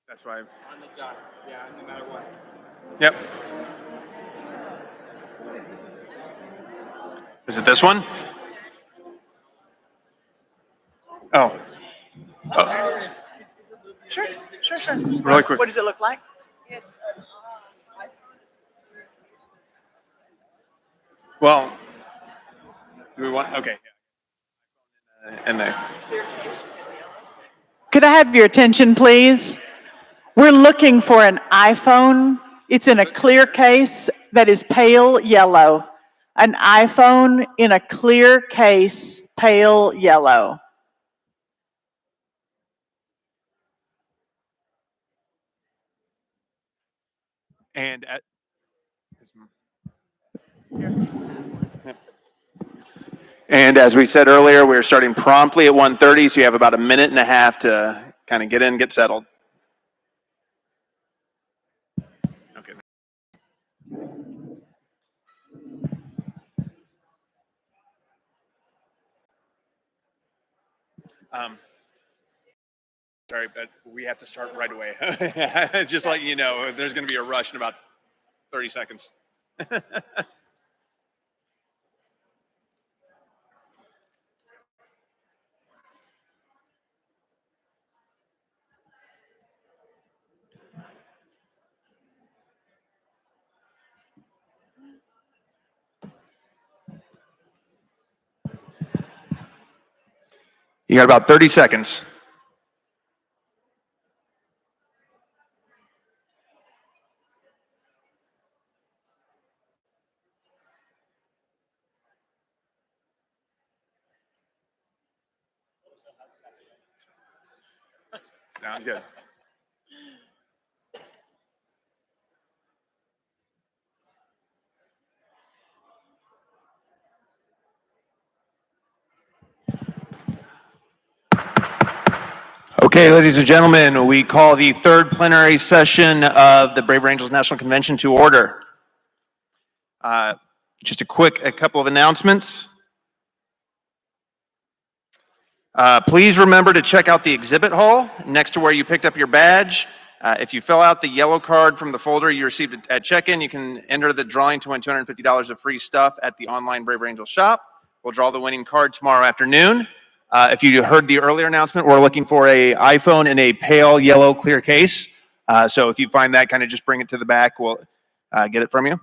That's why. On the job, yeah, no matter what. Yep. Is it this one? Oh. Oh. Sure. Really quick. What does it look like? Well, do we want? Okay. And Could I have your attention, please? We're looking for an iPhone. It's in a clear case that is pale yellow. An iPhone in a clear case, pale yellow. and at, and as we said earlier, we're starting promptly at 1:30, so you have about a minute and a half to kind of get in, get settled. Okay. Sorry, but we have to start right away. Just letting you know, there's going to be a rush in about 30 seconds. You got about 30 seconds. Sounds good. Okay, ladies and gentlemen, we call the third plenary session of the Braver Angels National Convention to order. Just a couple of announcements. Please remember to check out the exhibit hall next to where you picked up your badge. If you fill out the yellow card from the folder you received at check-in, you can enter the drawing to win $250 of free stuff at the online Braver Angels shop. We'll draw the winning card tomorrow afternoon. If you heard the earlier announcement, we're looking for an iPhone in a pale yellow clear case. So if you find that, kind of just bring it to the back. We'll get it from you.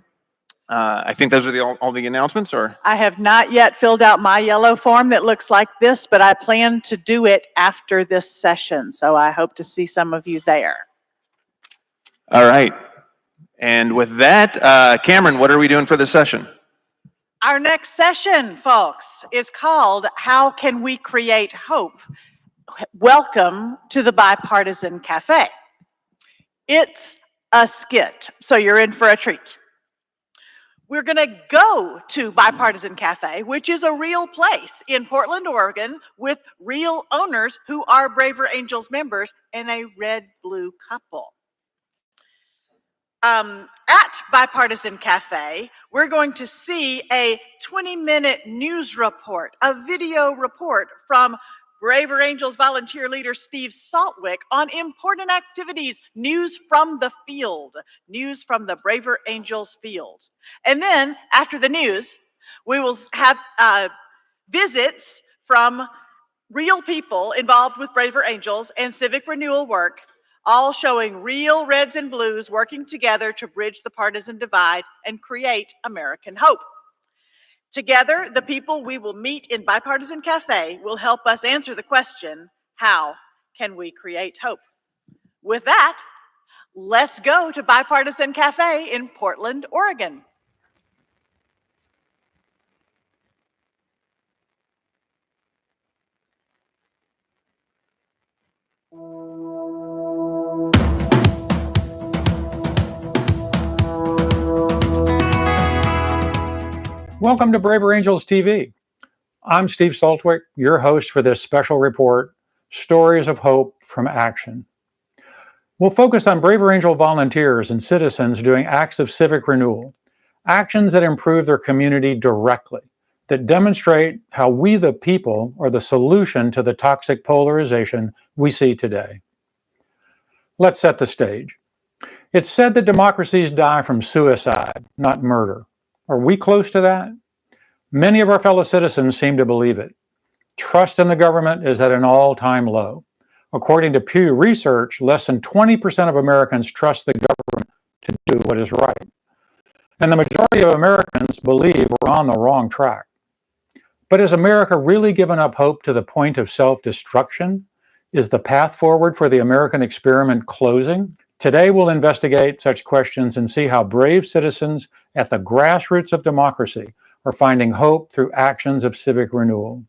I think those are all the announcements, or? I have not yet filled out my yellow form that looks like this, but I plan to do it after this session. So I hope to see some of you there. All right. And with that, Cameron, what are we doing for this session? Our next session, folks, is called How Can We Create Hope? Welcome to the Bipartisan Cafe. It's a skit, so you're in for a treat. We're going to go to Bipartisan Cafe, which is a real place in Portland, Oregon, with real owners who are Braver Angels members and a red-blue couple. At Bipartisan Cafe, we're going to see a 20-minute news report, a video report from Braver Angels volunteer leader Steve Saltwick on important activities, news from the field, news from the Braver Angels field. And then after the news, we will have visits from real people involved with Braver Angels and civic renewal work, all showing real reds and blues working together to bridge the partisan divide and create American hope. Together, the people we will meet in Bipartisan Cafe will help us answer the question, how can we create hope? With that, let's go to Bipartisan Cafe in Portland, Oregon. Welcome to Braver Angels TV. I'm Steve Saltwick, your host for this special report, Stories of Hope from Action. We'll focus on Braver Angel volunteers and citizens doing acts of civic renewal, actions that improve their community directly, that demonstrate how we the people are the solution to the toxic polarization we see today. Let's set the stage. It's said that democracies die from suicide, not murder. Are we close to that? Many of our fellow citizens seem to believe it. Trust in the government is at an all-time low. According to Pew Research, less than 20% of Americans trust the government to do what is right. And the majority of Americans believe we're on the wrong track. But has America really given up hope to the point of self-destruction? Is the path forward for the American experiment closing? Today we'll investigate such questions and see how brave citizens at the grassroots of democracy are finding hope through actions of civic renewal.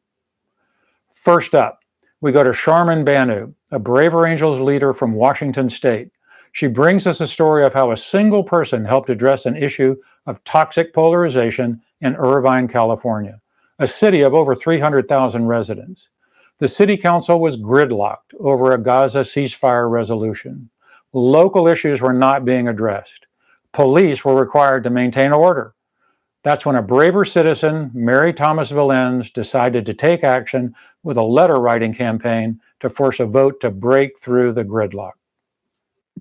First up, we go to Sharman Banu, a Braver Angels leader from Washington State. She brings us a story of how a single person helped address an issue of toxic polarization in Irvine, California, a city of over 300,000 residents. The city council was gridlocked over a Gaza ceasefire resolution. Local issues were not being addressed. Police were required to maintain order. That's when a braver citizen, Mary Thomas Valens, decided to take action with a letter-writing campaign to force a vote to break through the gridlock.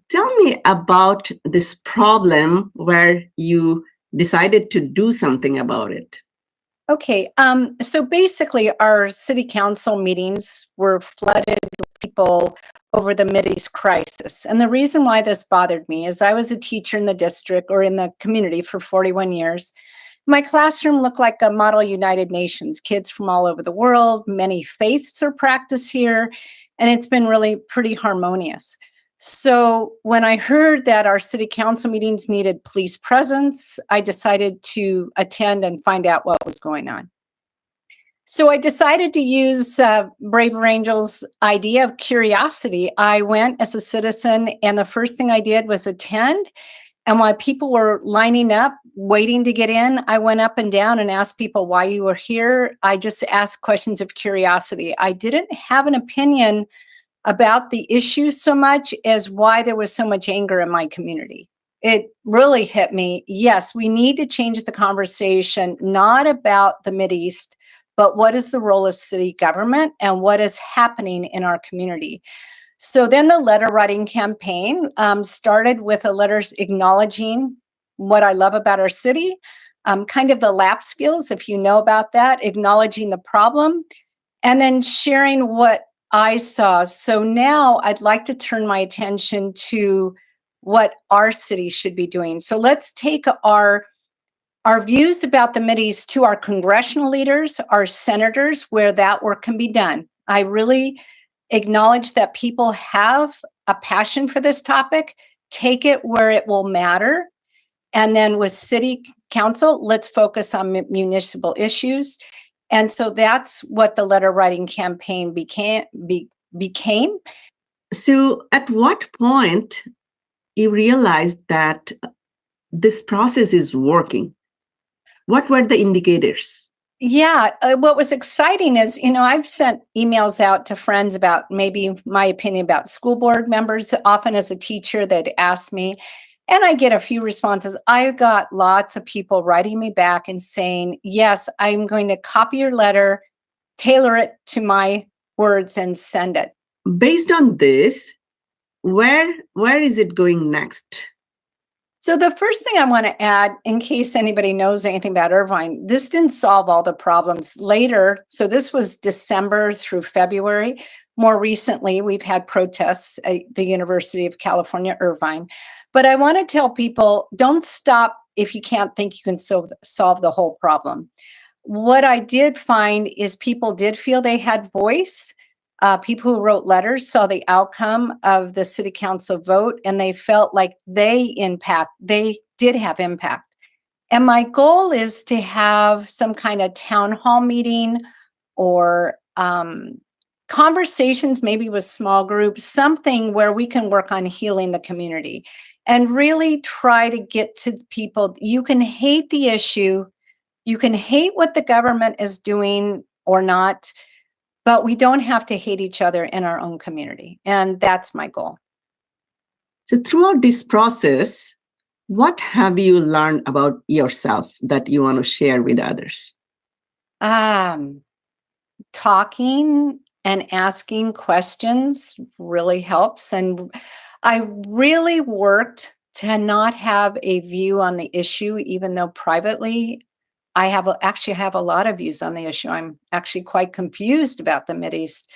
Tell me about this problem where you decided to do something about it. Okay, so basically our city council meetings were flooded with people over the Mideast crisis. And the reason why this bothered me is I was a teacher in the district or in the community for 41 years. My classroom looked like a model United Nations, kids from all over the world, many faiths are practiced here, and it's been really pretty harmonious. So when I heard that our city council meetings needed police presence, I decided to attend and find out what was going on. So I decided to use Braver Angels' idea of curiosity. I went as a citizen, and the first thing I did was attend. And while people were lining up, waiting to get in, I went up and down and asked people why you were here. I just asked questions of curiosity. I didn't have an opinion about the issue so much as why there was so much anger in my community. It really hit me. Yes, we need to change the conversation, not about the Mideast, but what is the role of city government and what is happening in our community. So then the letter writing campaign started with a letter acknowledging what I love about our city, kind of the LAP skills, if you know about that, acknowledging the problem, and then sharing what I saw. So now I'd like to turn my attention to what our city should be doing. So let's take our views about the Mideast to our congressional leaders, our senators, where that work can be done. I really acknowledge that people have a passion for this topic, take it where it will matter. And then with city council, let's focus on municipal issues. And so that's what the letter writing campaign became. So at what point you realized that this process is working? What were the indicators? Yeah, what was exciting is, I've sent emails out to friends about maybe my opinion about school board members. Often as a teacher, they'd ask me, and I get a few responses. I got lots of people writing me back and saying, yes, I'm going to copy your letter, tailor it to my words and send it. Based on this, where is it going next? So the first thing I want to add, in case anybody knows anything about Irvine, this didn't solve all the problems. Later, so this was December through February. More recently, we've had protests at the University of California, Irvine. But I want to tell people, don't stop if you can't think you can solve the whole problem. What I did find is people did feel they had voice. People who wrote letters saw the outcome of the city council vote, and they felt like they did have impact. And my goal is to have some kind of town hall meeting or conversations, maybe with small groups, something where we can work on healing the community and really try to get to people. You can hate the issue, you can hate what the government is doing or not, but we don't have to hate each other in our own community. And that's my goal. So throughout this process, what have you learned about yourself that you want to share with others? Talking and asking questions really helps. And I really worked to not have a view on the issue, even though privately I actually have a lot of views on the issue. I'm actually quite confused about the Mideast,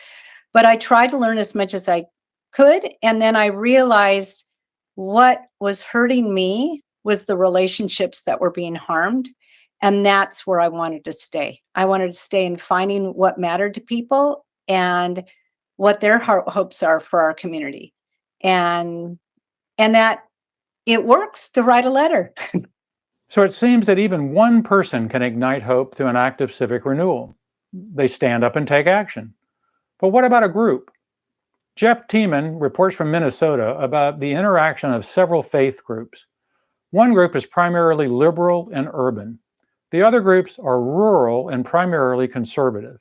but I tried to learn as much as I could. And then I realized what was hurting me was the relationships that were being harmed. And that's where I wanted to stay. I wanted to stay in finding what mattered to people and what their hopes are for our community. And that it works to write a letter. So it seems that even one person can ignite hope through an act of civic renewal. They stand up and take action. But what about a group? Jeff Tiemann reports from Minnesota about the interaction of several faith groups. One group is primarily liberal and urban. The other groups are rural and primarily conservative.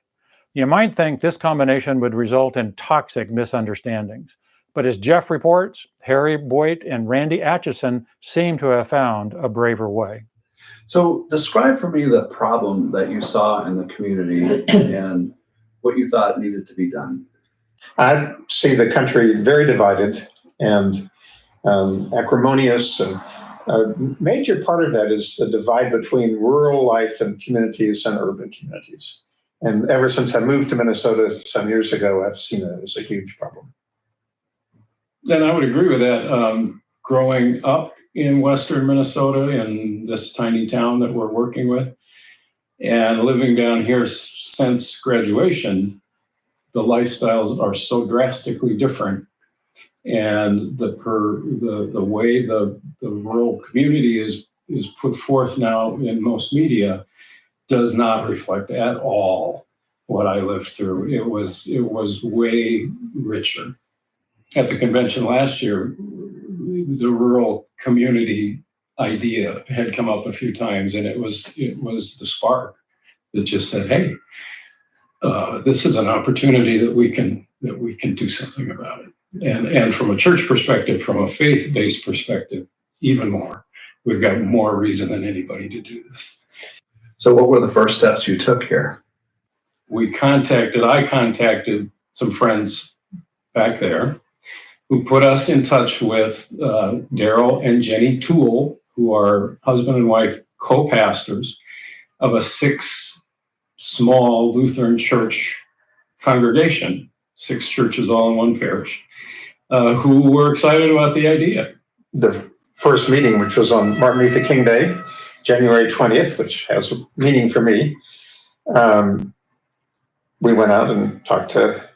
You might think this combination would result in toxic misunderstandings. But as Jeff reports, Harry Boyd and Randy Atchison seem to have found a braver way. So describe for me the problem that you saw in the community and what you thought needed to be done. I see the country very divided and acrimonious. And a major part of that is the divide between rural life and communities and urban communities. And ever since I moved to Minnesota some years ago, I've seen that as a huge problem. Then I would agree with that. Growing up in Western Minnesota in this tiny town that we're working with and living down here since graduation, the lifestyles are so drastically different. And the way the rural community is put forth now in most media does not reflect at all what I lived through. It was way richer. At the convention last year, the rural community idea had come up a few times, and it was the spark that just said, "Hey, this is an opportunity that we can do something about it." And from a church perspective, from a faith-based perspective, even more. We've got more reason than anybody to do this. So what were the first steps you took here? I contacted some friends back there who put us in touch with Daryl and Jenny Toole, who are husband and wife co-pastors of a 6 small Lutheran church congregation, 6 churches all in one parish, who were excited about the idea. The first meeting, which was on Martin Luther King Day, January 20th, which has meaning for me, we went out and talked to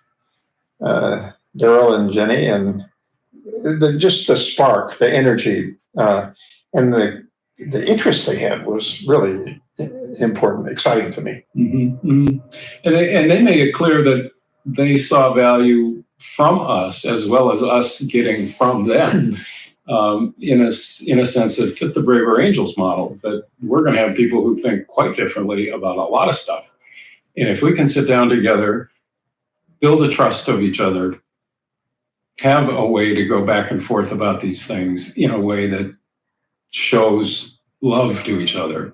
Daryl and Jenny, and just the spark, the energy, and the interest they had was really important, exciting to me. Mm-hmm, mm-hmm. And they made it clear that they saw value from us as well as us getting from them. In a sense that fit the Braver Angels model, that we're going to have people who think quite differently about a lot of stuff. And if we can sit down together, build a trust of each other, have a way to go back and forth about these things in a way that shows love to each other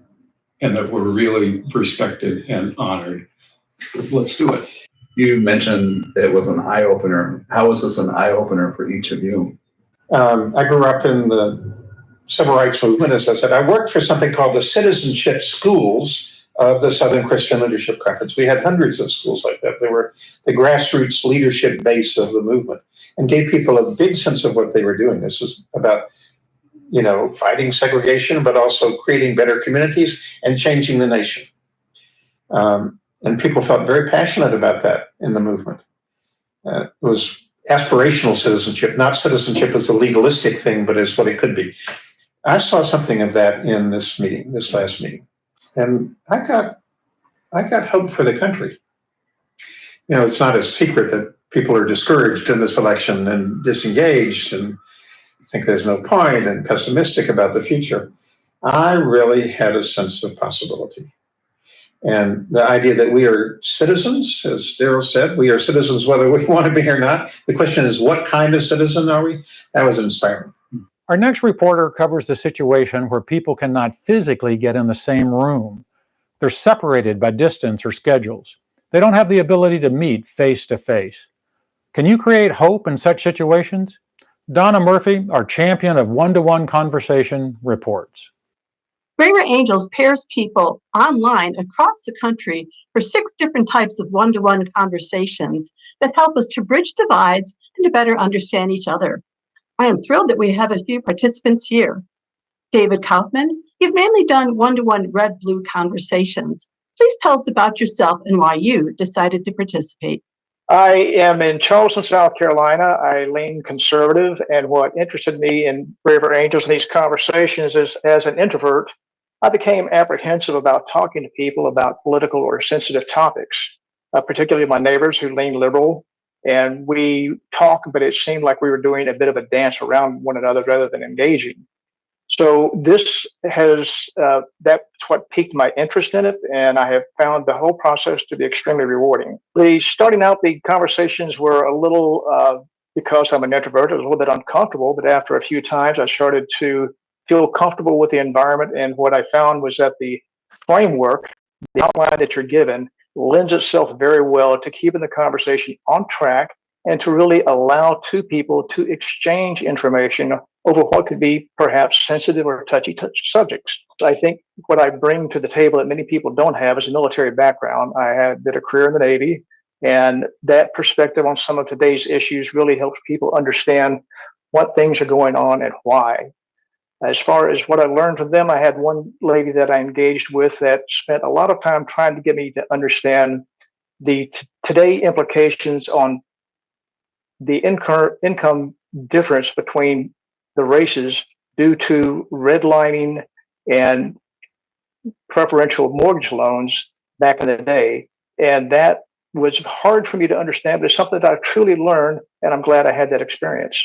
and that we're really respected and honored, let's do it. You mentioned it was an eye-opener. How was this an eye-opener for each of you? I grew up in the civil rights movement. As I said, I worked for something called the Citizenship Schools of the Southern Christian Leadership Conference. We had hundreds of schools like that. They were the grassroots leadership base of the movement and gave people a big sense of what they were doing. This is about, fighting segregation, but also creating better communities and changing the nation. And people felt very passionate about that in the movement. It was aspirational citizenship, not citizenship as a legalistic thing, but as what it could be. I saw something of that in this last meeting, and I got hope for the country. It's not a secret that people are discouraged in this election and disengaged and think there's no point and pessimistic about the future. I really had a sense of possibility. And the idea that we are citizens, as Daryl said, we are citizens whether we want to be or not. The question is, what kind of citizen are we? That was inspiring. Our next reporter covers the situation where people cannot physically get in the same room. They're separated by distance or schedules. They don't have the ability to meet face to face. Can you create hope in such situations? Donna Murphy, our champion of one-to-one conversation, reports. Braver Angels pairs people online across the country for 6 different types of one-to-one conversations that help us to bridge divides and to better understand each other. I am thrilled that we have a few participants here. David Kaufman, you've mainly done one-to-one red-blue conversations. Please tell us about yourself and why you decided to participate. I am in Charleston, South Carolina. I lean conservative, and what interested me in Braver Angels in these conversations is, as an introvert, I became apprehensive about talking to people about political or sensitive topics, particularly my neighbors who lean liberal. And we talked, but it seemed like we were doing a bit of a dance around one another rather than engaging. So this has, that's what piqued my interest in it, and I have found the whole process to be extremely rewarding. Starting out, the conversations were a little, because I'm an introvert, it was a little bit uncomfortable, but after a few times, I started to feel comfortable with the environment, and what I found was that the framework, the outline that you're given, lends itself very well to keeping the conversation on track and to really allow two people to exchange information over what could be perhaps sensitive or touchy subjects. I think what I bring to the table that many people don't have is a military background. I did a career in the Navy, and that perspective on some of today's issues really helps people understand what things are going on and why. As far as what I learned from them, I had one lady that I engaged with that spent a lot of time trying to get me to understand the today implications on the income difference between the races due to redlining and preferential mortgage loans back in the day. And that was hard for me to understand, but it's something that I truly learned, and I'm glad I had that experience.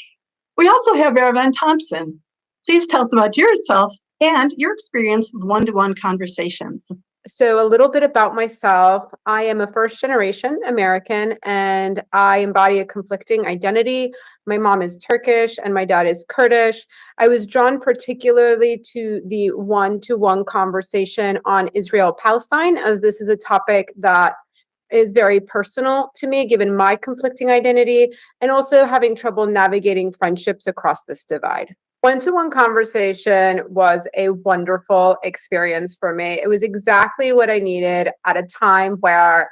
We also have Reverend Thompson. Please tell us about yourself and your experience with one-to-one conversations. So a little bit about myself. I am a first-generation American, and I embody a conflicting identity. My mom is Turkish and my dad is Kurdish. I was drawn particularly to the one-to-one conversation on Israel-Palestine, as this is a topic that is very personal to me, given my conflicting identity, and also having trouble navigating friendships across this divide. One-to-one conversation was a wonderful experience for me. It was exactly what I needed at a time where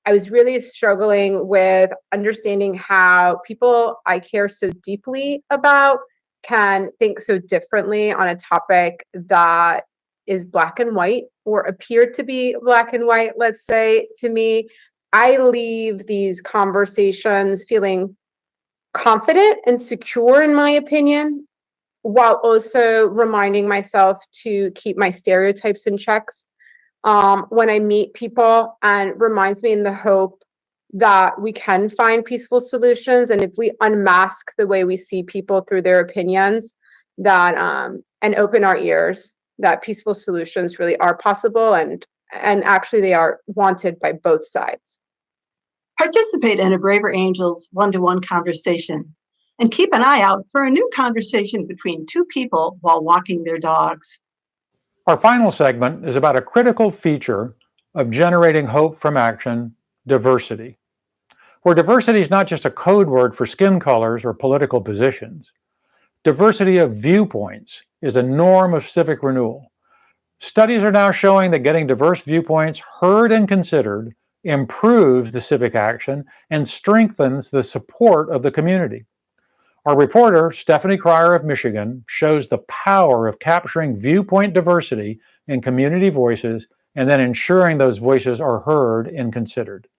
I was really struggling with understanding how people I care so deeply about can think so differently on a topic that is black and white, or appeared to be black and white, let's say, to me. I leave these conversations feeling confident and secure in my opinion, while also reminding myself to keep my stereotypes in checks when I meet people, and reminds me in the hope that we can find peaceful solutions. And if we unmask the way we see people through their opinions, that and open our ears, that peaceful solutions really are possible, and actually they are wanted by both sides. Participate in a Braver Angels one-to-one conversation, and keep an eye out for a new conversation between two people while walking their dogs. Our final segment is about a critical feature of generating hope from action: diversity. Where diversity is not just a code word for skin colors or political positions. Diversity of viewpoints is a norm of civic renewal. Studies are now showing that getting diverse viewpoints heard and considered improves the civic action and strengthens the support of the community. Our reporter, Stephanie Cryer of Michigan, shows the power of capturing viewpoint diversity in community voices and then ensuring those voices are heard and considered.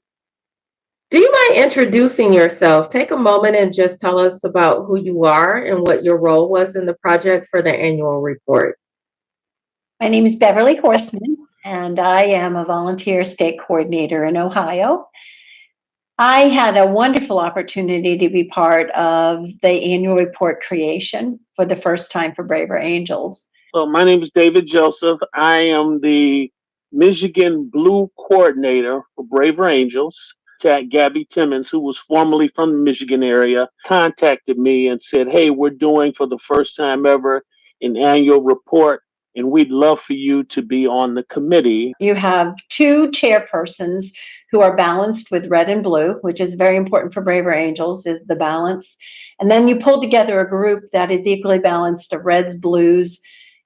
Do you mind introducing yourself? Take a moment and just tell us about who you are and what your role was in the project for the annual report. My name is Beverly Horseman, and I am a volunteer state coordinator in Ohio. I had a wonderful opportunity to be part of the annual report creation for the first time for Braver Angels. So my name is David Joseph. I am the Michigan Blue Coordinator for Braver Angels. Gabby Timmons, who was formerly from the Michigan area, contacted me and said, hey, we're doing for the first time ever an annual report and we'd love for you to be on the committee. You have two chairpersons who are balanced with red and blue, which is very important for Braver Angels, is the balance. And then you pull together a group that is equally balanced of reds, blues,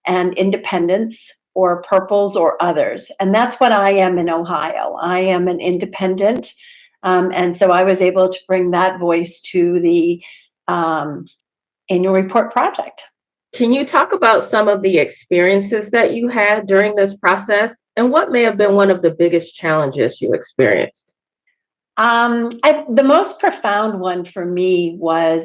and independents, or purples, or others. And that's what I am in Ohio. I am an independent. And so I was able to bring that voice to the annual report project. Can you talk about some of the experiences that you had during this process and what may have been one of the biggest challenges you experienced? The most profound one for me was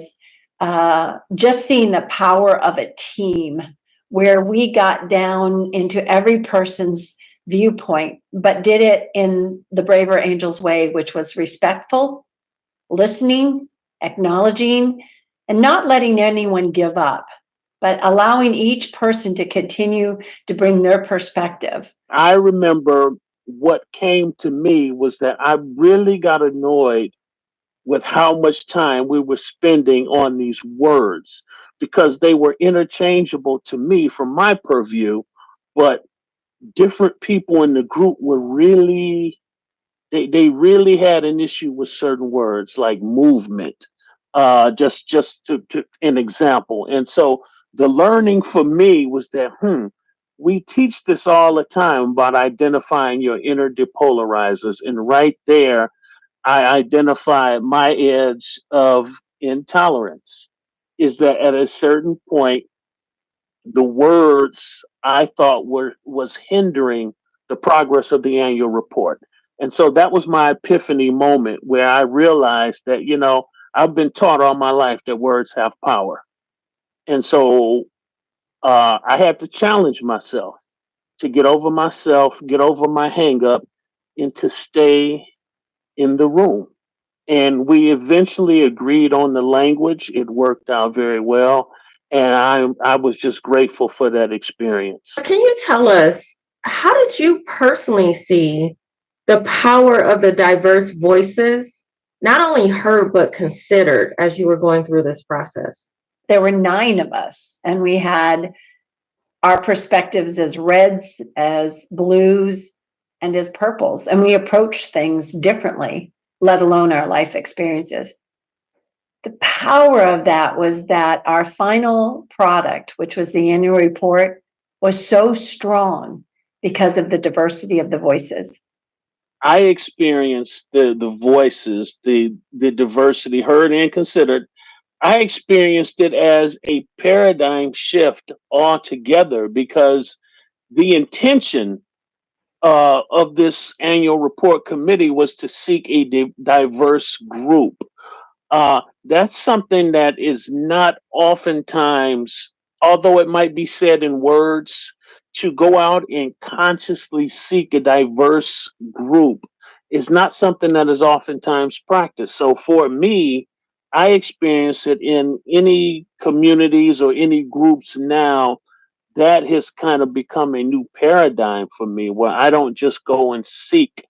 just seeing the power of a team where we got down into every person's viewpoint, but did it in the Braver Angels way, which was respectful, listening, acknowledging, and not letting anyone give up, but allowing each person to continue to bring their perspective. I remember what came to me was that I really got annoyed with how much time we were spending on these words because they were interchangeable to me from my purview, but different people in the group were really, they really had an issue with certain words like movement, just to an example. And so the learning for me was that, we teach this all the time about identifying your inner depolarizers. And right there, I identified my edge of intolerance, is that at a certain point, the words I thought was hindering the progress of the annual report. And so that was my epiphany moment where I realized that, I've been taught all my life that words have power. And so I had to challenge myself to get over myself, get over my hang up, and to stay in the room. And we eventually agreed on the language. It worked out very well. And I was just grateful for that experience. Can you tell us, how did you personally see the power of the diverse voices, not only heard, but considered as you were going through this process? There were 9 of us, and we had our perspectives as reds, as blues, and as purples. And we approached things differently, let alone our life experiences. The power of that was that our final product, which was the annual report, was so strong because of the diversity of the voices. I experienced the voices, the diversity heard and considered. I experienced it as a paradigm shift altogether because the intention of this annual report committee was to seek a diverse group. That's something that is not oftentimes, although it might be said in words, to go out and consciously seek a diverse group is not something that is oftentimes practiced. So for me, I experience it in any communities or any groups now. That has kind of become a new paradigm for me where I don't just go and seek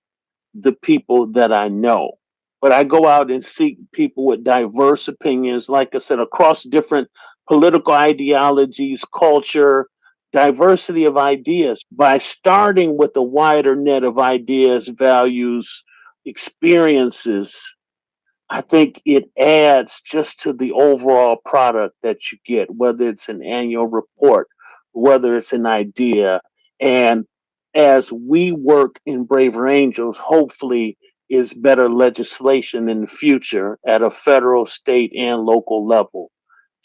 the people that I know, but I go out and seek people with diverse opinions, like I said, across different political ideologies, culture, diversity of ideas. By starting with a wider net of ideas, values, experiences, I think it adds just to the overall product that you get, whether it's an annual report, whether it's an idea. And as we work in Braver Angels, hopefully is better legislation in the future at a federal, state, and local level.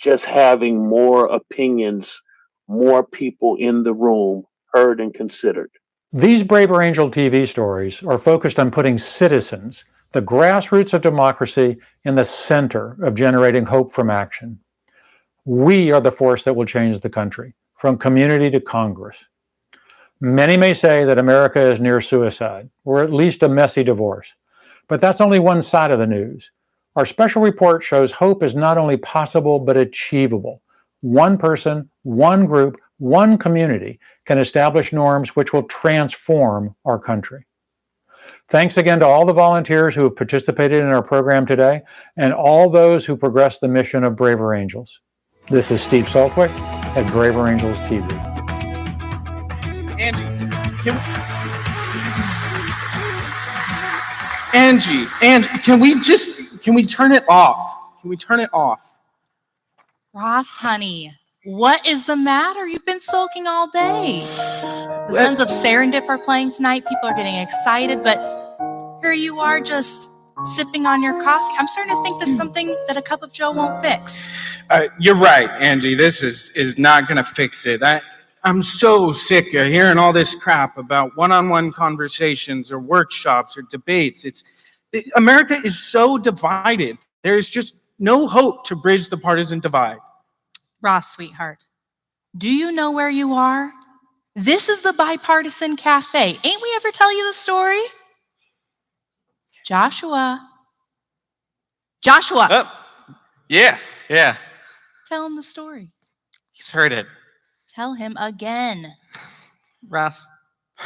Just having more opinions, more people in the room heard and considered. These Braver Angel TV stories are focused on putting citizens, the grassroots of democracy, in the center of generating hope from action. We are the force that will change the country, from community to Congress. Many may say that America is near suicide, or at least a messy divorce. But that's only one side of the news. Our special report shows hope is not only possible, but achievable. One person, one group, one community can establish norms which will transform our country. Thanks again to all the volunteers who have participated in our program today, and all those who progress the mission of Braver Angels. This is Steve Saltwick at Braver Angels TV. Angie, can we turn it off? Can we turn it off? Ross, honey, what is the matter? You've been sulking all day. The Sons of Serendip are playing tonight. People are getting excited, but here you are just sipping on your coffee. I'm starting to think this is something that a cup of joe won't fix. You're right, Angie. This is not going to fix it. I'm so sick of hearing all this crap about one-on-one conversations or workshops or debates. America is so divided. There's just no hope to bridge the partisan divide. Ross, sweetheart, do you know where you are? This is the Bipartisan Cafe. Ain't we ever tell you the story? Joshua. Yeah. Tell him the story. He's heard it. Tell him again. Ross, a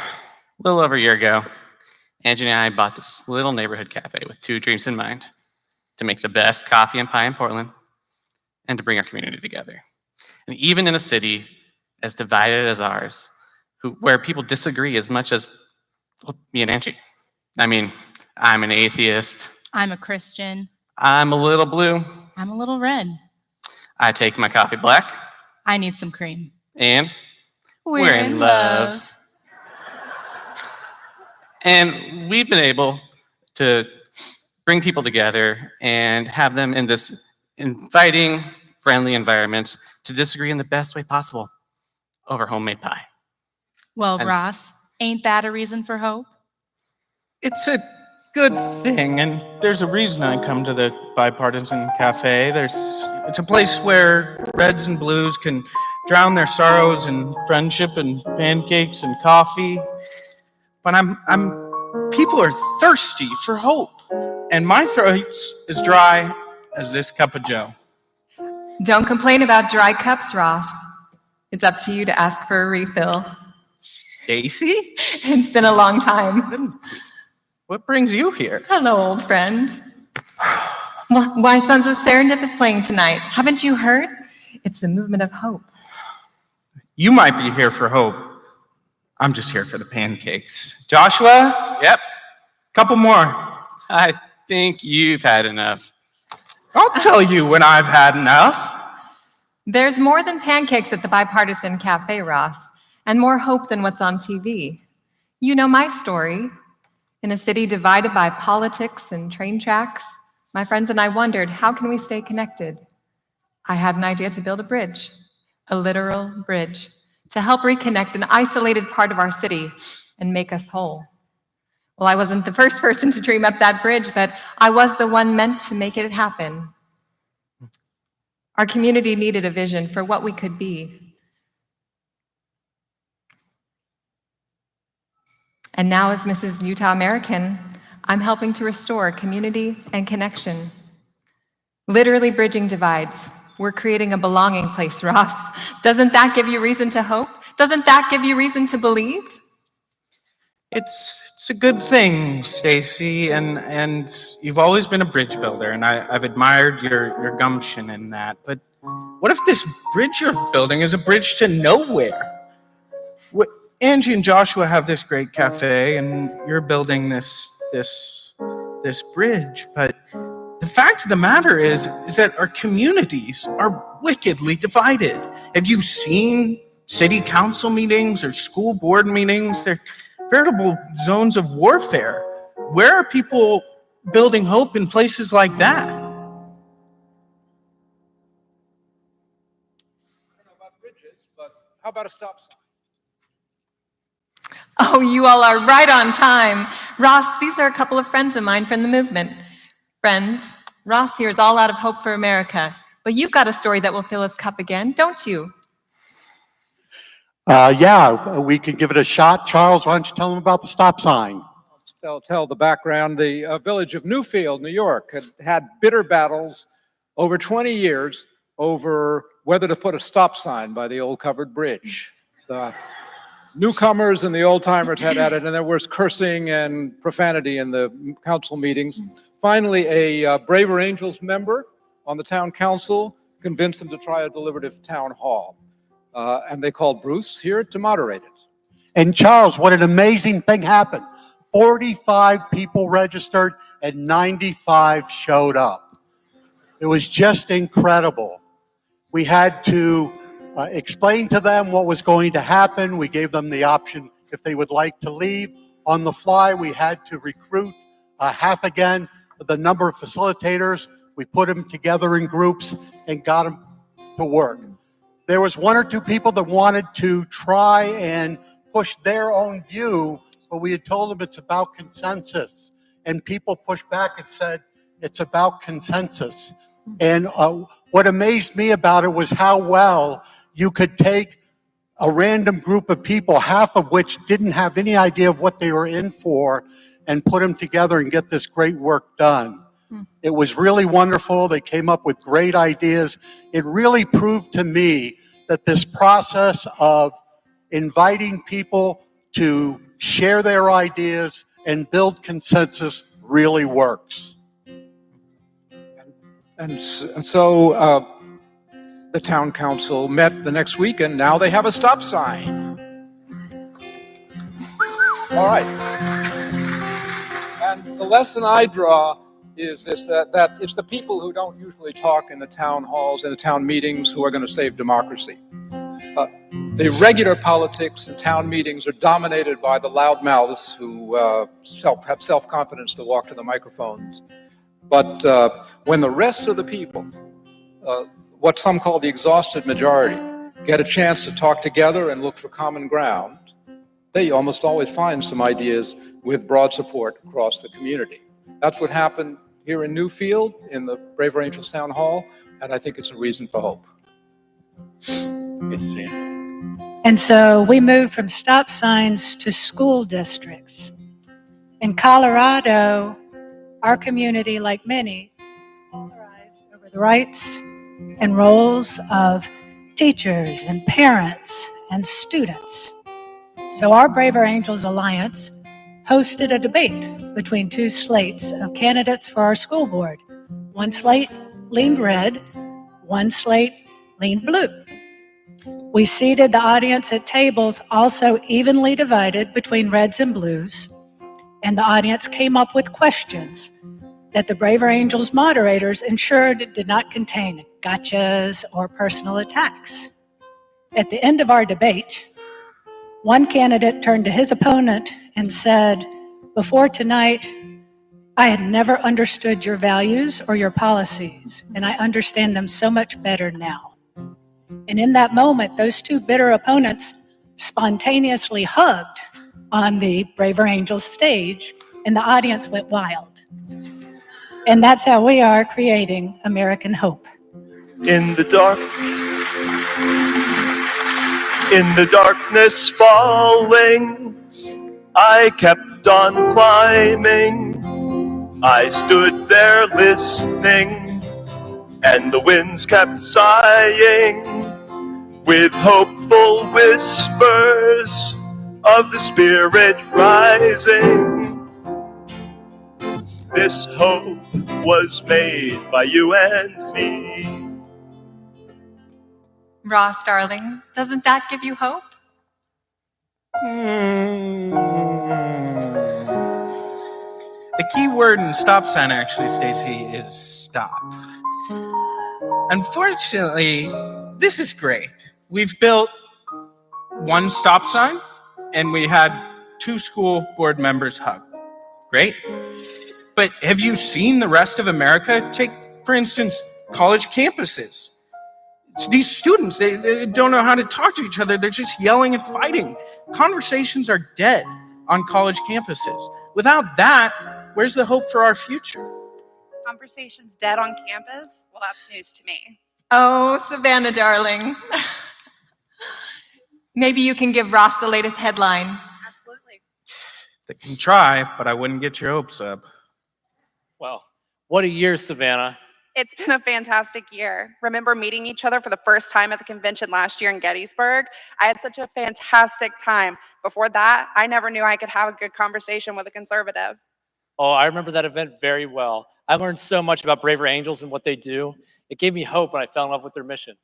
little over a year ago, Angie and I bought this little neighborhood cafe with two dreams in mind: to make the best coffee and pie in Portland and to bring our community together. And even in a city as divided as ours, where people disagree as much as me and Angie. I mean, I'm an atheist. I'm a Christian. I'm a little blue. I'm a little red. I take my coffee black. I need some cream. And we're in love. And we've been able to bring people together and have them in this inviting, friendly environment to disagree in the best way possible over homemade pie. Well, Ross, ain't that a reason for hope? It's a good thing, and there's a reason I come to the Bipartisan Cafe. It's a place where reds and blues can drown their sorrows in friendship and pancakes and coffee. But people are thirsty for hope, and my throat's as dry as this cup of joe. Don't complain about dry cups, Ross. It's up to you to ask for a refill. Stacy? It's been a long time. What brings you here? Hello, old friend. Why Sons of Serendip is playing tonight. Haven't you heard? It's the movement of hope. You might be here for hope. I'm just here for the pancakes. Joshua? Yep. Couple more. I think you've had enough. I'll tell you when I've had enough. There's more than pancakes at the Bipartisan Cafe, Ross, and more hope than what's on TV. You know my story. In a city divided by politics and train tracks, my friends and I wondered, how can we stay connected? I had an idea to build a bridge, a literal bridge, to help reconnect an isolated part of our city and make us whole. Well, I wasn't the first person to dream up that bridge, but I was the one meant to make it happen. Our community needed a vision for what we could be. And now, as Mrs. Utah American, I'm helping to restore community and connection. Literally bridging divides. We're creating a belonging place, Ross. Doesn't that give you reason to hope? Doesn't that give you reason to believe? It's a good thing, Stacy, and you've always been a bridge builder, and I've admired your gumption in that. But what if this bridge you're building is a bridge to nowhere? Angie and Joshua have this great cafe, and you're building this bridge. But the fact of the matter is that our communities are wickedly divided. Have you seen city council meetings or school board meetings? They're veritable zones of warfare. Where are people building hope in places like that? I don't know about bridges, but how about a stop sign? Oh, you all are right on time. Ross, these are a couple of friends of mine from the movement. Friends, Ross here is all out of hope for America, but you've got a story that will fill his cup again, don't you? Yeah, we can give it a shot. Charles, why don't you tell them about the stop sign? Tell the background. The village of Newfield, New York, had bitter battles over 20 years over whether to put a stop sign by the old covered bridge. The newcomers and the old timers had at it, and there was cursing and profanity in the council meetings. Finally, a Braver Angels member on the town council convinced them to try a deliberative town hall. And they called Bruce here to moderate it. And Charles, what an amazing thing happened. 45 people registered and 95 showed up. It was just incredible. We had to explain to them what was going to happen. We gave them the option if they would like to leave. On the fly, we had to recruit half again the number of facilitators. We put them together in groups and got them to work. There was one or two people that wanted to try and push their own view, but we had told them it's about consensus. And people pushed back and said, it's about consensus. And what amazed me about it was how well you could take a random group of people, half of which didn't have any idea of what they were in for, and put them together and get this great work done. It was really wonderful. They came up with great ideas. It really proved to me that this process of inviting people to share their ideas and build consensus really works. And so the town council met the next week, and now they have a stop sign. All right. And the lesson I draw is this, that it's the people who don't usually talk in the town halls and the town meetings who are going to save democracy. The regular politics and town meetings are dominated by the loudmouths who have self-confidence to walk to the microphones. But when the rest of the people, what some call the exhausted majority, get a chance to talk together and look for common ground, they almost always find some ideas with broad support across the community. That's what happened here in Newfield in the Braver Angels Town Hall, and I think it's a reason for hope. And so we moved from stop signs to school districts. In Colorado, our community, like many, is polarized over the rights and roles of teachers and parents and students. So our Braver Angels Alliance hosted a debate between two slates of candidates for our school board. One slate leaned red, one slate leaned blue. We seated the audience at tables also evenly divided between reds and blues, and the audience came up with questions that the Braver Angels moderators ensured did not contain gotchas or personal attacks. At the end of our debate, one candidate turned to his opponent and said, "Before tonight, I had never understood your values or your policies, and I understand them so much better now." And in that moment, those two bitter opponents spontaneously hugged on the Braver Angels stage, and the audience went wild. And that's how we are creating American hope. In the darkness falling, I kept on climbing. I stood there listening, and the winds kept sighing with hopeful whispers of the spirit rising. This hope was made by you and me. Ross, darling, doesn't that give you hope? The key word in stop sign, actually, Stacy, is stop. Unfortunately, this is great. We've built one stop sign, and we had two school board members hug. Great. But have you seen the rest of America? Take, for instance, college campuses. It's these students, they don't know how to talk to each other. They're just yelling and fighting. Conversations are dead on college campuses. Without that, where's the hope for our future? Conversations dead on campus? Well, that's news to me. Oh, Savannah, darling. Maybe you can give Ross the latest headline. Absolutely. They can try, but I wouldn't get your hopes up. Well, what a year, Savannah. It's been a fantastic year. Remember meeting each other for the first time at the convention last year in Gettysburg? I had such a fantastic time. Before that, I never knew I could have a good conversation with a conservative. Oh, I remember that event very well. I learned so much about Braver Angels and what they do. It gave me hope when I fell in love with their mission.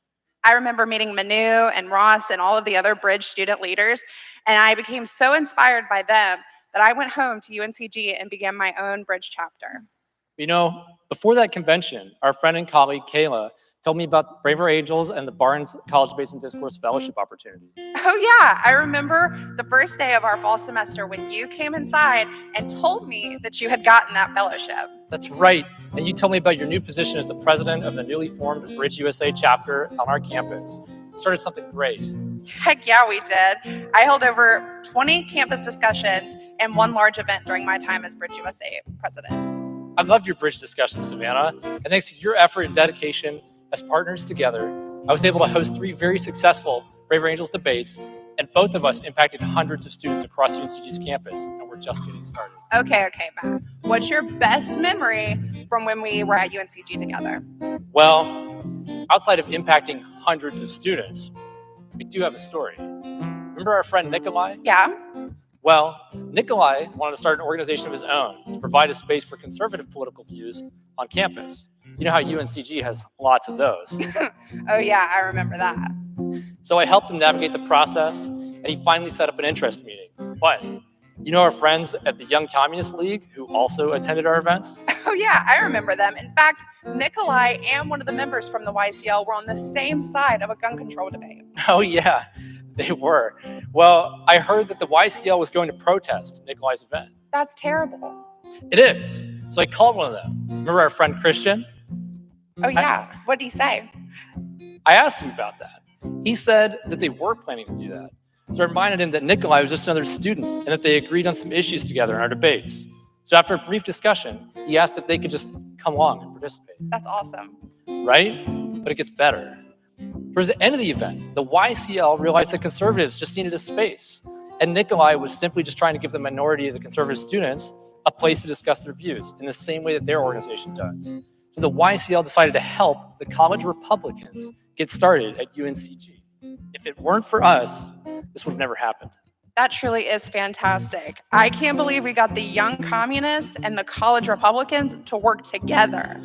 I remember meeting Manu and Ross and all of the other Bridge student leaders, and I became so inspired by them that I went home to UNCG and began my own Bridge chapter. You know, before that convention, our friend and colleague Kayla told me about Braver Angels and the Barnes College Basin Discourse Fellowship opportunity. Oh yeah, I remember the first day of our fall semester when you came inside and told me that you had gotten that fellowship. That's right. And you told me about your new position as the president of the newly formed Bridge USA chapter on our campus. You started something great. Heck yeah, we did. I held over 20 campus discussions and one large event during my time as Bridge USA president. I loved your Bridge discussion, Savannah. And thanks to your effort and dedication as partners together, I was able to host 3 very successful Braver Angels debates, and both of us impacted hundreds of students across UNCG's campus, and we're just getting started. Okay, Matt. What's your best memory from when we were at UNCG together? Well, outside of impacting hundreds of students, we do have a story. Remember our friend Nikolai? Yeah. Well, Nikolai wanted to start an organization of his own to provide a space for conservative political views on campus. You know how UNCG has lots of those. Oh yeah, I remember that. So I helped him navigate the process, and he finally set up an interest meeting. But you know our friends at the Young Communist League who also attended our events? Oh yeah, I remember them. In fact, Nikolai and one of the members from the YCL were on the same side of a gun control debate. Oh yeah, they were. Well, I heard that the YCL was going to protest Nikolai's event. That's terrible. It is. So I called one of them. Remember our friend Christian? Oh yeah, what did he say? I asked him about that. He said that they were planning to do that. So I reminded him that Nikolai was just another student and that they agreed on some issues together in our debates. So after a brief discussion, he asked if they could just come along and participate. That's awesome. Right? But it gets better. Towards the end of the event, the YCL realized that conservatives just needed a space. And Nikolai was simply just trying to give the minority of the conservative students a place to discuss their views in the same way that their organization does. So the YCL decided to help the college Republicans get started at UNCG. If it weren't for us, this would have never happened. That truly is fantastic. I can't believe we got the Young Communists and the college Republicans to work together.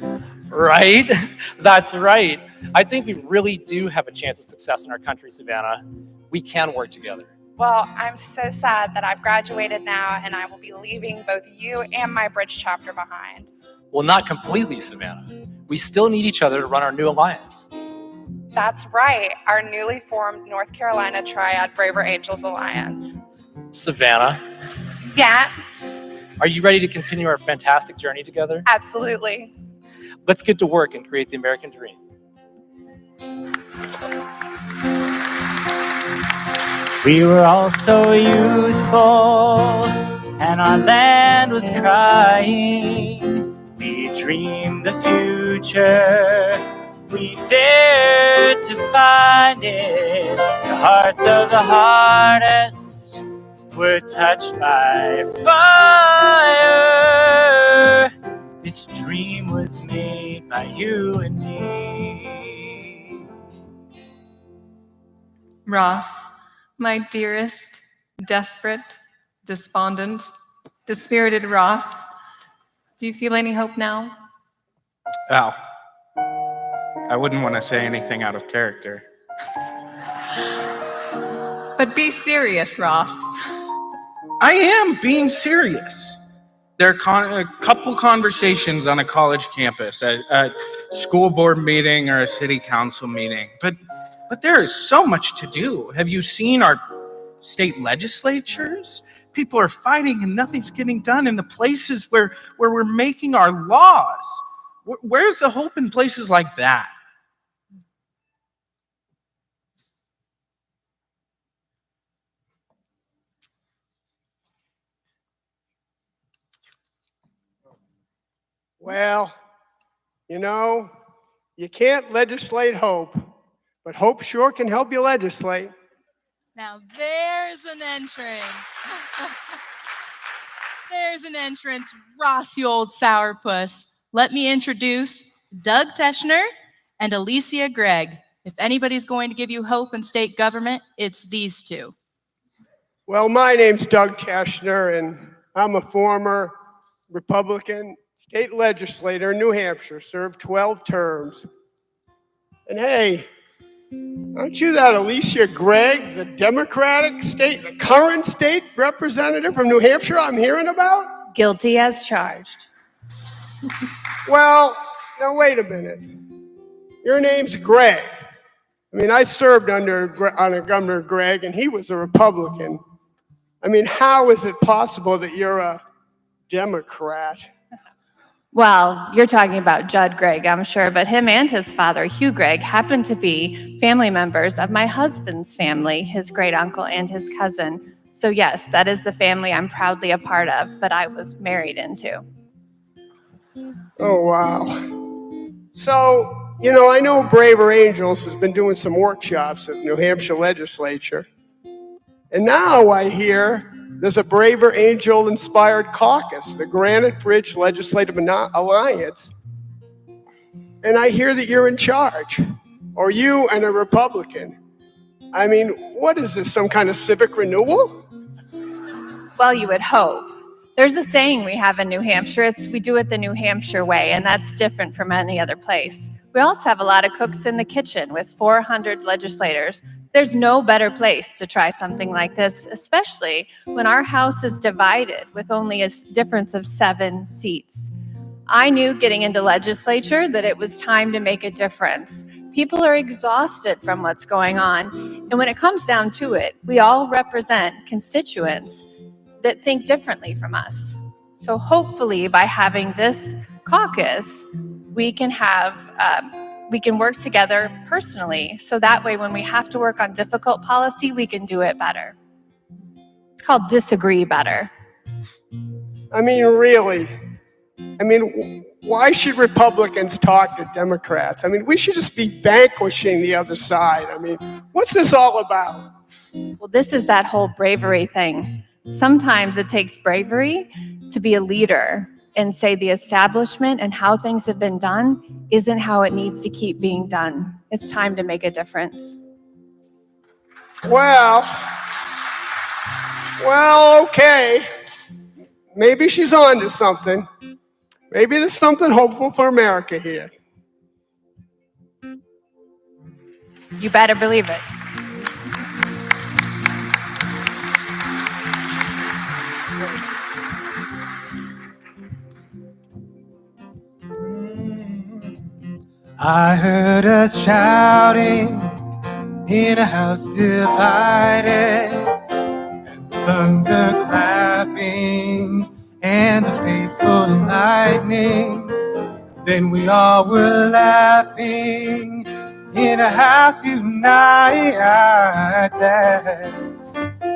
Right? That's right. I think we really do have a chance of success in our country, Savannah. We can work together. Well, I'm so sad that I've graduated now and I will be leaving both you and my Bridge chapter behind. Well, not completely, Savannah. We still need each other to run our new alliance. That's right, our newly formed North Carolina Triad Braver Angels Alliance. Savannah, Yeah, are you ready to continue our fantastic journey together? absolutely. Let's get to work and create the American dream. We were all so youthful, and our land was crying. We dreamed the future, we dared to find it. The hearts of the hardest were touched by fire. This dream was made by you and me. Ross, my dearest, desperate, despondent, dispirited Ross, do you feel any hope now? Al, I wouldn't want to say anything out of character. But be serious, Ross. I am being serious. There are a couple conversations on a college campus, a school board meeting or a city council meeting, but there is so much to do. Have you seen our state legislatures? People are fighting and nothing's getting done in the places where we're making our laws. Where's the hope in places like that? Well, you know, you can't legislate hope, but hope sure can help you legislate. Now there's an entrance. There's an entrance, Ross, you old sourpuss. Let me introduce Doug Teschner and Alicia Gregg. If anybody's going to give you hope in state government, it's these two. Well, my name's Doug Teschner, and I'm a former Republican state legislator in New Hampshire, served 12 terms. And hey, Aren't you that Alicia Gregg, the the current state representative from New Hampshire I'm hearing about? Guilty as charged. Well, now wait a minute. Your name's Gregg. I mean, I served under Governor Gregg, and he was a Republican. I mean, how is it possible that you're a Democrat? Well, you're talking about Judd Gregg, I'm sure, but him and his father, Hugh Gregg, happened to be family members of my husband's family, his great uncle and his cousin. So yes, that is the family I'm proudly a part of, but I was married into. Oh, wow. So, you know, I know Braver Angels has been doing some workshops at New Hampshire legislature. And now I hear there's a Braver Angel-inspired caucus, the Granite Bridge Legislative Alliance. And I hear that you're in charge, or you and a Republican. I mean, what is this, some kind of civic renewal? Well, you would hope. There's a saying we have in New Hampshire, we do it the New Hampshire way, and that's different from any other place. We also have a lot of cooks in the kitchen with 400 legislators. There's no better place to try something like this, especially when our House is divided with only a difference of 7 seats. I knew getting into legislature that it was time to make a difference. People are exhausted from what's going on. And when it comes down to it, we all represent constituents that think differently from us. So hopefully by having this caucus, we can work together personally. So that way, when we have to work on difficult policy, we can do it better. It's called disagree better. I mean, really? I mean, why should Republicans talk to Democrats? I mean, we should just be vanquishing the other side. I mean, what's this all about? Well, this is that whole bravery thing. Sometimes it takes bravery to be a leader and say the establishment and how things have been done isn't how it needs to keep being done. It's time to make a difference. Well, okay. Maybe she's on to something. Maybe there's something hopeful for America here. You better believe it. I heard us shouting in a house divided, and thunder clapping and the fateful lightning. Then we all were laughing in a house united.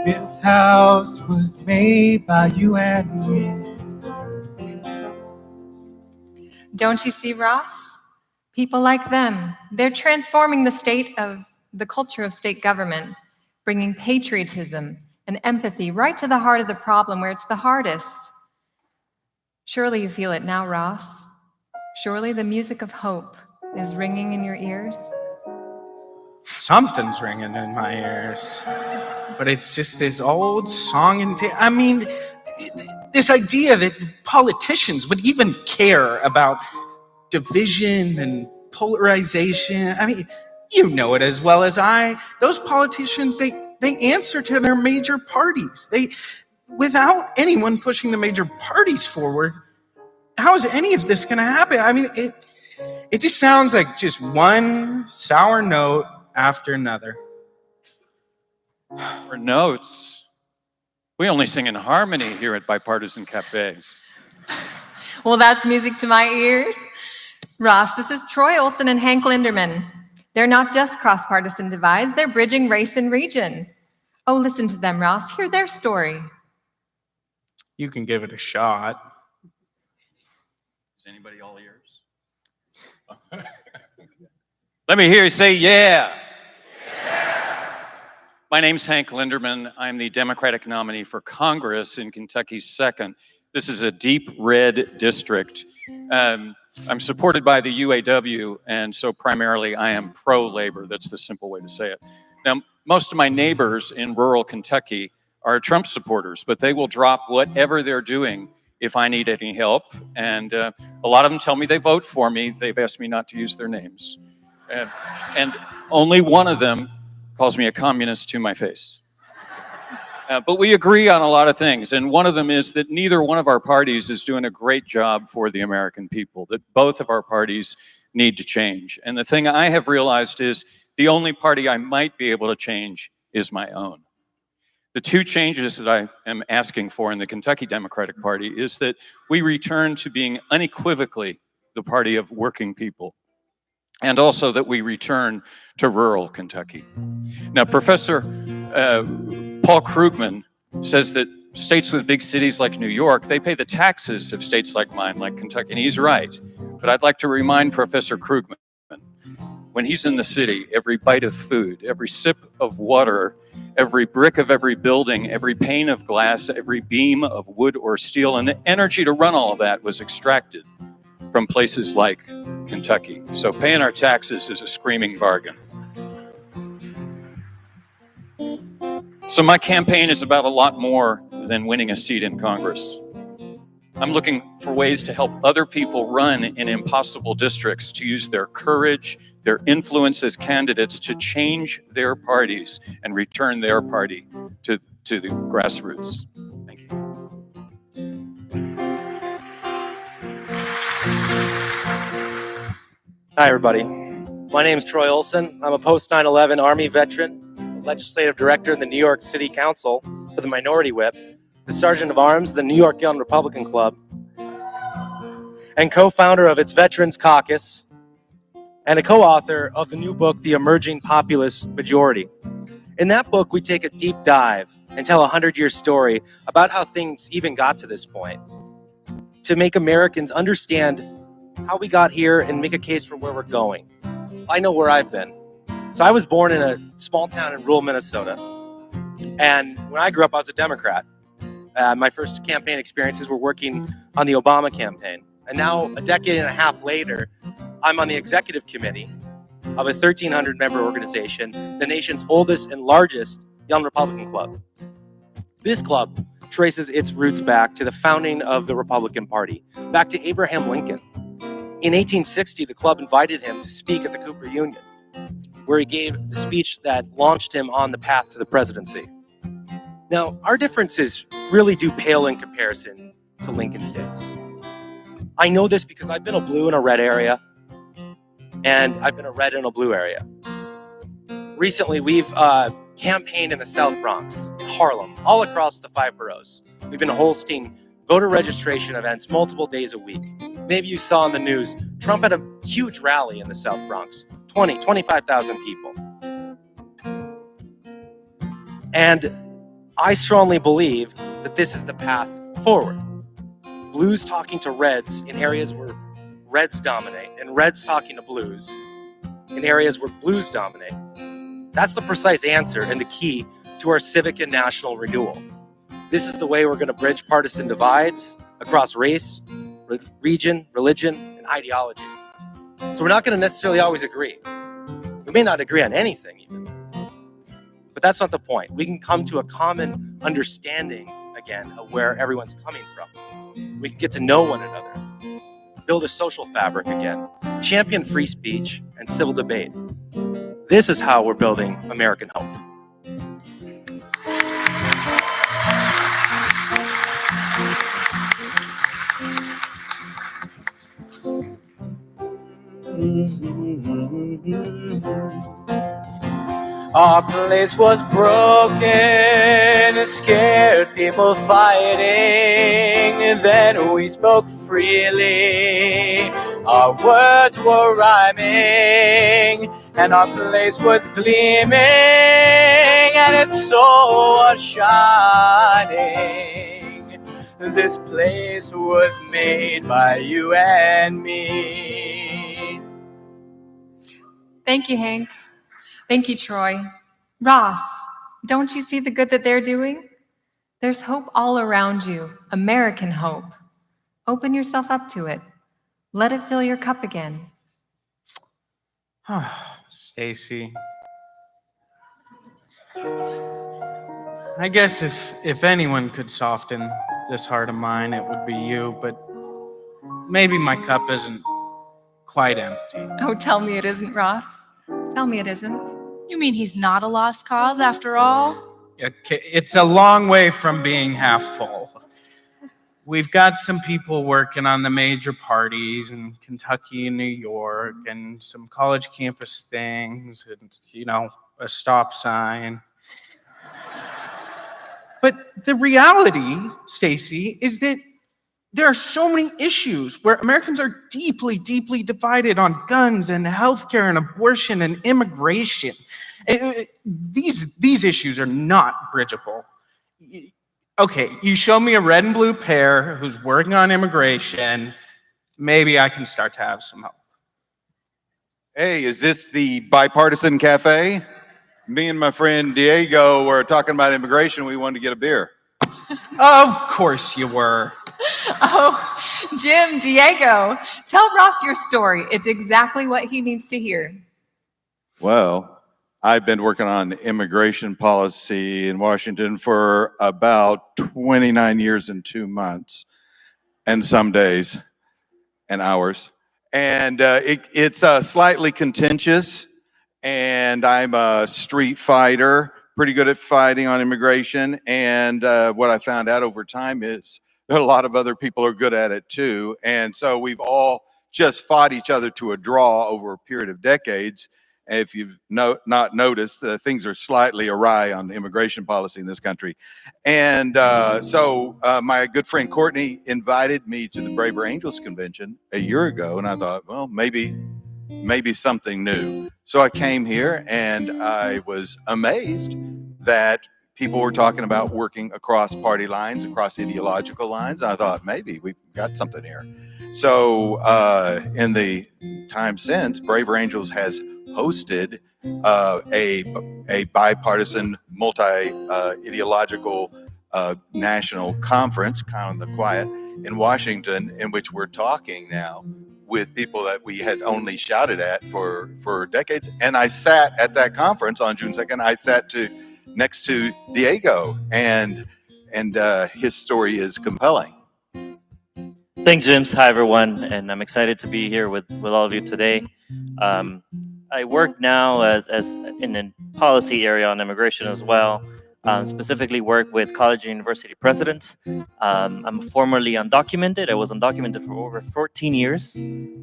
This house was made by you and me. Don't you see, Ross? People like them, they're transforming the culture of state government, bringing patriotism and empathy right to the heart of the problem where it's the hardest. Surely you feel it now, Ross. Surely the music of hope is ringing in your ears. Something's ringing in my ears. But it's just this old song and I mean, this idea that politicians would even care about division and polarization. I mean, you know it as well as I. Those politicians, they answer to their major parties. Without anyone pushing the major parties forward, how is any of this going to happen? I mean, it just sounds like just one sour note after another. For notes, we only sing in harmony here at Bipartisan Cafe. Well, that's music to my ears. Ross, this is Troy Olson and Hank Linderman. They're not just cross-partisan divides, they're bridging race and region. Oh, listen to them, Ross. Hear their story. You can give it a shot. Is anybody all ears? Let me hear you say, yeah. My name's Hank Linderman. I'm the Democratic nominee for Congress in Kentucky's 2nd. This is a deep red district. I'm supported by the UAW, and so primarily I am pro-labor. That's the simple way to say it. Now, most of my neighbors in rural Kentucky are Trump supporters, but they will drop whatever they're doing if I need any help. And a lot of them tell me they vote for me. They've asked me not to use their names. And only one of them calls me a communist to my face. But we agree on a lot of things, and one of them is that neither one of our parties is doing a great job for the American people, that both of our parties need to change. And the thing I have realized is the only party I might be able to change is my own. The two changes that I am asking for in the Kentucky Democratic Party is that we return to being unequivocally the party of working people, and also that we return to rural Kentucky. Now, Professor Paul Krugman says that states with big cities like New York, they pay the taxes of states like mine, like Kentucky, and he's right. But I'd like to remind Professor Krugman, when he's in the city, every bite of food, every sip of water, every brick of every building, every pane of glass, every beam of wood or steel, and the energy to run all of that was extracted from places like Kentucky. So paying our taxes is a screaming bargain. So my campaign is about a lot more than winning a seat in Congress. I'm looking for ways to help other people run in impossible districts, to use their courage, their influence as candidates to change their parties and return their party to the grassroots. Thank you. Hi, everybody. My name is Troy Olson. I'm a post 9/11 Army veteran, legislative director in the New York City Council for the Minority Whip, the Sergeant of Arms, the New York Young Republican Club, and co-founder of its Veterans Caucus, and a co-author of the new book, The Emerging Populist Majority. In that book, we take a deep dive and tell a 100-year story about how things even got to this point, to make Americans understand how we got here and make a case for where we're going. I know where I've been. So I was born in a small town in rural Minnesota. And when I grew up, I was a Democrat. My first campaign experiences were working on the Obama campaign. And now, a decade and a half later, I'm on the executive committee of a 1,300-member organization, the nation's oldest and largest Young Republican Club. This club traces its roots back to the founding of the Republican Party, back to Abraham Lincoln. In 1860, the club invited him to speak at the Cooper Union, where he gave the speech that launched him on the path to the presidency. Now, our differences really do pale in comparison to Lincoln's days. I know this because I've been a blue in a red area, and I've been a red in a blue area. Recently, we've campaigned in the South Bronx, Harlem, all across the 5 boroughs. We've been hosting voter registration events multiple days a week. Maybe you saw on the news, Trump had a huge rally in the South Bronx, 25,000 people. And I strongly believe that this is the path forward. Blues talking to reds in areas where reds dominate, and reds talking to blues in areas where blues dominate. That's the precise answer and the key to our civic and national renewal. This is the way we're going to bridge partisan divides across race, region, religion, and ideology. So we're not going to necessarily always agree. We may not agree on anything even. But that's not the point. We can come to a common understanding again of where everyone's coming from. We can get to know one another, build a social fabric again, champion free speech and civil debate. This is how we're building American hope. Our place was broken, scared people fighting. Then we spoke freely, our words were rhyming, and our place was gleaming, and its soul was shining. This place was made by you and me. Thank you, Hank. Thank you, Troy. Ross, don't you see the good that they're doing? There's hope all around you, American hope. Open yourself up to it. Let it fill your cup again. Stacy. I guess if anyone could soften this heart of mine, it would be you, but maybe my cup isn't quite empty. Oh, tell me it isn't, Ross. Tell me it isn't. You mean he's not a lost cause after all? Okay, it's a long way from being half full. We've got some people working on the major parties in Kentucky and New York, and some college campus things, and, you know, a stop sign. But the reality, Stacy, is that there are so many issues where Americans are deeply, deeply divided on guns and healthcare and abortion and immigration. These issues are not bridgeable. Okay, you show me a red and blue pair who's working on immigration, maybe I can start to have some hope. Hey, is this the Bipartisan Cafe? Me and my friend Diego were talking about immigration. We wanted to get a beer. Of course you were. Oh, Jim, Diego, tell Ross your story. It's exactly what he needs to hear. Well, I've been working on immigration policy in Washington for about 29 years and 2 months, and some days and hours. And it's slightly contentious, and I'm a street fighter, pretty good at fighting on immigration. And what I found out over time is that a lot of other people are good at it too. And so we've all just fought each other to a draw over a period of decades. And if you've not noticed, things are slightly awry on immigration policy in this country. And so my good friend Courtney invited me to the Braver Angels convention a year ago. And I thought, well, maybe something new. So I came here and I was amazed that people were talking about working across party lines, across ideological lines. I thought maybe we've got something here. So in the time since, Braver Angels has hosted a bipartisan, multi-ideological national conference, kind of on the quiet, in Washington, in which we're talking now with people that we had only shouted at for decades. And I sat at that conference on June 2nd. I sat next to Diego, and his story is compelling. Thanks, James. Hi, everyone, and I'm excited to be here with all of you today. I work now as in the policy area on immigration as well. Specifically work with college and university presidents. I'm formerly undocumented. I was undocumented for over 14 years.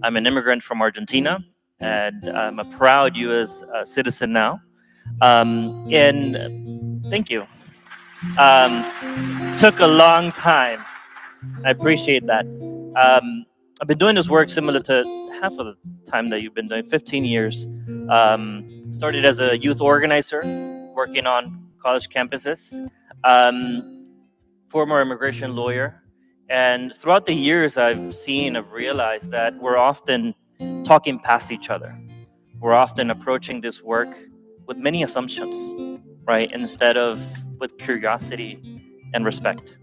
I'm an immigrant from Argentina, and I'm a proud U.S. Citizen now. And thank you. Took a long time. I appreciate that. I've been doing this work similar to half of the time that you've been doing, 15 years. Started as a youth organizer, working on college campuses, former immigration lawyer. And throughout the years, I've realized that we're often talking past each other. We're often approaching this work with many assumptions, right? Instead of with curiosity and respect.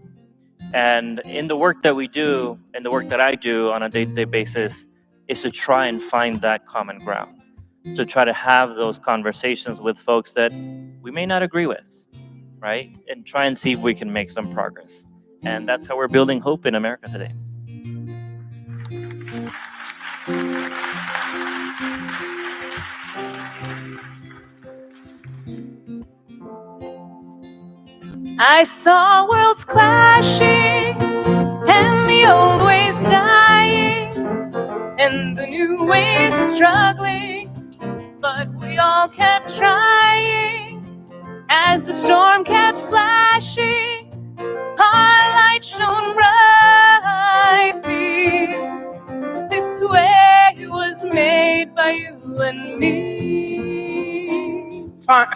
And in the work that we do, and the work that I do on a day-to-day basis, is to try and find that common ground, to try to have those conversations with folks that we may not agree with, right? And try and see if we can make some progress. And that's how we're building hope in America today. I saw worlds clashing and the old ways dying and the new ways struggling, but we all kept trying as the storm kept flashing. Our light shone brightly. This way was made by you and me. Fine.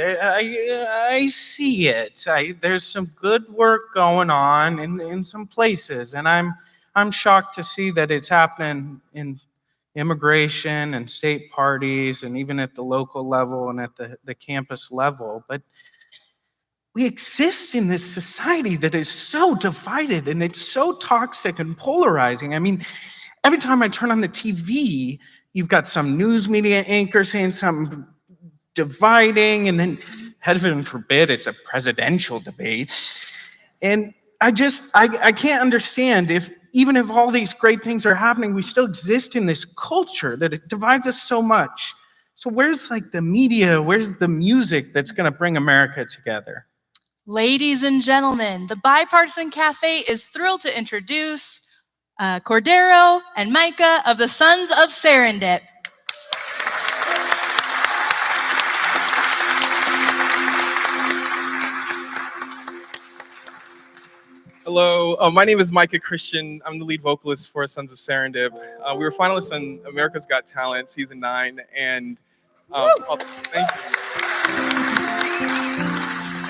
I see it. There's some good work going on in some places, and I'm shocked to see that it's happening in immigration and state parties and even at the local level and at the campus level. But we exist in this society that is so divided and it's so toxic and polarizing. I mean, every time I turn on the TV, you've got some news media anchor saying something dividing, and then heaven forbid it's a presidential debate. And I can't understand if even if all these great things are happening, we still exist in this culture that it divides us so much. So where's like the media, where's the music that's gonna bring America together? Ladies and gentlemen, the Bipartisan Cafe is thrilled to introduce Cordero and Micah of the Sons of Serendip. Hello, my name is Micah Christian. I'm the lead vocalist for Sons of Serendip. We were finalists on America's Got Talent season 9, and thank you.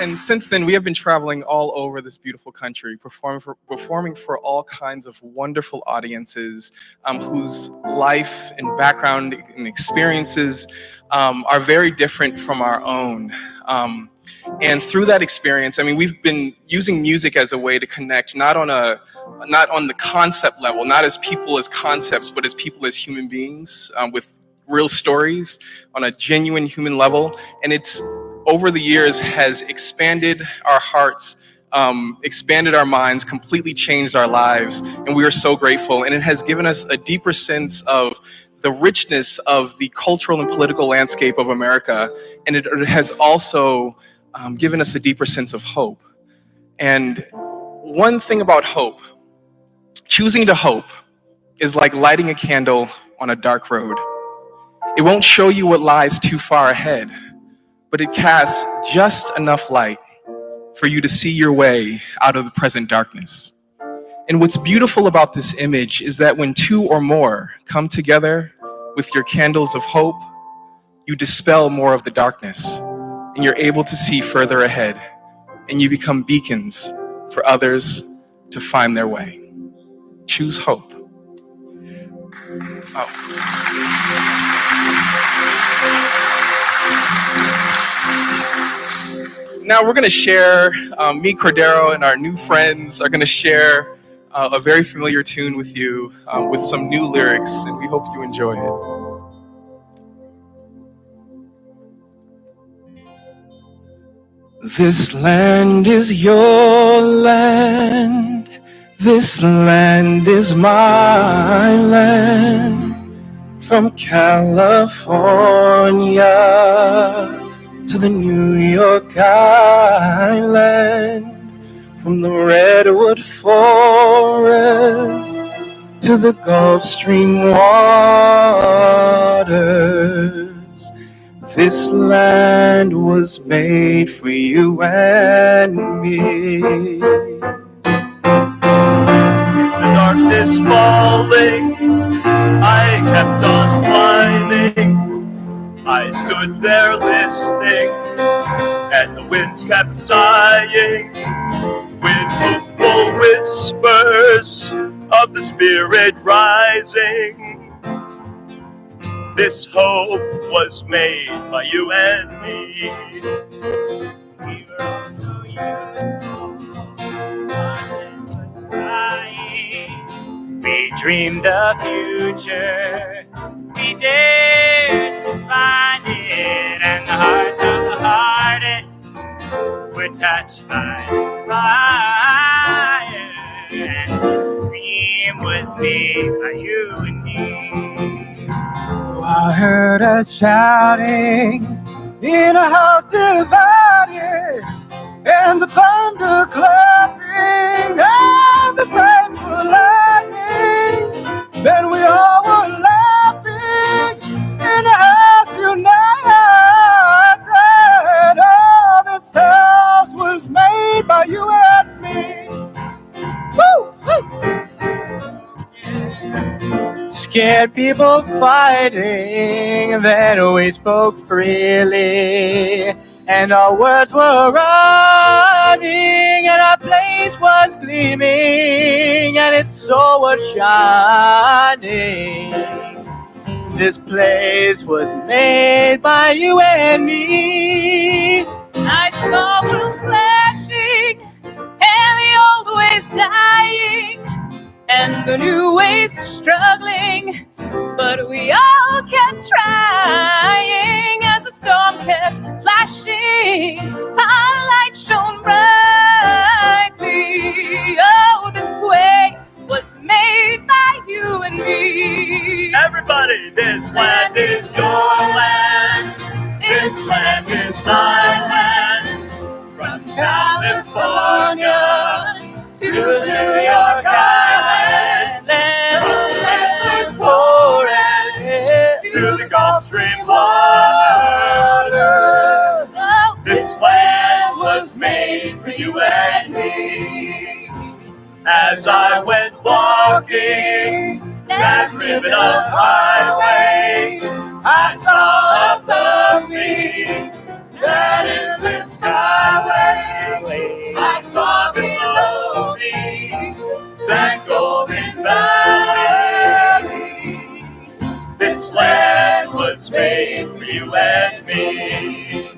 And since then, we have been traveling all over this beautiful country, performing for all kinds of wonderful audiences whose life and background and experiences are very different from our own. And through that experience, I mean, we've been using music as a way to connect, not on the concept level, not as people as concepts, but as people as human beings with real stories on a genuine human level. And it's over the years has expanded our hearts, expanded our minds, completely changed our lives. And we are so grateful. And it has given us a deeper sense of the richness of the cultural and political landscape of America. And it has also given us a deeper sense of hope. And one thing about hope, choosing to hope is like lighting a candle on a dark road. It won't show you what lies too far ahead, but it casts just enough light for you to see your way out of the present darkness. And what's beautiful about this image is that when two or more come together with your candles of hope, you dispel more of the darkness, and you're able to see further ahead, and you become beacons for others to find their way. Choose hope. Now we're going to share, me, Cordero, and our new friends are going to share a very familiar tune with you with some new lyrics, and we hope you enjoy it. This land is your land. This land is my land. From California to the New York Island, from the Redwood Forest to the Gulf Stream waters. This land was made for you and me. The darkness falling, I kept on climbing. I stood there listening, and the winds kept sighing with hopeful whispers of the spirit rising. This hope was made by you and me. We were all so young, one was crying. We dreamed the future, we dared to find it, and the hearts of the hardest were touched by fire. And the dream was made by you and me. I heard us shouting in a house divided, and the thunder clapping, and the faithful lightning. Then we all were laughing in a house united. Oh, this house was made by you and me. Woo! Scared people fighting, then we spoke freely, and our words were running, and our place was gleaming, and its soul was shining. This place was made by you and me. I saw worlds clashing, and the old ways dying, and the new ways struggling, but we all kept trying as the storm kept flashing. Our light shone brightly. Oh, this way was made you and me. As I went walking that ribbon of highway, I saw above me that endless skyway. I saw below me that golden valley. This land was made for you and me.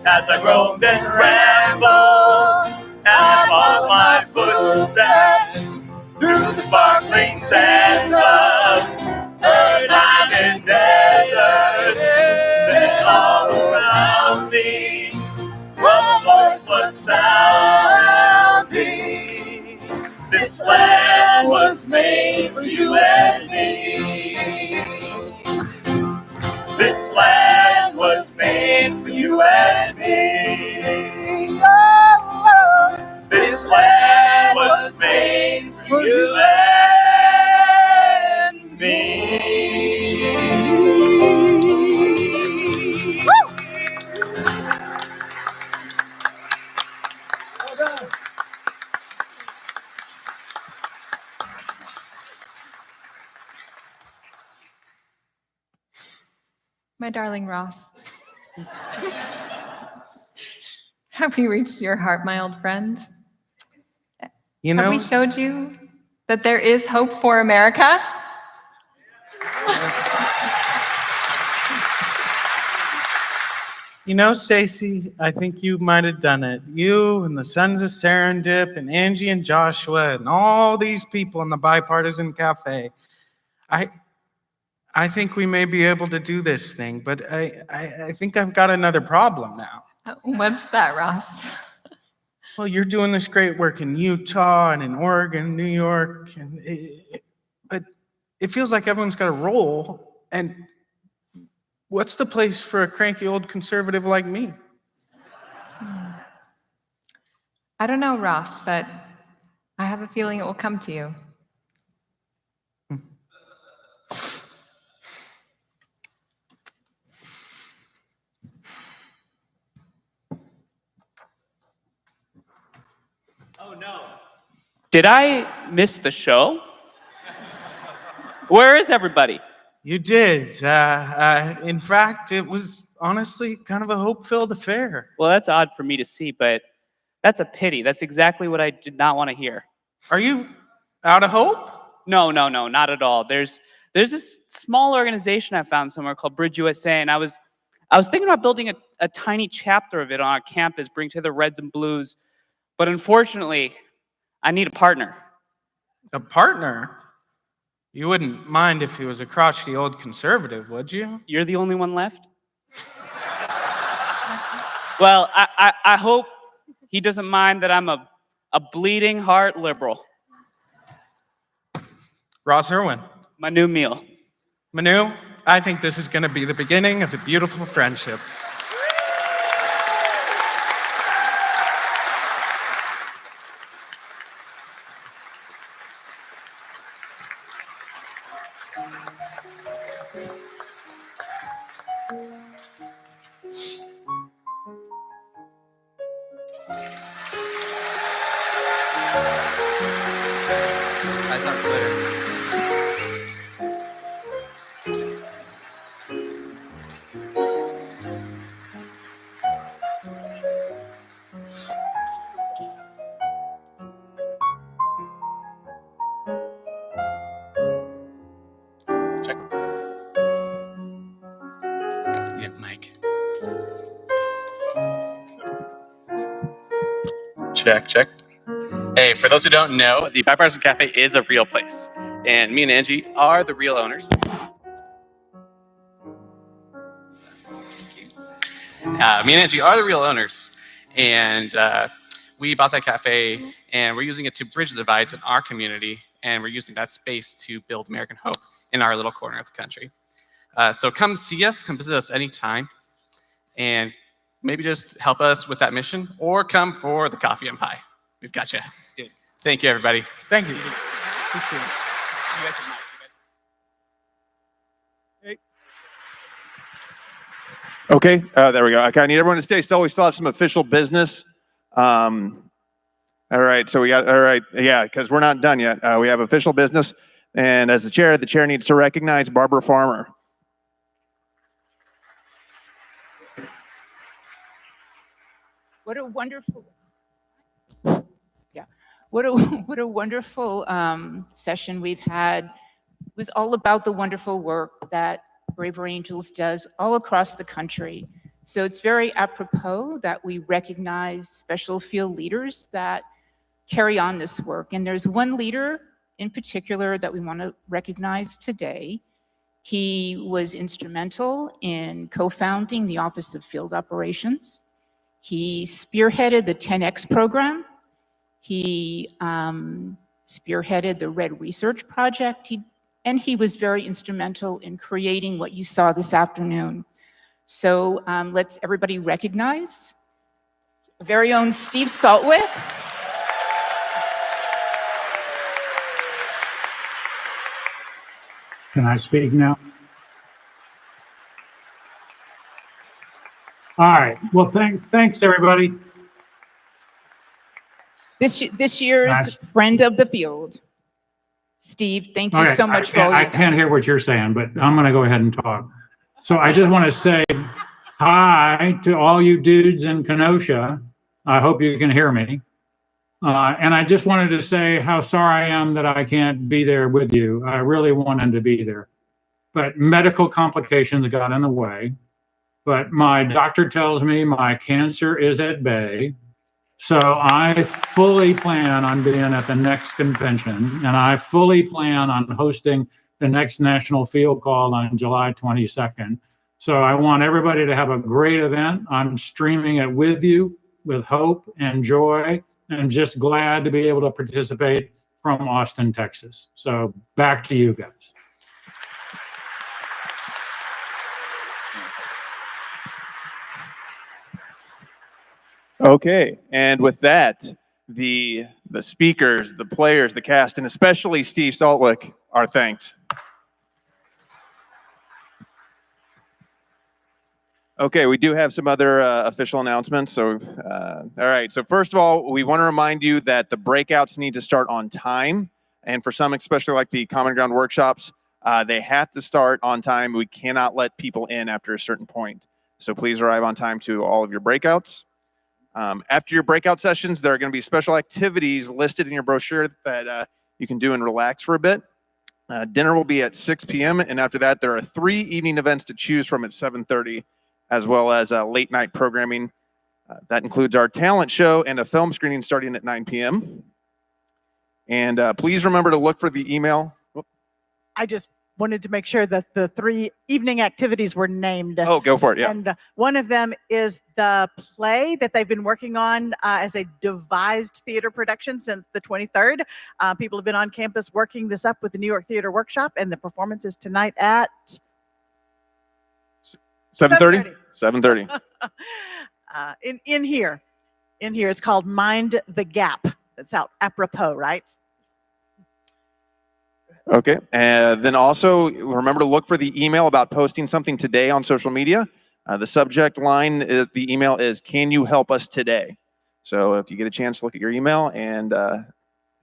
As I roamed and rambled, and I followed my footsteps through the sparkling sands of earth, land, and deserts. Then all around me, one voice was sounding. This land was made for you and me. This land was made for you and me. This land was made for you and me. My darling Ross. Have we reached your heart, my old friend? You Have know, we showed you that there is hope for America? you know, Stacy, I think you might have done it. You and the Sons of Serendip and Angie and Joshua and all these people in the Bipartisan Cafe. I think we may be able to do this thing, but I think I've got another problem now. What's that, Ross? Well, you're doing this great work in Utah and in Oregon, New York, but it feels like everyone's got a role. And what's the place for a cranky old conservative like me? I don't know, Ross, but I have a feeling it will come to you. Oh no. Did I miss the show? Where is everybody? You did. In fact, it was honestly kind of a hope-filled affair. Well, that's odd for me to see, but that's a pity. That's exactly what I did not want to hear. Are you out of hope? No, not at all. There's this small organization I found somewhere called Bridge USA, and I was thinking about building a tiny chapter of it on our campus, bring to the Reds and Blues, but unfortunately, I need a partner. A partner? You wouldn't mind if he was a crotchety old conservative, would you? You're the only one left? Well, I hope he doesn't mind that I'm a bleeding heart liberal. Ross Irwin. Manu Meal. Manu, I think this is going to be the beginning of a beautiful friendship. Eyes on Twitter. Check. Yeah, Mike. Check. Hey, for those who don't know, the Bipartisan Cafe is a real place, and me and Angie are the real owners. Me and Angie are the real owners, and we bought that cafe, and we're using it to bridge the divides in our community, and we're using that space to build American hope in our little corner of the country. So come see us, come visit us anytime, and maybe just help us with that mission, or come for the coffee and pie. We've got you. Thank you, everybody. Thank you. Okay, there we go. Okay, I need everyone to stay still. We still have some official business All right, so because we're not done yet. We have official business, and as the chair needs to recognize Barbara Farmer. What a wonderful, what a wonderful session we've had. It was all about the wonderful work that Braver Angels does all across the country. So it's very apropos that we recognize special field leaders that carry on this work. And there's one leader in particular that we want to recognize today. He was instrumental in co-founding the Office of Field Operations. He spearheaded the 10X program. He spearheaded the Red Research Project. And he was very instrumental in creating what you saw this afternoon. So let's everybody recognize our very own Steve Saltwick. Can I speak now? All right. Well, thanks everybody. This year's friend of the field. Steve, thank you so much for all I can't hear what you're saying, but I'm going to go ahead and talk. So I just want to say hi to all you dudes in Kenosha. I hope you can hear me. And I just wanted to say how sorry I am that I can't be there with you. I really wanted to be there. But medical complications got in the way. But my doctor tells me my cancer is at bay. So I fully plan on being at the next convention, and I fully plan on hosting the next National Field Call on July 22nd. So I want everybody to have a great event. I'm streaming it with you with hope and joy, and just glad to be able to participate from Austin, Texas. So back to you guys. Okay, and with that, the speakers, the players, the cast, and especially Steve Saltwick are thanked. Okay, we do have some other official announcements. So, all right. So first of all, we want to remind you that the breakouts need to start on time. And for some, especially like the Common Ground workshops, they have to start on time. We cannot let people in after a certain point. So please arrive on time to all of your breakouts. After your breakout sessions, there are going to be special activities listed in your brochure that you can do and relax for a bit. Dinner will be at 6 p.m. And after that, there are 3 evening events to choose from at 7:30. As well as late night programming. That includes our talent show and a film screening starting at 9 p.m. And please remember to look for the email. I just wanted to make sure that the 3 evening activities were named. Oh, go for it, yeah. And one of them is the play that they've been working on as a devised theater production since the 23rd. People have been on campus working this up with the New York Theater Workshop, and the performance is tonight at 7:30? 7:30. In here, it's called Mind the Gap. That's out apropos, right? Okay, and then also remember to look for the email about posting something today on social media. The subject line is the email is, "Can you help us today?" So if you get a chance, look at your email and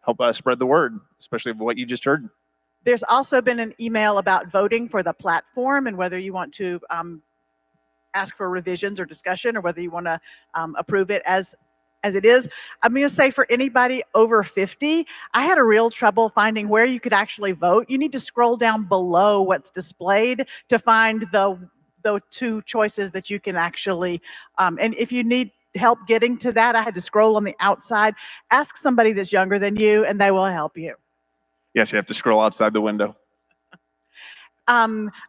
help us spread the word, especially of what you just heard. There's also been an email about voting for the platform and whether you want to ask for revisions or discussion, or whether you want to approve it as it is. I'm going to say for anybody over 50, I had a real trouble finding where you could actually vote. You need to scroll down below what's displayed to find the 2 choices that you can actually, and if you need help getting to that, I had to scroll on the outside. Ask somebody that's younger than you and they will help you. Yes, you have to scroll outside the window.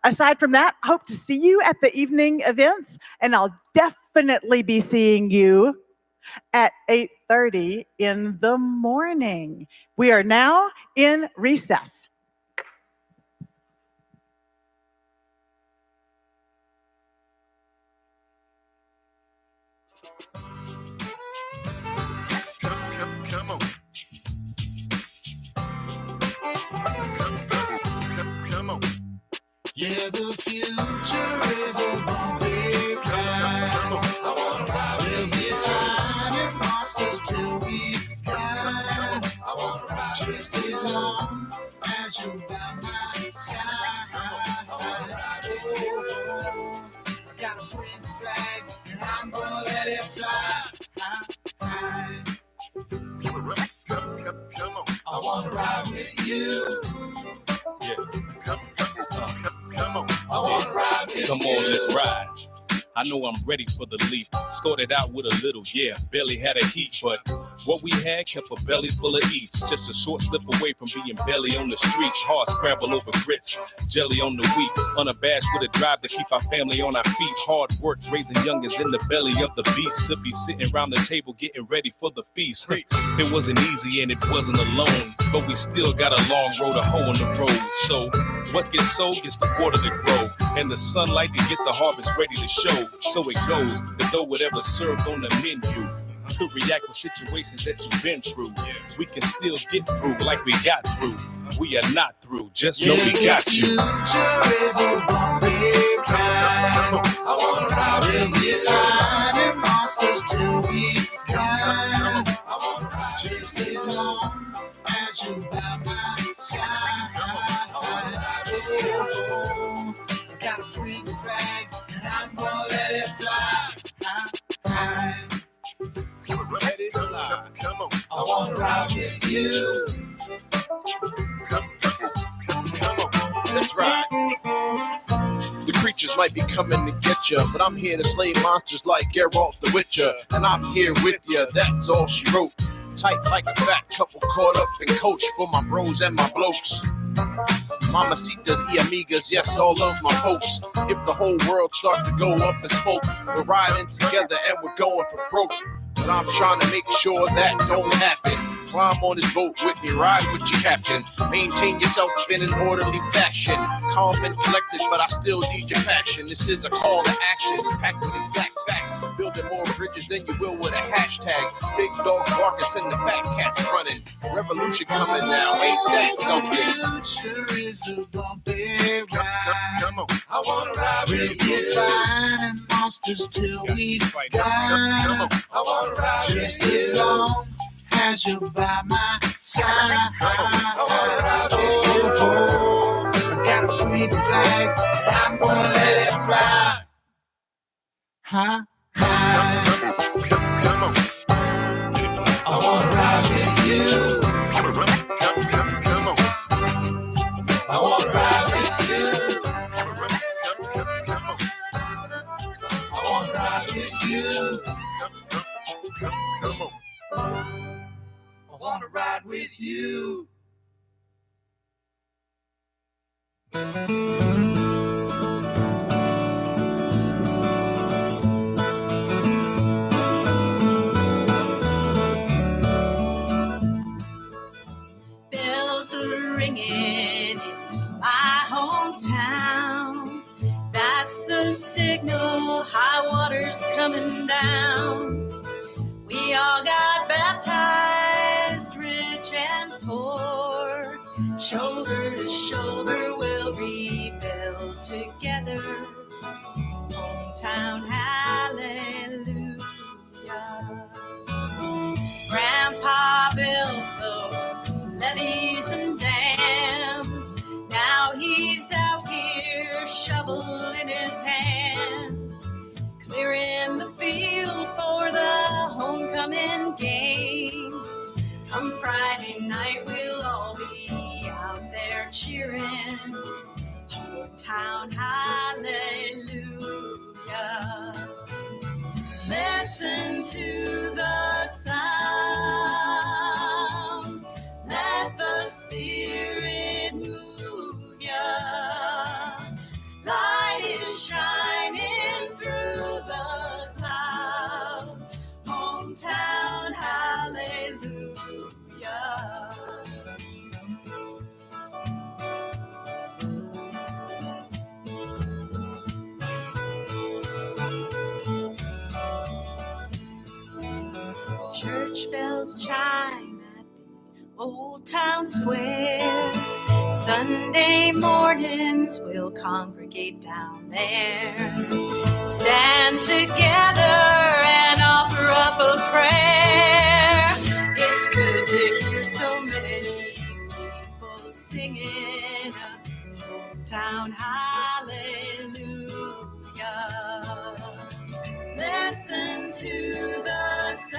Aside from that, hope to see you at the evening events, and I'll definitely be seeing you at 8:30 in the morning. We are now in recess. Come on. Come on. Yeah, the future is a bumpy ride. I wanna ride with you. We'll be fine in Boston. weekend. I wanna ride just as long as you're by my side. Oh, I got a freedom flag and I'm gonna let it fly. I wanna ride with you. Yeah. Come on. I wanna ride with Come you. on, let's ride. I know I'm ready for the leap. Started out with a little, barely had a heat, but what we had kept a belly full of eats. Just a short slip away from being belly on the streets. Hard scramble over grits, jelly on the wheat. Unabashed with a drive to keep our family on our feet. Hard work raising youngins in the belly of the beast. To be sitting around the table getting ready for the feast. It wasn't easy and it wasn't alone, but we still got a long road to hoe on the road. So what gets sold gets the water to grow, and the sunlight to get the harvest ready to show. So it goes, that though whatever's served on the menu could react with situations that you've been through. We can still get through like we got through. We are not through, just know we got you. The future is a bumpy ride. I wanna ride with you. Fighting monsters till we die. I wanna ride just as long as you're by my side. Oh, I got a freedom flag and I'm gonna let it fly. Let it fly. Come on. I wanna ride with you. Come on. Let's ride. The creatures might be coming to get ya, but I'm here to slay monsters like Geralt the Witcher. And I'm here with ya, that's all she wrote. Tight like a fat couple caught up in coach for my bros and my blokes. Mamacitas y amigas, yes, all of my folks. If the whole world starts to go up in smoke, we're riding together and we're going for broke. But I'm trying to make sure that don't happen. Climb on this boat with me, ride with your captain. Maintain yourself in an orderly fashion. Calm and collected, but I still need your passion. This is a call to action, packed with exact facts. Building more bridges than you will with a hashtag. Big dog barking, send the fat cats running. Revolution coming now, ain't that something? The future is a bumpy ride. Come on. I wanna ride with you. Fighting monsters till we die. I wanna ride just as long as you're by my side. Oh, I got a freedom flag, I'm gonna let it fly. High, high. Come on. I wanna ride with you. Come on. I wanna ride with you. I wanna ride with you. Come on. I wanna ride with you. Bells are ringing in my hometown. That's the signal, high water's coming down. We all got baptized, rich and poor. Shoulder to shoulder, we'll rebuild together. Hometown, hallelujah. Grandpa built those levees and dams. Now he's out here, shovel in his hand, clearing the field for the homecoming game. Come Friday night, we'll all be out there cheering. Hometown, hallelujah. Listen to the sound. Let the Spirit move ya. Light is shining through the clouds. Hometown, hallelujah. Church bells chime at the old town square. Sunday mornings we'll congregate down there. Stand together and offer up a prayer. Hometown hallelujah. Listen to the sound.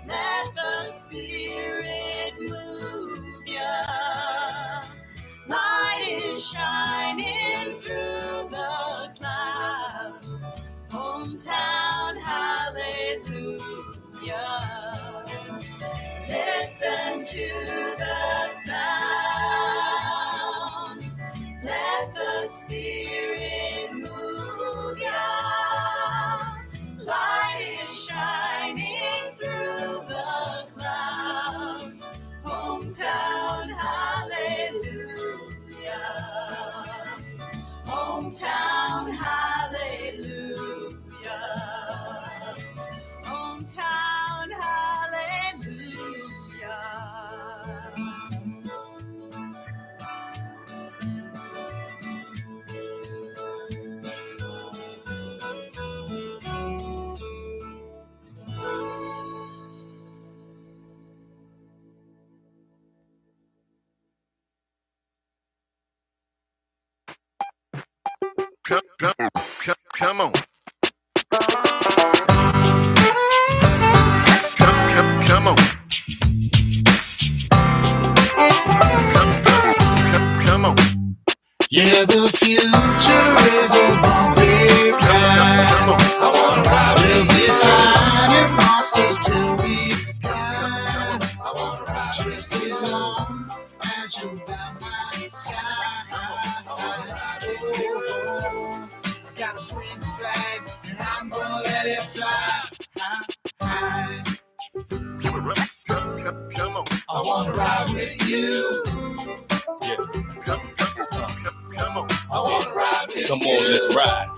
Let the Spirit move ya. Light is shining through the clouds. Hometown hallelujah. Listen to the sound. Let the Spirit move ya. Light is shining through the clouds. Hometown hallelujah. Hometown hallelujah. Hometown hallelujah. Come on. Come on. Come on. Yeah, the future is a bumpy ride. I wanna ride with you. Finding monsters till we die. I wanna ride just as long as you're by my side. I wanna ride with you. I got a freak flag and I'm gonna let it fly. High. Come on. I wanna ride with you. Yeah. Come on. I wanna ride with Come you. on, let's ride.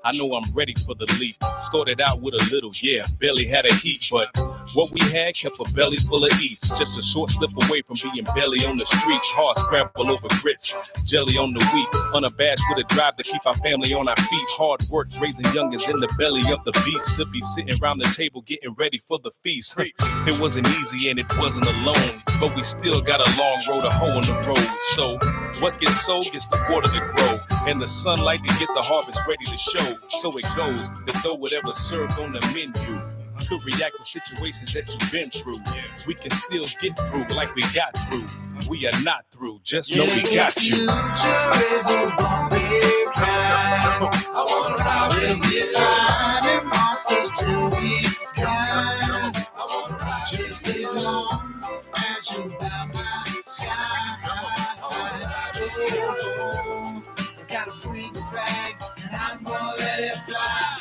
I know I'm ready for the leap. Started out with a little, yeah, barely had a heat, but what we had kept a belly full of eats. Just a short slip away from being belly on the streets. Hard scramble over grits, jelly on the wheat. Unabashed with a drive to keep our family on our feet. Hard work raising youngins in the belly of the beast. To be sitting around the table getting ready for the feast. It wasn't easy and it wasn't alone, but we still got a long road, a hole in the road. So what gets sold gets the water to grow, and the sunlight to get the harvest ready to show. So it goes that though whatever served on the menu could react with situations that you've been through, we can still get through like we got through. We are not through, just know we got you. The future is a bumpy ride. I wanna ride with you. Finding monsters till we die. I wanna ride just as long as you're by my side. I wanna ride with you. I got a freak flag and I'm gonna let it fly.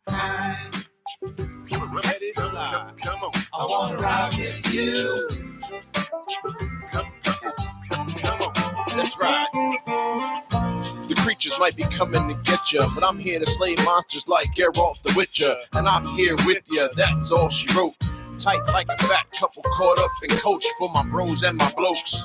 High. Let it fly. Come on. I wanna ride with you. Come on. Let's ride. The creatures might be coming to get ya, but I'm here to slay monsters like Geralt the Witcher. And I'm here with ya, that's all she wrote. Tight like a fat couple caught up in coach for my bros and my blokes.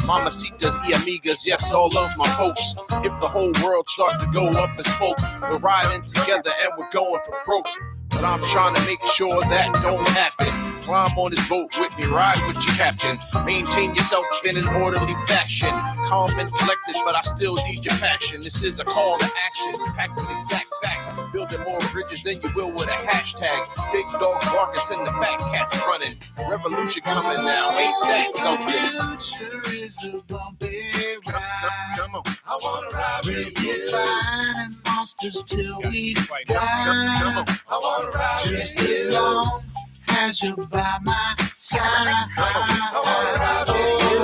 Mamacitas y amigas, yes, all of my folks. If the whole world starts to go up in smoke, we're riding together and we're going for broke. But I'm trying to make sure that don't happen. Climb on this boat with me, ride with your captain. Maintain yourself in an orderly fashion. Calm and collected, but I still need your passion. This is a call to action, packed with exact facts. Building more bridges than you will with a hashtag. Big dog barking, send the fat cats running. Revolution coming now, ain't that something? The future is a bumpy ride. Come on. I wanna ride with you. Finding monsters till we die. Come on. I wanna ride just as long as you're by my side. I wanna ride with you.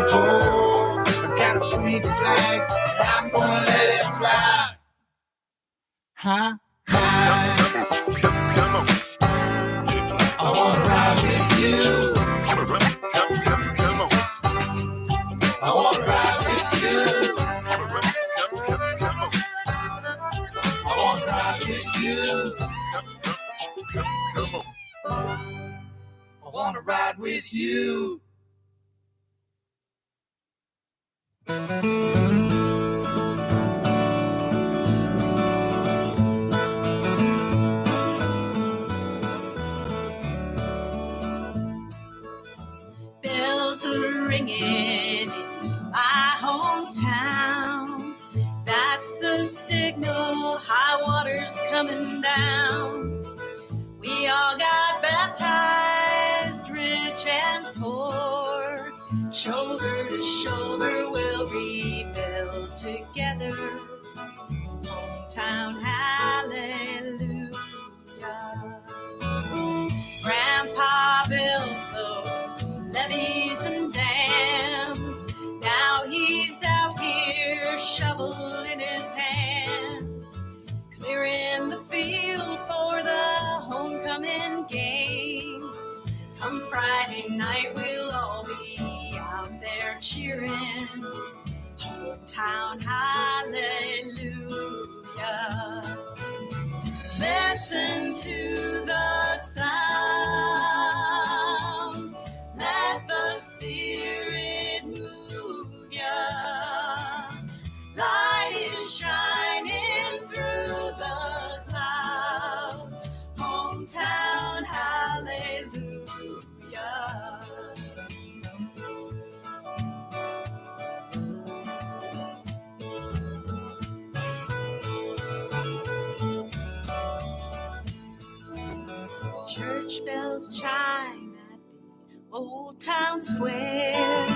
I got a freak flag, and I'm gonna let it fly. High. Come on. I wanna ride with you. Come on. I wanna ride with you. I wanna ride with you. Come on. I wanna ride with you. Bells are ringing in hometown hallelujah. Grandpa built those levees and dams. Now he's out here, shovel in his hand, clearing the field for the homecoming game. Come Friday night, we'll all be out there cheering. Hometown hallelujah. Listen to the sound. Let the Spirit move ya. Light is shining through the clouds. Hometown hallelujah. Church bells chime at the old town square.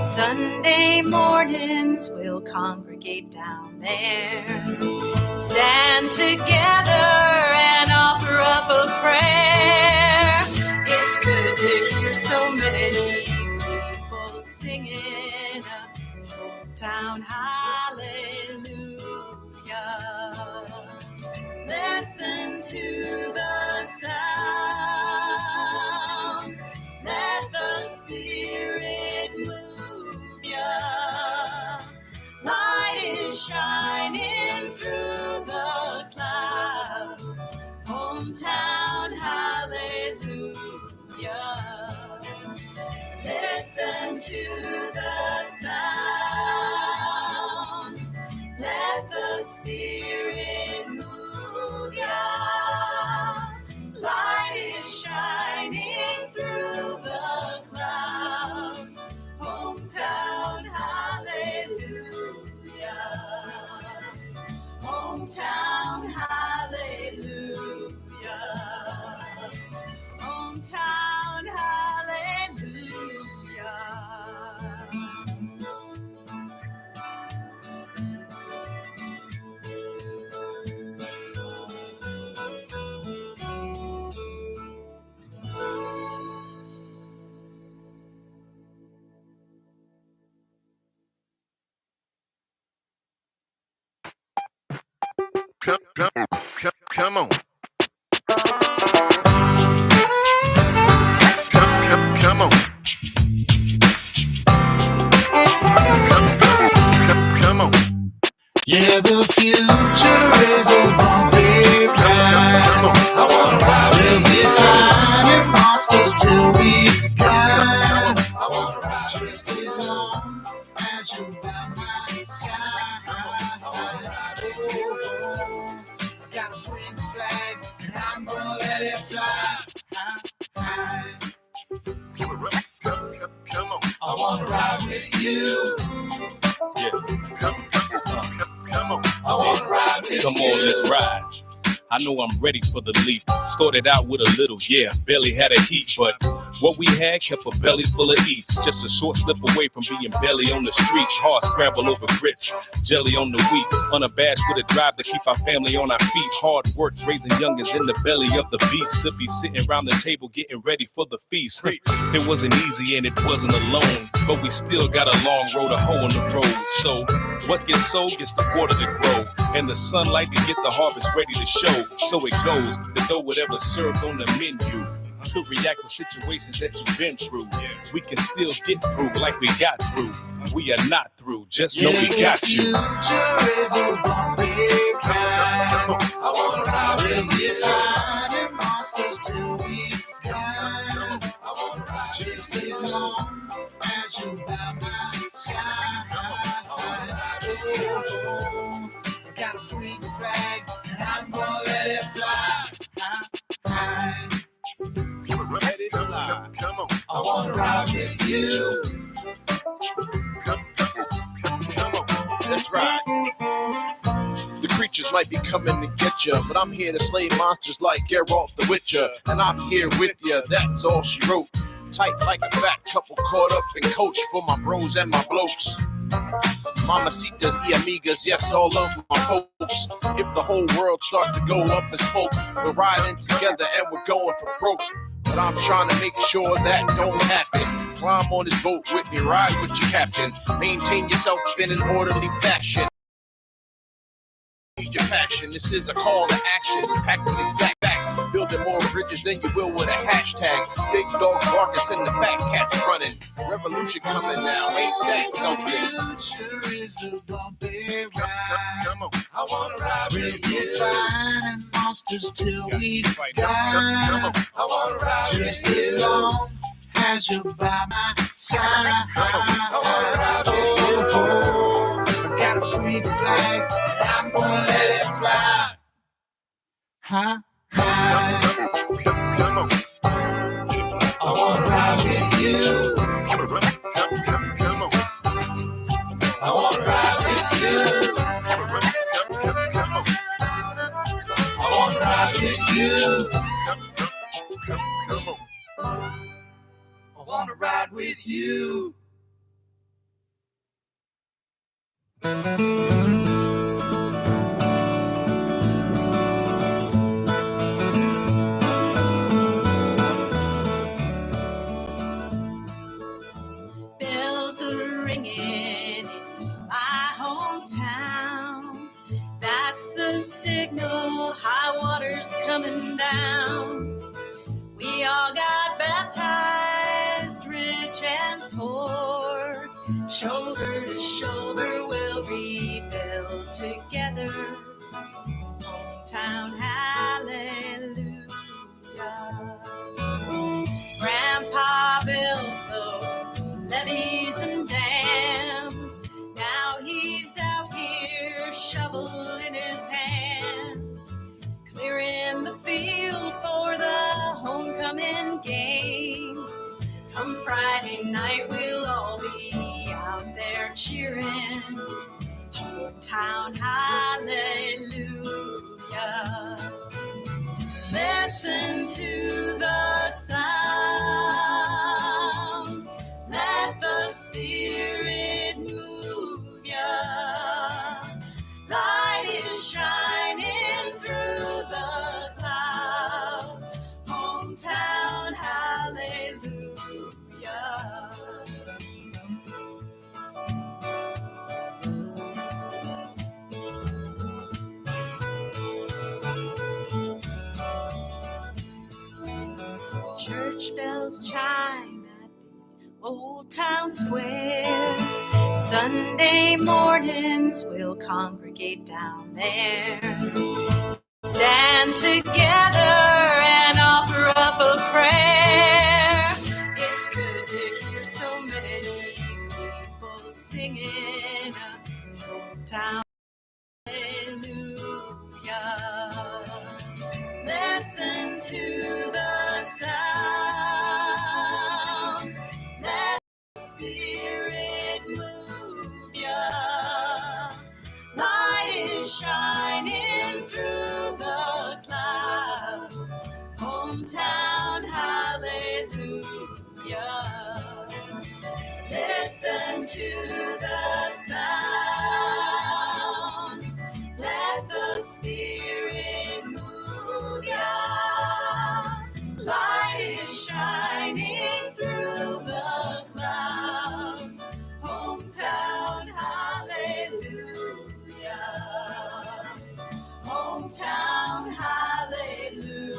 Sunday mornings we'll congregate down there. Stand together and offer up a prayer. It's good to hear so many people singing hometown hallelujah. Listen to the sound. Let the Spirit move ya. Light is shining through the clouds. Hometown hallelujah. Listen to the sound. Let the Spirit move ya. Light is shining through the clouds. Hometown hallelujah. Hometown hallelujah. Hometown hallelujah. Come on. Come on. Come on. Yeah, the future is a bumpy ride. I wanna ride with you. Flying monsters till we die. I wanna ride just as long as you're by my side. I wanna ride with you. I got a free flag and I'm gonna let it fly. Come on. I wanna ride with you. Yeah. Come on. I wanna ride with you. Come on, let's ride. I know I'm ready for the leap. Started out with a little, yeah, barely had a heat, but what we had kept our bellies full of eats. Just a short slip away from being belly on the streets. Hard scramble over grits, jelly on the wheat. Unabashed with a drive to keep our family on our feet. Hard work raising youngins in the belly of the beast. To be sitting around the table getting ready for the feast. It wasn't easy and it wasn't alone, but we still got a long road, a hole in the road. So what gets sold gets the water to grow, and the sunlight to get the harvest ready to show. So it goes, to throw whatever served on the menu. To react with situations that you've been through. We can still get through like we got through. We are not through, just know we got you. The future is a bumpy ride. I wanna ride with you. Flying monsters till we die. I wanna ride just as long as you're by my side. I wanna ride with you. I got a free flag and I'm gonna let it fly. Let it fly. Come on. I wanna ride with you. Come on. Let's ride. The creatures might be coming to get ya, but I'm here to slay monsters like Geralt the Witcher. And I'm here with ya, that's all she wrote. Tight like a fat couple caught up in coach for my bros and my blokes. Mamacitas y amigas, yes, all of my folks. If the whole world starts to go up in smoke, we're riding together and we're going for broke. But I'm trying to make sure that don't happen. Climb on this boat with me, ride with your captain. Maintain yourself in an orderly fashion. Your passion. This is a call to action, packed with exact facts. Building more bridges than you will with a hashtag. Big dog barking, send the fat cats running. Revolution coming now, ain't that something? Future is a bumpy ride. Come on. I wanna ride with you. Fighting monsters till we die. I wanna ride just as long as you're by my side. I wanna ride with you. Oh, I got a freak flag. I'm gonna let it fly. High, high. I wanna ride with you. I wanna ride with you. I wanna ride with you. I wanna ride with you. Bells are ringing in my hometown. That's the signal, high water's coming down. We all got baptized, rich and poor. Shoulder to shoulder, we'll rebuild together. Hometown, hallelujah. Grandpa built those levees and dams. Now he's out here, shovel in his hand, clearing the field for the homecoming game. Come Friday night, we'll all be out there cheering. Hometown, hallelujah. Listen to the sound. Let the Spirit move ya. Light is shining through the clouds. Hometown, hallelujah. Church bells chime at the old town square. Sunday mornings we'll congregate down there. Stand together and offer up a prayer. It's good to hear so many people singing hometown, hallelujah. Listen to the sound. Let the Spirit move ya. Light is shining through the clouds. Hometown, hallelujah. Listen to the sound. Let the Spirit move ya. Light is shining through the clouds. Hometown, hallelujah. Hometown, hallelujah.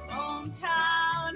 Hometown,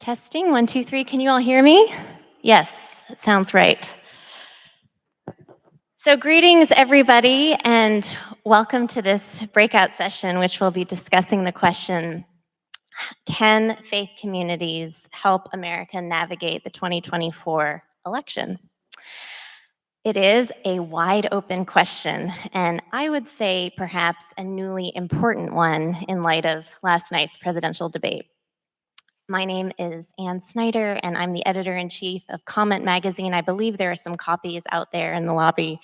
Testing, 1, 2, 3. Can you all hear me? Yes, that sounds right. So greetings, everybody, and welcome to this breakout session, which will be discussing the question, can faith communities help America navigate the 2024 election? It is a wide open question, and I would say perhaps a newly important one in light of last night's presidential debate. My name is Ann Snyder, and I'm the editor-in-chief of Comment Magazine. I believe there are some copies out there in the lobby.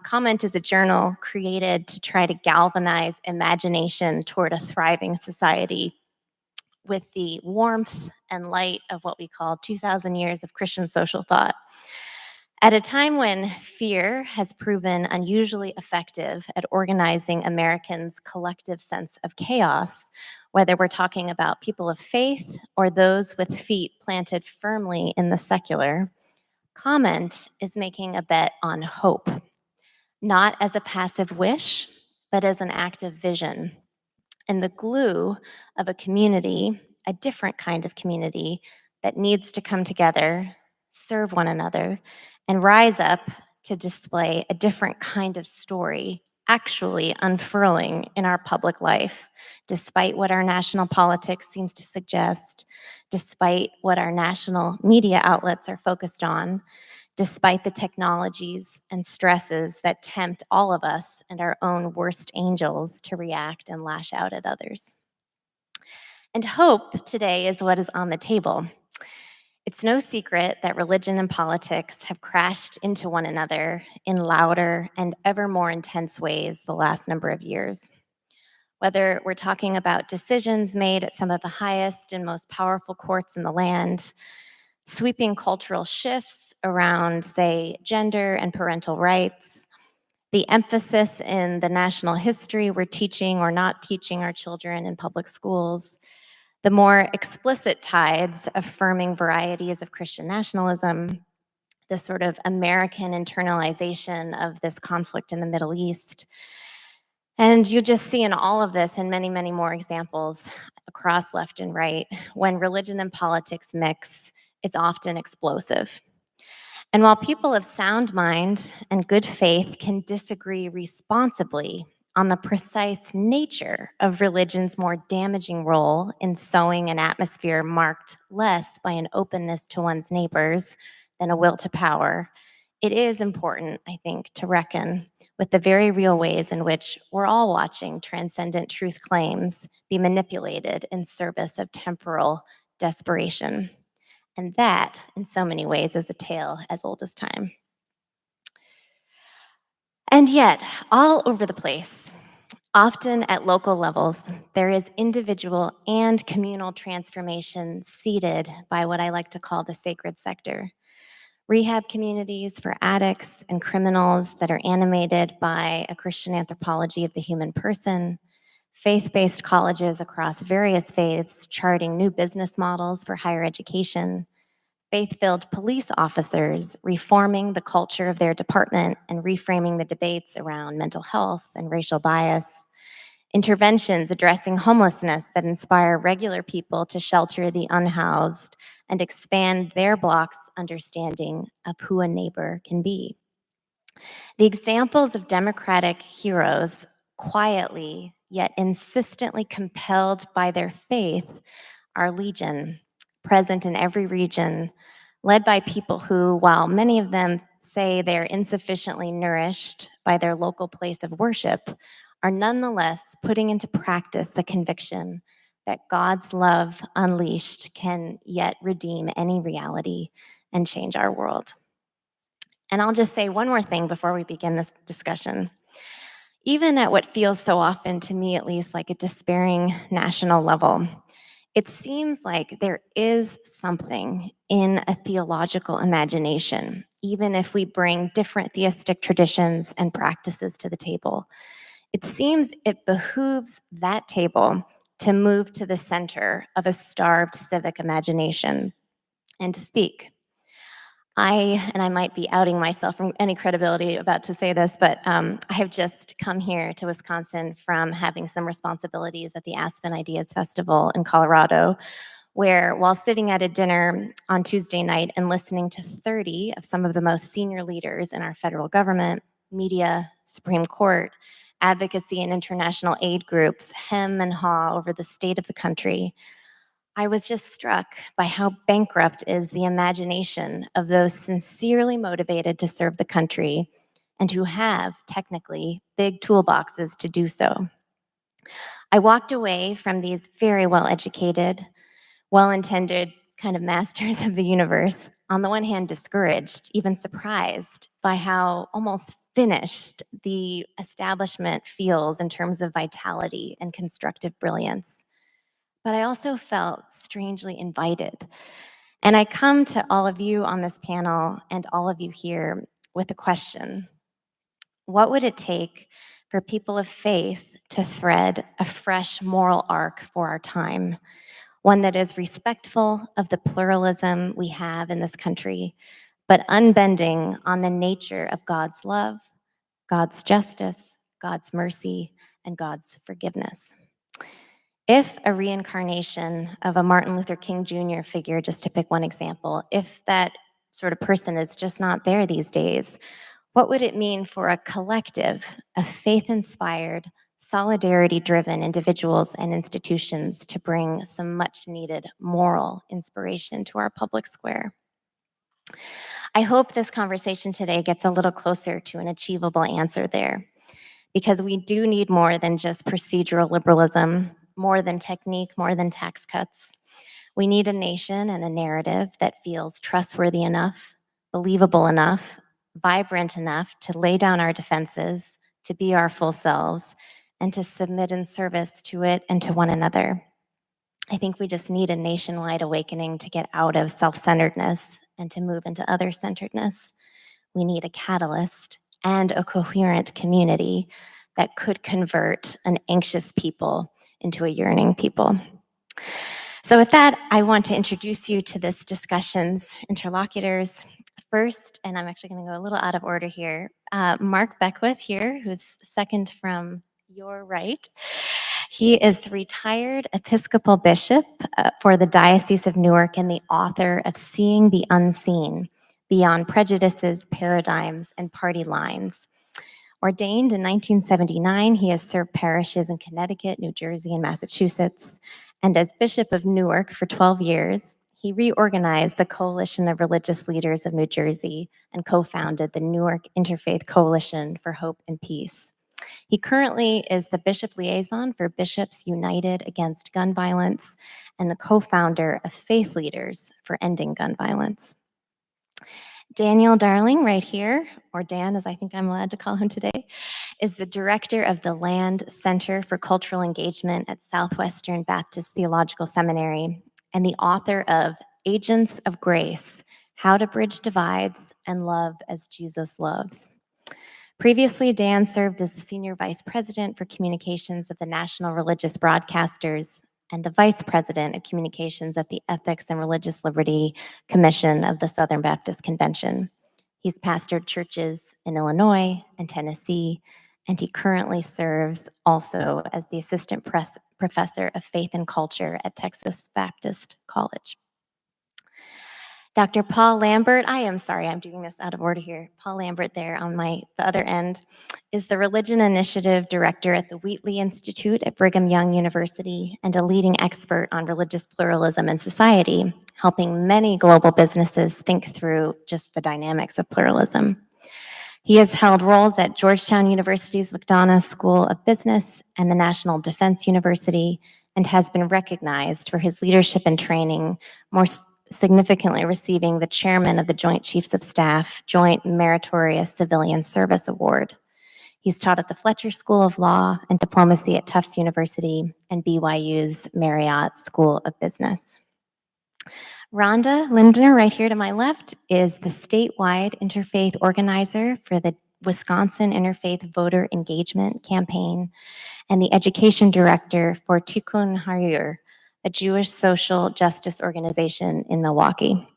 Comment is a journal created to try to galvanize imagination toward a thriving society with the warmth and light of what we call 2,000 years of Christian social thought. At a time when fear has proven unusually effective at organizing Americans' collective sense of chaos, whether we're talking about people of faith or those with feet planted firmly in the secular, Comment is making a bet on hope, not as a passive wish, but as an active vision. And the glue of a community, a different kind of community that needs to come together, serve one another, and rise up to display a different kind of story actually unfurling in our public life, despite what our national politics seems to suggest, despite what our national media outlets are focused on, despite the technologies and stresses that tempt all of us and our own worst angels to react and lash out at others. And hope today is what is on the table. It's no secret that religion and politics have crashed into one another in louder and ever more intense ways the last number of years. Whether we're talking about decisions made at some of the highest and most powerful courts in the land, sweeping cultural shifts around, say, gender and parental rights, the emphasis in the national history we're teaching or not teaching our children in public schools, the more explicit tides affirming varieties of Christian nationalism, the sort of American internalization of this conflict in the Middle East. And you just see in all of this and many, many more examples across left and right, when religion and politics mix, it's often explosive. And while people of sound mind and good faith can disagree responsibly on the precise nature of religion's more damaging role in sowing an atmosphere marked less by an openness to one's neighbors than a will to power, it is important, I think, to reckon with the very real ways in which we're all watching transcendent truth claims be manipulated in service of temporal desperation. And that, in so many ways, is a tale as old as time. And yet, all over the place, often at local levels, there is individual and communal transformation seeded by what I like to call the sacred sector. Rehab communities for addicts and criminals that are animated by a Christian anthropology of the human person, faith-based colleges across various faiths charting new business models for higher education, faith-filled police officers reforming the culture of their department and reframing the debates around mental health and racial bias, interventions addressing homelessness that inspire regular people to shelter the unhoused and expand their block's understanding of who a neighbor can be. The examples of democratic heroes quietly yet insistently compelled by their faith are legion, present in every region, led by people who, while many of them say they're insufficiently nourished by their local place of worship, are nonetheless putting into practice the conviction that God's love unleashed can yet redeem any reality and change our world. And I'll just say one more thing before we begin this discussion. Even at what feels so often, to me at least, like a despairing national level, it seems like there is something in a theological imagination, even if we bring different theistic traditions and practices to the table. It seems it behooves that table to move to the center of a starved civic imagination and to speak. I might be outing myself from any credibility about to say this, but I have just come here to Wisconsin from having some responsibilities at the Aspen Ideas Festival in Colorado, where while sitting at a dinner on Tuesday night and listening to 30 of some of the most senior leaders in our federal government, media, Supreme Court, advocacy, and international aid groups hem and haw over the state of the country, I was just struck by how bankrupt is the imagination of those sincerely motivated to serve the country and who have, technically, big toolboxes to do so. I walked away from these very well-educated, well-intended kind of masters of the universe, on the one hand discouraged, even surprised by how almost finished the establishment feels in terms of vitality and constructive brilliance. But I also felt strangely invited. And I come to all of you on this panel and all of you here with a question. What would it take for people of faith to thread a fresh moral arc for our time? One that is respectful of the pluralism we have in this country, but unbending on the nature of God's love, God's justice, God's mercy, and God's forgiveness. If a reincarnation of a Martin Luther King Jr. figure, just to pick one example, if that sort of person is just not there these days, what would it mean for a collective of faith-inspired, solidarity-driven individuals and institutions to bring some much-needed moral inspiration to our public square? I hope this conversation today gets a little closer to an achievable answer there, because we do need more than just procedural liberalism, more than technique, more than tax cuts. We need a nation and a narrative that feels trustworthy enough, believable enough, vibrant enough to lay down our defenses, to be our full selves, and to submit in service to it and to one another. I think we just need a nationwide awakening to get out of self-centeredness and to move into other-centeredness. We need a catalyst and a coherent community that could convert an anxious people into a yearning people. So with that, I want to introduce you to this discussion's interlocutors. First, and I'm actually going to go a little out of order here, Mark Beckwith here, who's second from your right. He is the retired Episcopal bishop for the Diocese of Newark and the author of Seeing the Unseen, Beyond Prejudices, Paradigms, and Party Lines. Ordained in 1979, he has served parishes in Connecticut, New Jersey, and Massachusetts. And as Bishop of Newark for 12 years, he reorganized the Coalition of Religious Leaders of New Jersey and co-founded the Newark Interfaith Coalition for Hope and Peace. He currently is the Bishop Liaison for Bishops United Against Gun Violence and the co-founder of Faith Leaders for Ending Gun Violence. Daniel Darling, right here, or Dan as I think I'm allowed to call him today, is the director of the Land Center for Cultural Engagement at Southwestern Baptist Theological Seminary and the author of Agents of Grace, How to Bridge Divides and Love as Jesus Loves. Previously, Dan served as the Senior Vice President for Communications of the National Religious Broadcasters and the Vice President of Communications at the Ethics and Religious Liberty Commission of the Southern Baptist Convention. He's pastored churches in Illinois and Tennessee, and he currently serves also as the Assistant Professor of Faith and Culture at Texas Baptist College. Dr. Paul Lambert, I am sorry, I'm doing this out of order here. Paul Lambert there on the other end is the Religion Initiative Director at the Wheatley Institute at Brigham Young University and a leading expert on religious pluralism in society, helping many global businesses think through just the dynamics of pluralism. He has held roles at Georgetown University's McDonough School of Business and the National Defense University and has been recognized for his leadership and training, more significantly receiving the chairman of the Joint Chiefs of Staff Joint Meritorious Civilian Service Award. He's taught at the Fletcher School of Law and Diplomacy at Tufts University and BYU's Marriott School of Business. Rhonda Lindner, right here to my left, is the statewide interfaith organizer for the Wisconsin Interfaith Voter Engagement Campaign and the education director for Tikkun Harir, a Jewish social justice organization in Milwaukee.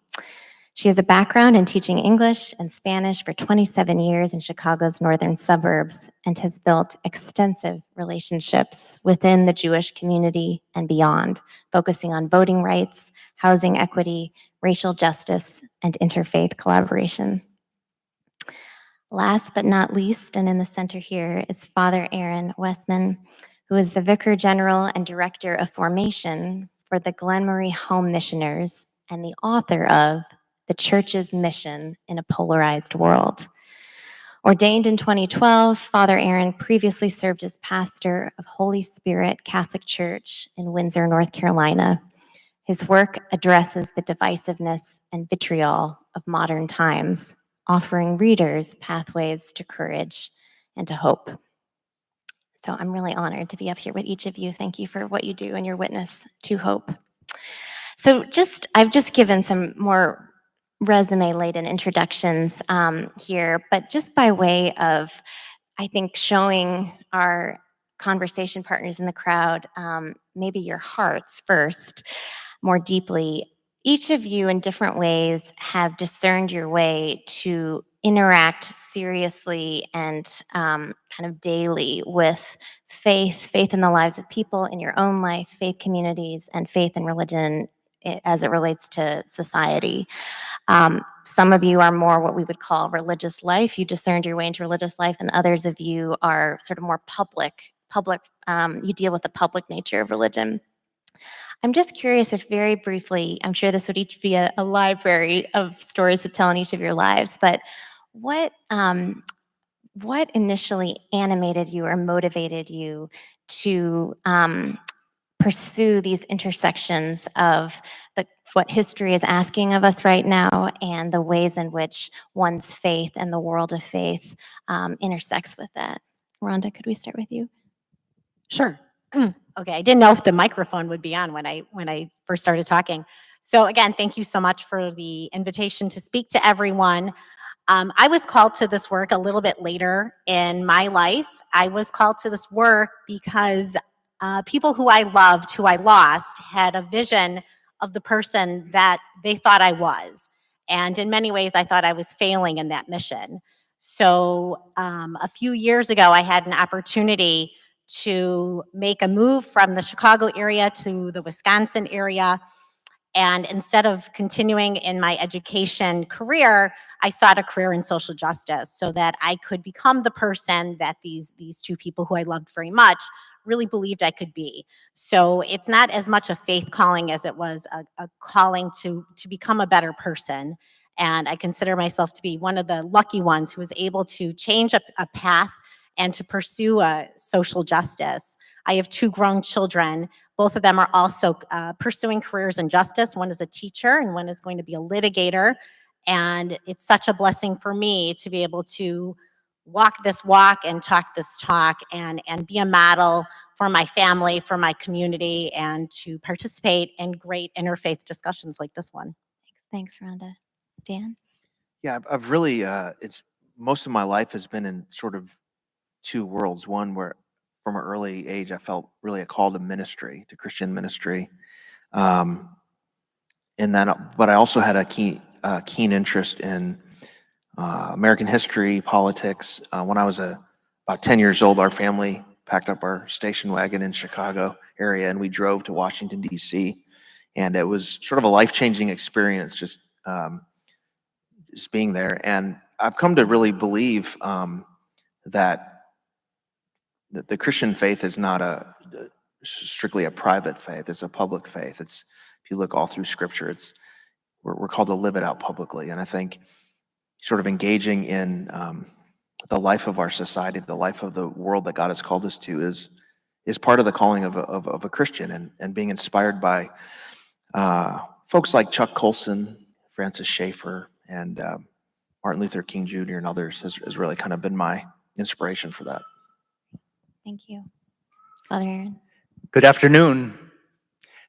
She has a background in teaching English and Spanish for 27 years in Chicago's northern suburbs and has built extensive relationships within the Jewish community and beyond, focusing on voting rights, housing equity, racial justice, and interfaith collaboration. Last but not least, and in the center here, is Father Aaron Westman, who is the Vicar General and Director of Formation for the Glen Marie Home Missioners and the author of The Church's Mission in a Polarized World. Ordained in 2012, Father Aaron previously served as pastor of Holy Spirit Catholic Church in Windsor, North Carolina. His work addresses the divisiveness and vitriol of modern times, offering readers pathways to courage and to hope. So I'm really honored to be up here with each of you. Thank you for what you do and your witness to hope. So I've just given some more resume-laden introductions here, but just by way of, I think, showing our conversation partners in the crowd, maybe your hearts first, more deeply. Each of you in different ways have discerned your way to interact seriously and kind of daily with faith in the lives of people in your own life, faith communities, and faith and religion as it relates to society. Some of you are more what we would call religious life. You discerned your way into religious life, and others of you are sort of more public, you deal with the public nature of religion. I'm just curious if very briefly, I'm sure this would each be a library of stories to tell in each of your lives, but what initially animated you or motivated you to pursue these intersections of what history is asking of us right now and the ways in which one's faith and the world of faith intersects with that? Rhonda, could we start with you? Sure. Okay, I didn't know if the microphone would be on when I first started talking. So again, thank you so much for the invitation to speak to everyone. I was called to this work a little bit later in my life. I was called to this work because people who I loved, who I lost, had a vision of the person that they thought I was. And in many ways, I thought I was failing in that mission. So a few years ago, I had an opportunity to make a move from the Chicago area to the Wisconsin area. And instead of continuing in my education career, I sought a career in social justice so that I could become the person that these two people who I loved very much really believed I could be. So it's not as much a faith calling as it was a calling to become a better person. And I consider myself to be one of the lucky ones who was able to change a path and to pursue social justice. I have two grown children. Both of them are also pursuing careers in justice. One is a teacher and one is going to be a litigator. And it's such a blessing for me to be able to walk this walk and talk this talk and be a model for my family, for my community, and to participate in great interfaith discussions like this one. Thanks, Rhonda. Dan? Yeah, I've really, most of my life has been in sort of two worlds. One where from an early age, I felt really a call to ministry, to Christian ministry. And then, but I also had a keen interest in American history, politics. When I was about 10 years old, our family packed up our station wagon in Chicago area and we drove to Washington, D.C. And it was sort of a life-changing experience just being there. And I've come to really believe that the Christian faith is not strictly a private faith. It's a public faith. If you look all through Scripture, we're called to live it out publicly. And I think sort of engaging in the life of our society, the life of the world that God has called us to, is part of the calling of a Christian, and being inspired by folks like Chuck Colson, Francis Schaeffer, and Martin Luther King Jr. and others has really kind of been my inspiration for that. Thank you. Father Aaron? Good afternoon.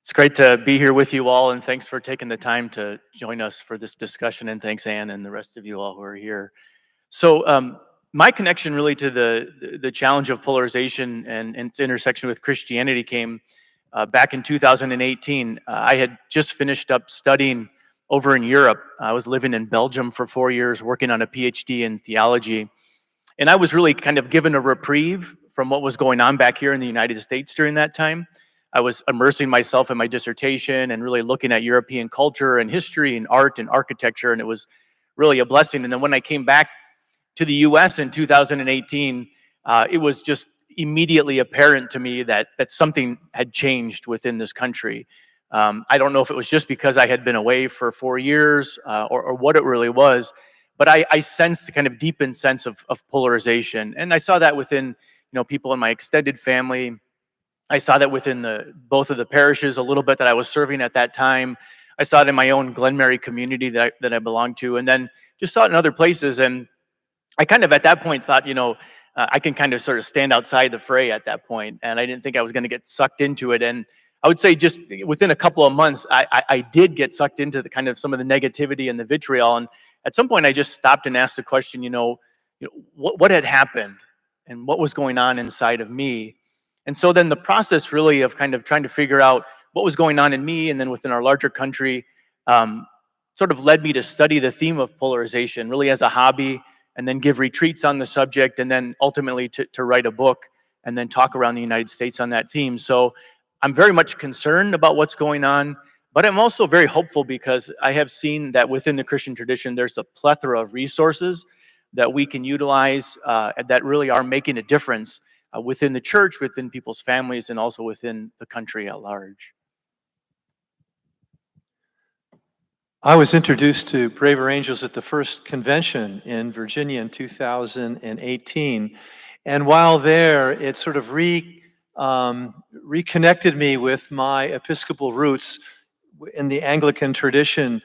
It's great to be here with you all, and thanks for taking the time to join us for this discussion, and thanks, Ann, and the rest of you all who are here. So my connection really to the challenge of polarization and its intersection with Christianity came back in 2018. I had just finished up studying over in Europe. I was living in Belgium for 4 years, working on a PhD in theology. And I was really kind of given a reprieve from what was going on back here in the United States during that time. I was immersing myself in my dissertation and really looking at European culture and history and art and architecture, and it was really a blessing. And then when I came back to the US in 2018, it was just immediately apparent to me that something had changed within this country. I don't know if it was just because I had been away for 4 years or what it really was, but I sensed a kind of deepened sense of polarization. And I saw that within people in my extended family. I saw that within both of the parishes a little bit that I was serving at that time. I saw it in my own Glen Mary community that I belonged to, and then just saw it in other places. And I kind of at that point thought, I can kind of sort of stand outside the fray at that point, and I didn't think I was going to get sucked into it. And I would say just within a couple of months, I did get sucked into the kind of some of the negativity and the vitriol. And at some point, I just stopped and asked the question, what had happened and what was going on inside of me? And so then the process really of kind of trying to figure out what was going on in me and then within our larger country sort of led me to study the theme of polarization really as a hobby, and then give retreats on the subject, and then ultimately to write a book and then talk around the United States on that theme. So I'm very much concerned about what's going on, but I'm also very hopeful because I have seen that within the Christian tradition, there's a plethora of resources that we can utilize that really are making a difference within the church, within people's families, and also within the country at large. I was introduced to Braver Angels at the first convention in Virginia in 2018. And while there, it sort of reconnected me with my Episcopal roots in the Anglican tradition.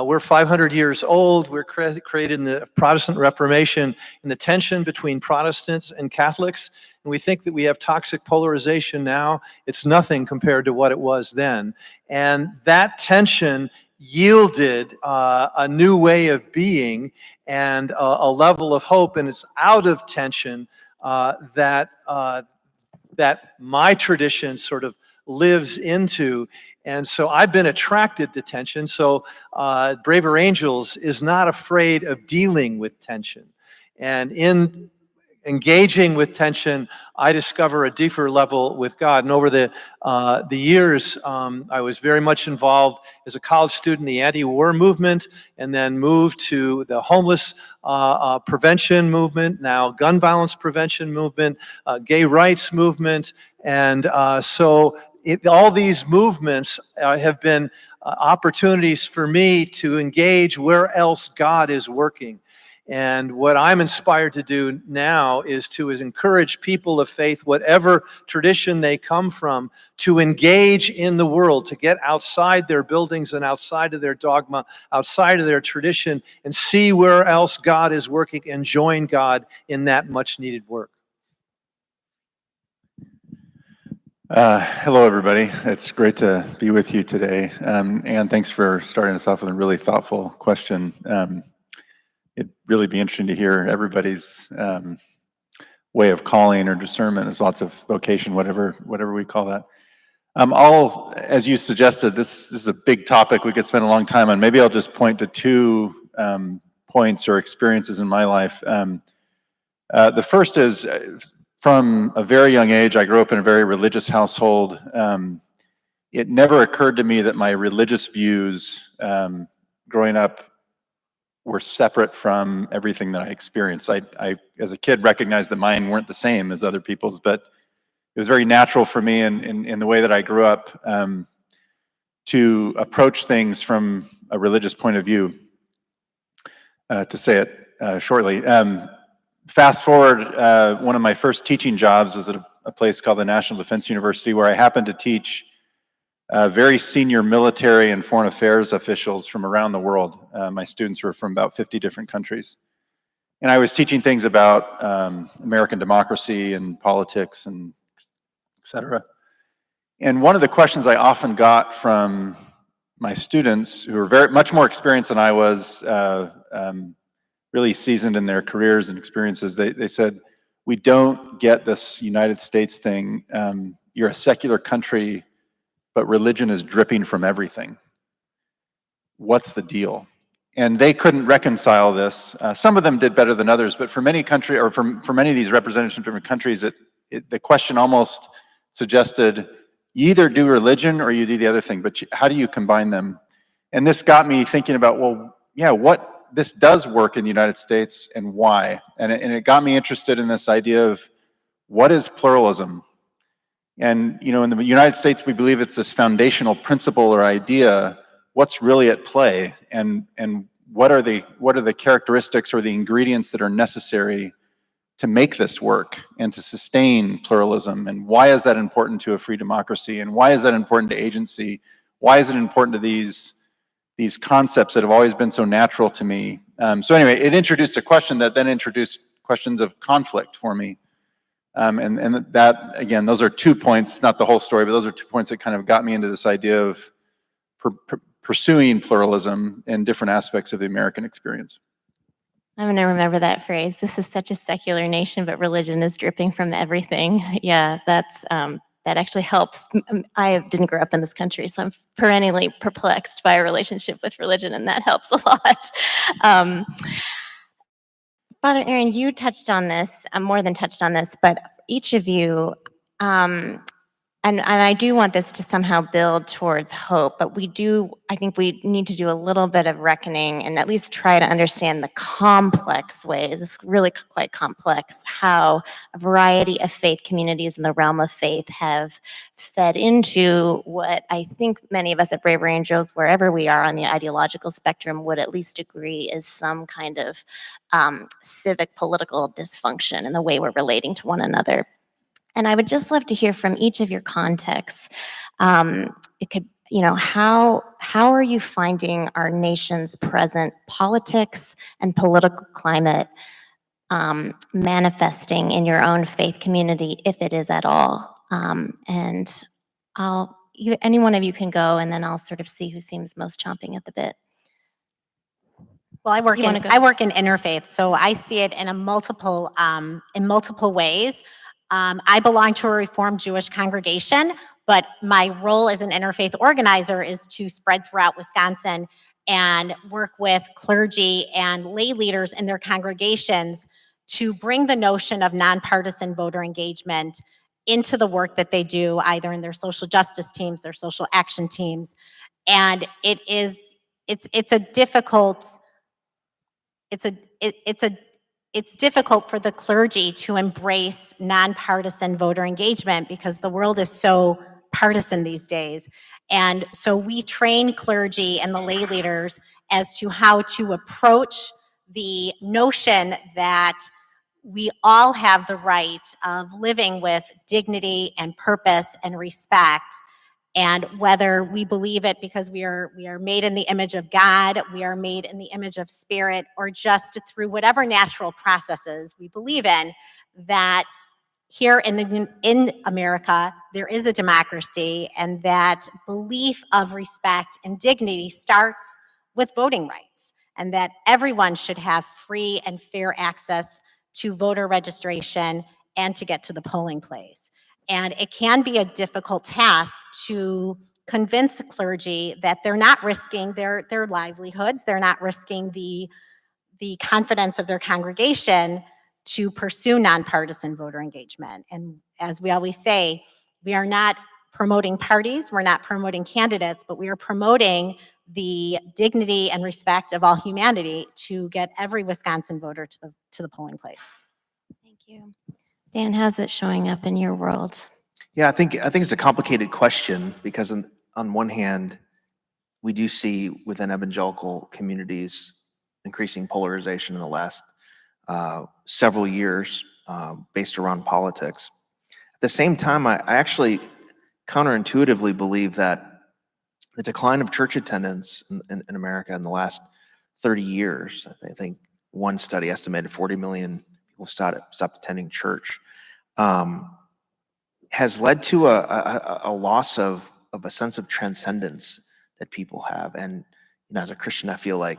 We're 500 years old. We're created in the Protestant Reformation in the tension between Protestants and Catholics. And we think that we have toxic polarization now. It's nothing compared to what it was then. And that tension yielded a new way of being and a level of hope. And it's out of tension that my tradition sort of lives into. And so I've been attracted to tension. So Braver Angels is not afraid of dealing with tension. And in engaging with tension, I discover a deeper level with God. And over the years, I was very much involved as a college student in the anti-war movement, and then moved to the homeless prevention movement, now gun violence prevention movement, gay rights movement. And all these movements have been opportunities for me to engage where else God is working. And what I'm inspired to do now is to encourage people of faith, whatever tradition they come from, to engage in the world, to get outside their buildings and outside of their dogma, outside of their tradition, and see where else God is working and join God in that much needed work. Hello, everybody. It's great to be with you today. And thanks for starting us off with a really thoughtful question. It'd really be interesting to hear everybody's way of calling or discernment. There's lots of vocation, whatever we call that. As you suggested, this is a big topic we could spend a long time on. Maybe I'll just point to two points or experiences in my life. The first is from a very young age, I grew up in a very religious household. It never occurred to me that my religious views growing up were separate from everything that I experienced. I, as a kid, recognized that mine weren't the same as other people's, but it was very natural for me in the way that I grew up to approach things from a religious point of view, to say it shortly. Fast forward, one of my first teaching jobs was at a place called the National Defense University, where I happened to teach very senior military and foreign affairs officials from around the world. My students were from about 50 different countries. And I was teaching things about American democracy and politics and et cetera. And one of the questions I often got from my students, who were much more experienced than I was, really seasoned in their careers and experiences, they said, "We don't get this United States thing. You're a secular country, but religion is dripping from everything." what's the deal? And they couldn't reconcile this. Some of them did better than others, but for many for many of these representatives from different countries, the question almost suggested you either do religion or you do the other thing, but how do you combine them? And this got me thinking about, well, yeah, what this does work in the United States and why? And it got me interested in this idea of what is pluralism? And, you know, in the United States, we believe it's this foundational principle or idea. What's really at play, and what are the characteristics or the ingredients that are necessary to make this work and to sustain pluralism? And why is that important to a free democracy? And why is that important to agency? Why is it important to these concepts that have always been so natural to me? So anyway, it introduced a question that then introduced questions of conflict for me. And that, again, those are 2 points, not the whole story, but those are 2 points that kind of got me into this idea of pursuing pluralism in different aspects of the American experience. I'm going to remember that phrase. This is such a secular nation, but religion is dripping from everything. Yeah, that actually helps. I didn't grow up in this country, so I'm perennially perplexed by a relationship with religion, and that helps a lot. Father Aaron, you touched on this, more than touched on this, but each of you, and I do want this to somehow build towards hope, but I think we need to do a little bit of reckoning and at least try to understand the complex ways, it's really quite complex, how a variety of faith communities in the realm of faith have fed into what I think many of us at Brave Angels, wherever we are on the ideological spectrum, would at least agree is some kind of civic political dysfunction in the way we're relating to one another. And I would just love to hear from each of your contexts. It could, you know, how are you finding our nation's present politics and political climate manifesting in your own faith community, if it is at all? And any one of you can go, and then I'll sort of see who seems most chomping at the bit. Well, I work You wanna go? in interfaith, so I see it in multiple ways. I belong to a Reformed Jewish congregation, but my role as an interfaith organizer is to spread throughout Wisconsin and work with clergy and lay leaders in their congregations to bring the notion of nonpartisan voter engagement into the work that they do, either in their social justice teams, their social action teams. And it's difficult for the clergy to embrace nonpartisan voter engagement because the world is so partisan these days. And so we train clergy and the lay leaders as to how to approach the notion that we all have the right of living with dignity and purpose and respect. And whether we believe it because we are made in the image of God, we are made in the image of spirit, or just through whatever natural processes we believe in, that here in America, there is a democracy, and that belief of respect and dignity starts with voting rights, and that everyone should have free and fair access to voter registration and to get to the polling place. And it can be a difficult task to convince the clergy that they're not risking their livelihoods, they're not risking the confidence of their congregation to pursue nonpartisan voter engagement. And as we always say, we are not promoting parties, we're not promoting candidates, but we are promoting the dignity and respect of all humanity to get every Wisconsin voter to the polling place. Thank you. Dan, how's it showing up in your world? Yeah, I think it's a complicated question because on one hand, we do see within evangelical communities increasing polarization in the last several years based around politics. At the same time, I actually counterintuitively believe that the decline of church attendance in America in the last 30 years, I think one study estimated 40 million people stopped attending church, has led to a loss of a sense of transcendence that people have. And as a Christian, I feel like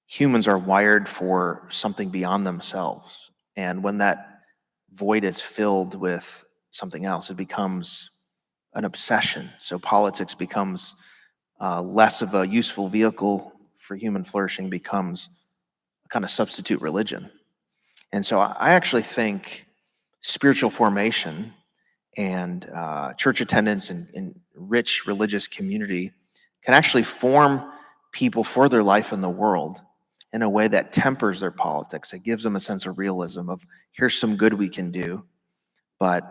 humans are wired for something beyond themselves. And when that void is filled with something else, it becomes an obsession. So politics becomes less of a useful vehicle for human flourishing becomes a kind of substitute religion. And so I actually think spiritual formation and church attendance and rich religious community can actually form people for their life in the world in a way that tempers their politics. It gives them a sense of realism of here's some good we can do, but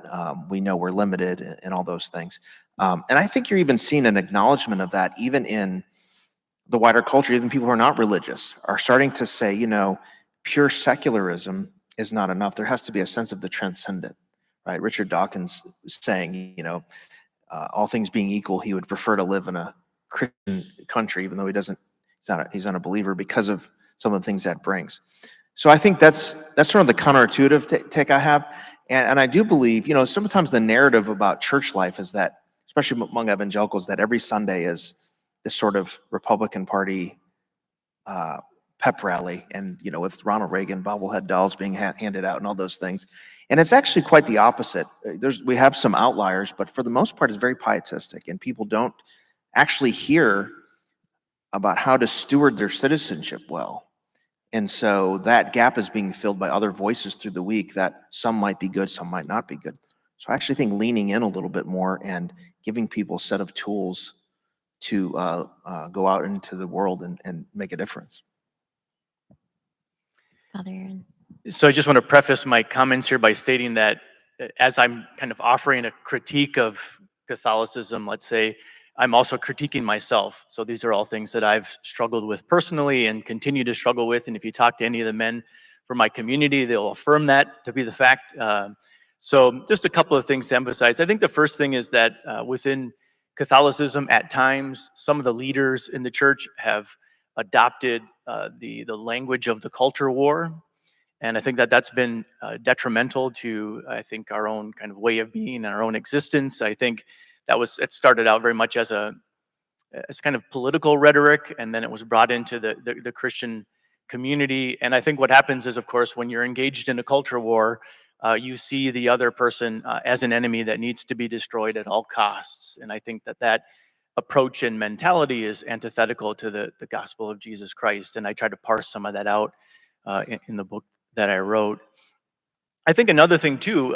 we know we're limited and all those things. And I think you're even seeing an acknowledgement of that even in the wider culture. Even people who are not religious are starting to say, you know, pure secularism is not enough. There has to be a sense of the transcendent, right? Richard Dawkins saying, you know, all things being equal, he would prefer to live in a Christian country, even though he's not a believer because of some of the things that brings. So I think that's sort of the counterintuitive take I have. And I do believe, you know, sometimes the narrative about church life is that, especially among evangelicals, that every Sunday is this sort of Republican Party pep rally, and, you know, with Ronald Reagan bobblehead dolls being handed out and all those things. And it's actually quite the opposite. We have some outliers, but for the most part, it's very pietistic, and people don't actually hear about how to steward their citizenship well. And so that gap is being filled by other voices through the week that some might be good, some might not be good. So I actually think leaning in a little bit more and giving people a set of tools to go out into the world and make a difference. Father Aaron. So I just want to preface my comments here by stating that as I'm kind of offering a critique of Catholicism, let's say, I'm also critiquing myself. So these are all things that I've struggled with personally and continue to struggle with. And if you talk to any of the men from my community, they'll affirm that to be the fact. So just a couple of things to emphasize. I think the first thing is that within Catholicism, at times, some of the leaders in the church have adopted the language of the culture war. And I think that that's been detrimental to, I think, our own kind of way of being and our own existence. I think it started out very much as kind of political rhetoric, and then it was brought into the Christian community. And I think what happens is, of course, when you're engaged in a culture war, you see the other person as an enemy that needs to be destroyed at all costs. And I think that approach and mentality is antithetical to the gospel of Jesus Christ. And I try to parse some of that out in the book that I wrote. I think another thing too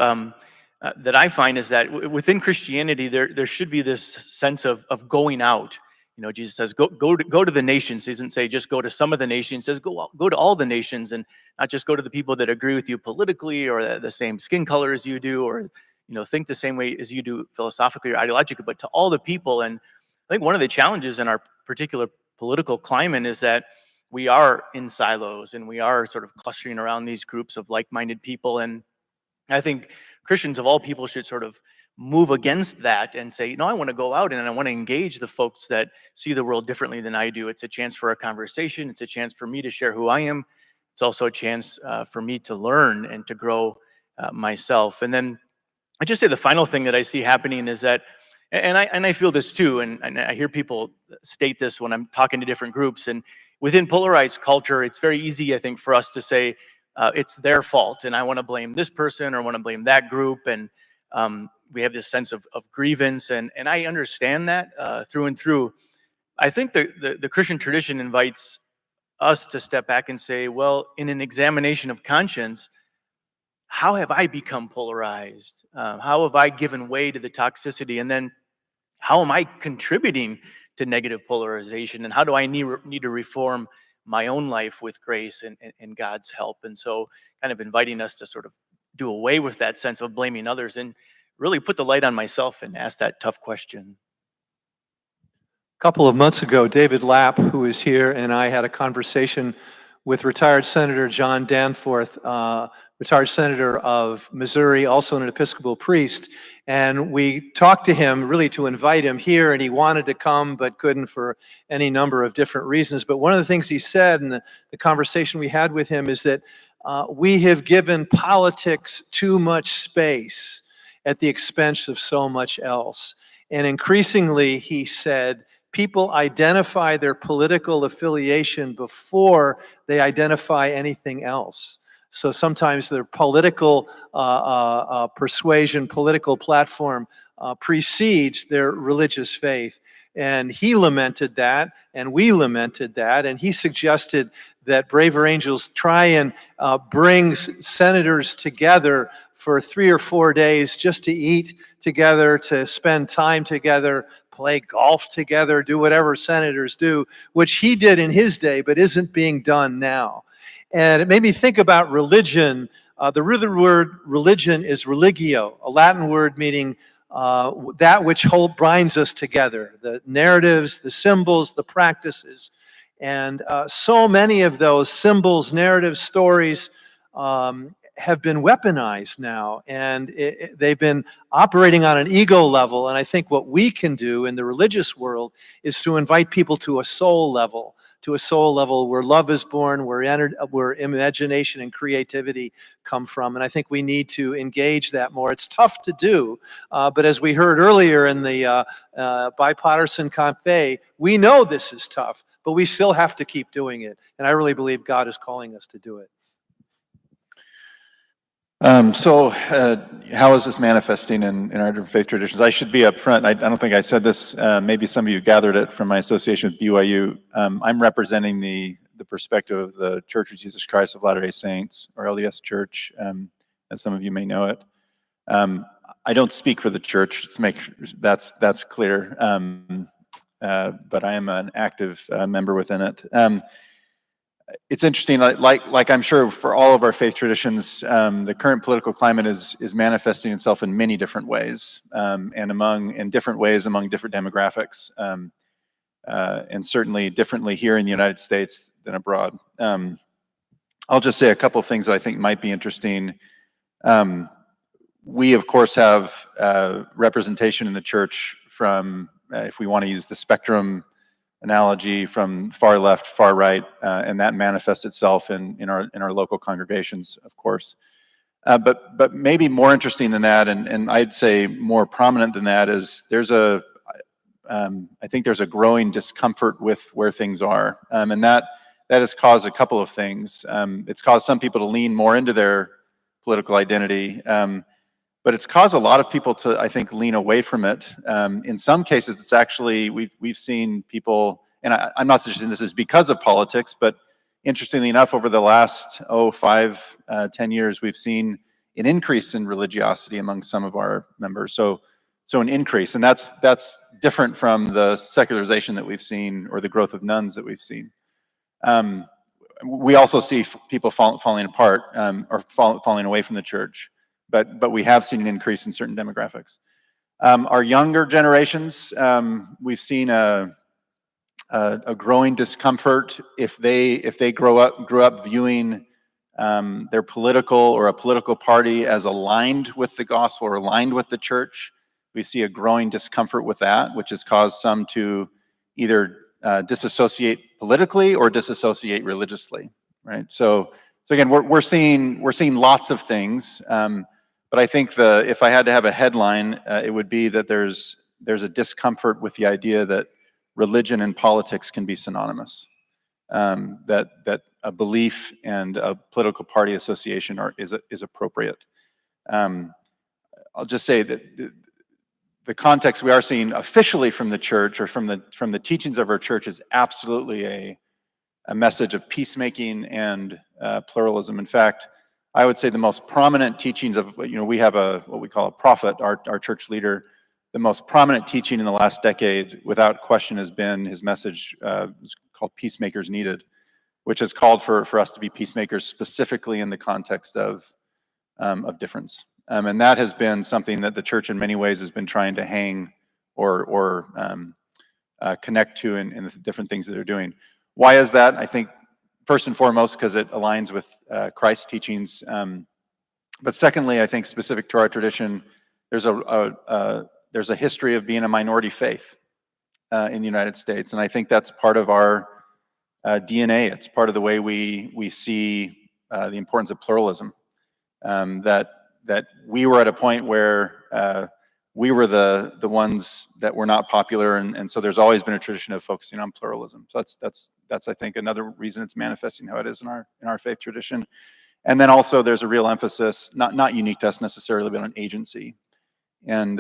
that I find is that within Christianity, there should be this sense of going out. You know, Jesus says, go to the nations. He doesn't say just go to some of the nations. He says go to all the nations, and not just go to the people that agree with you politically or the same skin color as you do, or, you know, think the same way as you do philosophically or ideologically, but to all the people. And I think one of the challenges in our particular political climate is that we are in silos and we are sort of clustering around these groups of like-minded people. And I think Christians of all people should sort of move against that and say, no, I want to go out and I want to engage the folks that see the world differently than I do. It's a chance for a conversation. It's a chance for me to share who I am. It's also a chance for me to learn and to grow myself. And then I just say the final thing that I see happening is that, and I feel this too, and I hear people state this when I'm talking to different groups, and within polarized culture, it's very easy, I think, for us to say it's their fault, and I want to blame this person or want to blame that group, and we have this sense of grievance, and I understand that through and through. I think the Christian tradition invites us to step back and say, well, in an examination of conscience, how have I become polarized? How have I given way to the toxicity? And then how am I contributing to negative polarization? And how do I need to reform my own life with grace and God's help? And so kind of inviting us to sort of do away with that sense of blaming others and really put the light on myself and ask that tough question. A couple of months ago, David Lapp, who is here, and I had a conversation with retired Senator John Danforth, retired senator of Missouri, also an Episcopal priest. And we talked to him really to invite him here, and he wanted to come but couldn't for any number of different reasons. But one of the things he said in the conversation we had with him is that we have given politics too much space at the expense of so much else. And increasingly, he said, people identify their political affiliation before they identify anything else. So sometimes their political persuasion, political platform precedes their religious faith. And he lamented that, and we lamented that, and he suggested that Braver Angels try and bring senators together for 3 or 4 days just to eat together, to spend time together, play golf together, do whatever senators do, which he did in his day, but isn't being done now. And it made me think about religion. The root of the word religion is religio, a Latin word meaning that which binds us together, the narratives, the symbols, the practices. And so many of those symbols, narratives, stories have been weaponized now, and they've been operating on an ego level. And I think what we can do in the religious world is to invite people to a soul level, where love is born, where imagination and creativity come from. And I think we need to engage that more. It's tough to do, but as we heard earlier in the Bipartisan Cafe, we know this is tough, but we still have to keep doing it. And I really believe God is calling us to do it. How is this manifesting in our different faith traditions? I should be up front. I don't think I said this. Maybe some of you gathered it from my association with BYU. I'm representing the perspective of the Church of Jesus Christ of Latter-day Saints, or LDS Church, as some of you may know it. I don't speak for the church. Let's make sure that's clear. But I am an active member within it. It's interesting, like I'm sure for all of our faith traditions, the current political climate is manifesting itself in many different ways, and in different ways among different demographics, and certainly differently here in the United States than abroad. I'll just say a couple of things that I think might be interesting. We, of course, have representation in the church from, if we want to use the spectrum analogy, from far left, far right, and that manifests itself in our local congregations, of course. But maybe more interesting than that, and I'd say more prominent than that, is I think there's a growing discomfort with where things are, and that has caused a couple of things. It's caused some people to lean more into their political identity, but it's caused a lot of people to, I think, lean away from it. In some cases, it's actually, we've seen people, and I'm not suggesting this is because of politics, but interestingly enough, over the last 10 years, we've seen an increase in religiosity among some of our members. So an increase, and that's different from the secularization that we've seen, or the growth of nuns that we've seen. We also see people falling apart, or falling away from the church. But we have seen an increase in certain demographics. Our younger generations, we've seen a growing discomfort if they grew up viewing their political or a political party as aligned with the gospel or aligned with the church. We see a growing discomfort with that, which has caused some to either disassociate politically or disassociate religiously. Right. So again, we're seeing lots of things. But I think if I had to have a headline, it would be that there's a discomfort with the idea that religion and politics can be synonymous, that a belief and a political party association is appropriate. I'll just say that the context we are seeing officially from the church, or from the teachings of our church, is absolutely a message of peacemaking and pluralism. In fact, I would say the most prominent teachings of, we have what we call a prophet, our church leader. The most prominent teaching in the last decade, without question, has been his message called Peacemakers Needed, which has called for us to be peacemakers specifically in the context of difference. And that has been something that the church in many ways has been trying to hang or connect to in the different things that they're doing. Why is that? I think first and foremost, because it aligns with Christ's teachings. But secondly, I think specific to our tradition, there's a history of being a minority faith in the United States. And I think that's part of our DNA. It's part of the way we see the importance of pluralism. That we were at a point where we were the ones that were not popular, and so there's always been a tradition of focusing on pluralism. So that's I think another reason it's manifesting how it is in our faith tradition. And then also there's a real emphasis, not unique to us necessarily, but on agency. And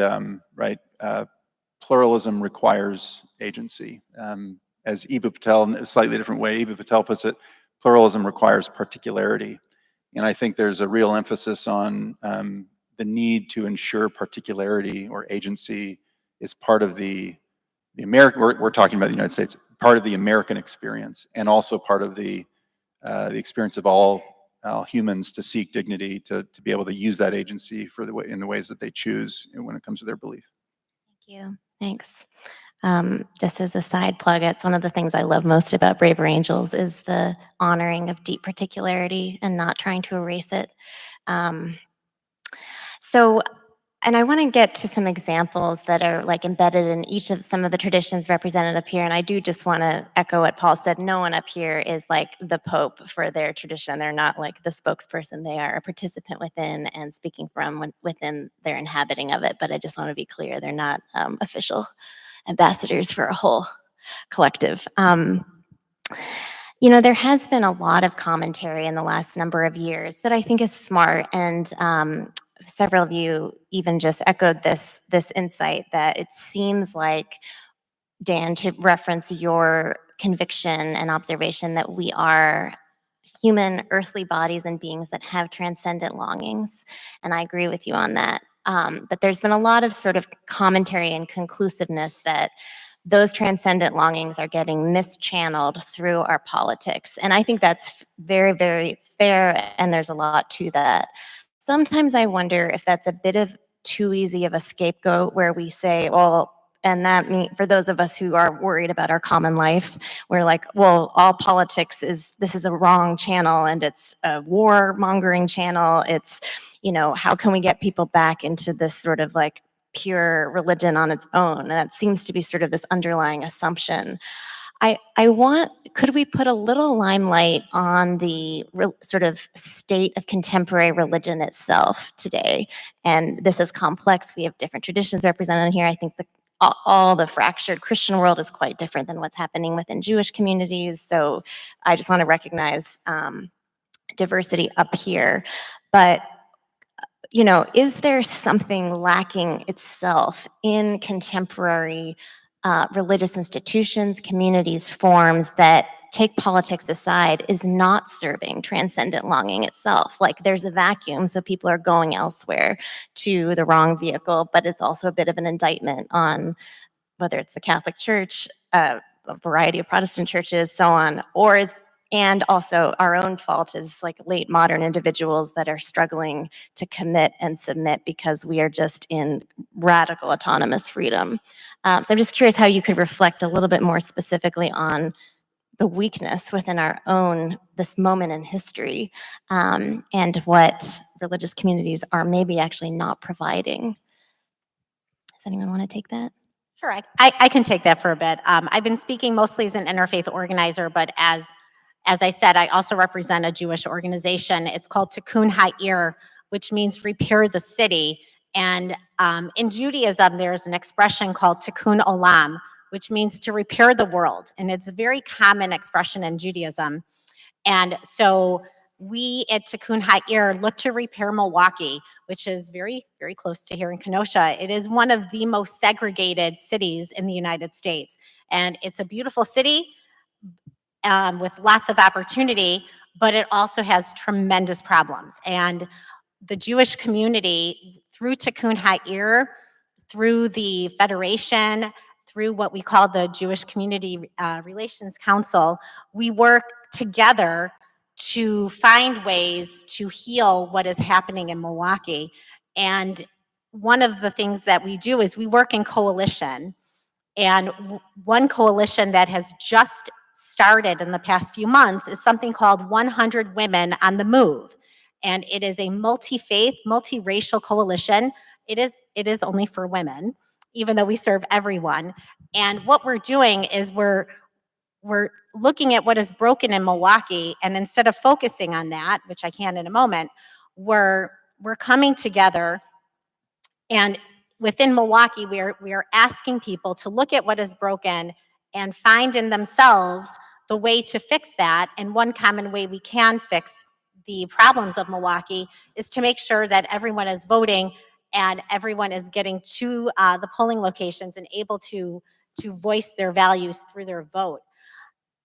pluralism requires agency. As Eboo Patel, in a slightly different way, Eboo Patel puts it, pluralism requires particularity. And I think there's a real emphasis on the need to ensure particularity or agency is part of the American, we're talking about the United States, part of the American experience, and also part of the experience of all humans to seek dignity, to be able to use that agency for in the ways that they choose when it comes to their belief. Thank you. Thanks. Just as a side plug, it's one of the things I love most about Braver Angels is the honoring of deep particularity and not trying to erase it. And I want to get to some examples that are like embedded in each of some of the traditions represented up here. And I do just want to echo what Paul said. No one up here is like the Pope for their tradition. They're not like the spokesperson. They are a participant within and speaking from within their inhabiting of it. But I just want to be clear, they're not official ambassadors for a whole collective. You know, there has been a lot of commentary in the last number of years that I think is smart, and several of you even just echoed this insight that it seems like, Dan, to reference your conviction and observation that we are human earthly bodies and beings that have transcendent longings, and I agree with you on that. But there's been a lot of sort of commentary and conclusiveness that those transcendent longings are getting mischanneled through our politics. And I think that's very, very fair, and there's a lot to that. Sometimes I wonder if that's a bit of too easy of a scapegoat where we say, well, and that for those of us who are worried about our common life, we're like, well, all politics this is a wrong channel, and it's a warmongering channel. It's, you know, how can we get people back into this sort of like pure religion on its own? And that seems to be sort of this underlying assumption. Could we put a little limelight on the sort of state of contemporary religion itself today? And this is complex. We have different traditions represented here. I think all the fractured Christian world is quite different than what's happening within Jewish communities. So I just want to recognize diversity up here. But, you know, is there something lacking itself in contemporary religious institutions, communities, forms that, take politics aside, is not serving transcendent longing itself? Like there's a vacuum, so people are going elsewhere to the wrong vehicle, but it's also a bit of an indictment on whether it's the Catholic Church, a variety of Protestant churches, so on, and also our own fault as like late modern individuals that are struggling to commit and submit because we are just in radical autonomous freedom. So I'm just curious how you could reflect a little bit more specifically on the weakness within our own, this moment in history, and what religious communities are maybe actually not providing. Does anyone want to take that? Sure, I can take that for a bit. I've been speaking mostly as an interfaith organizer, but as I said, I also represent a Jewish organization. It's called Tikkun Ha'ir, which means repair the city. And in Judaism, there's an expression called Tikkun Olam, which means to repair the world. And it's a very common expression in Judaism. And so we at Tikkun Ha'ir look to repair Milwaukee, which is very, very close to here in Kenosha. It is one of the most segregated cities in the United States. And it's a beautiful city with lots of opportunity, but it also has tremendous problems. And the Jewish community, through Tikkun Ha'ir, through the Federation, through what we call the Jewish Community Relations Council, we work together to find ways to heal what is happening in Milwaukee. And one of the things that we do is we work in coalition. And one coalition that has just started in the past few months is something called 100 Women on the Move. And it is a multi-faith, multiracial coalition. It is only for women, even though we serve everyone. And what we're doing is we're looking at what is broken in Milwaukee, and instead of focusing on that, which I can in a moment, we're coming together, and within Milwaukee, we are asking people to look at what is broken and find in themselves the way to fix that. And one common way we can fix the problems of Milwaukee is to make sure that everyone is voting and everyone is getting to the polling locations and able to voice their values through their vote.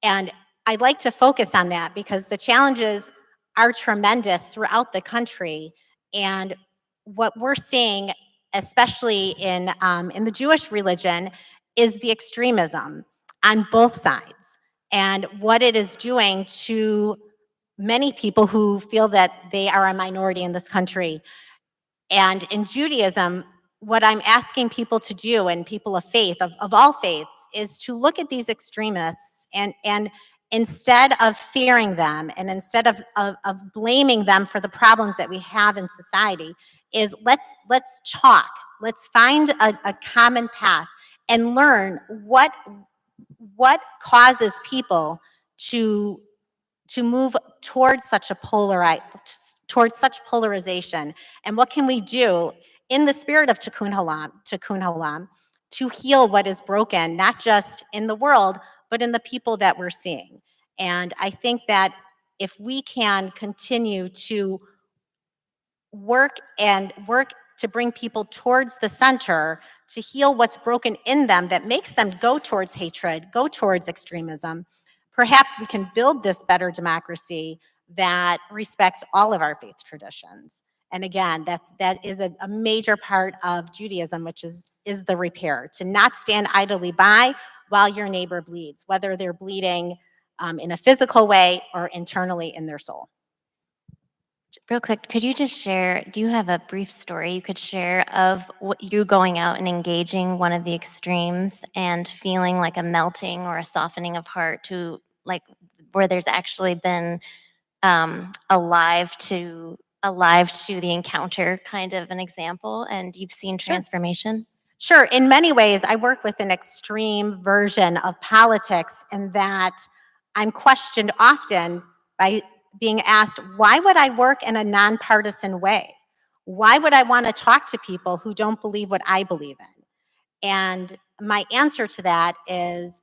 And I'd like to focus on that because the challenges are tremendous throughout the country. And what we're seeing, especially in the Jewish religion, is the extremism on both sides and what it is doing to many people who feel that they are a minority in this country. And in Judaism, what I'm asking people to do, and people of faith, of all faiths, is to look at these extremists and instead of fearing them and instead of blaming them for the problems that we have in society, is let's talk. Let's find a common path and learn what causes people to move towards such polarization, and what can we do in the spirit of Tikkun Olam to heal what is broken, not just in the world, but in the people that we're seeing. And I think that if we can continue to work to bring people towards the center, to heal what's broken in them that makes them go towards hatred, go towards extremism, perhaps we can build this better democracy that respects all of our faith traditions. And again, that is a major part of Judaism, which is the repair, to not stand idly by while your neighbor bleeds, whether they're bleeding in a physical way or internally in their soul. Real quick, could you just share, do you have a brief story you could share of what you going out and engaging one of the extremes and feeling like a melting or a softening of heart to, like, where there's actually been alive to the encounter, kind of an example, and you've seen transformation? Sure. In many ways, I work with an extreme version of politics in that I'm questioned often by being asked, why would I work in a nonpartisan way? Why would I want to talk to people who don't believe what I believe in? And my answer to that is,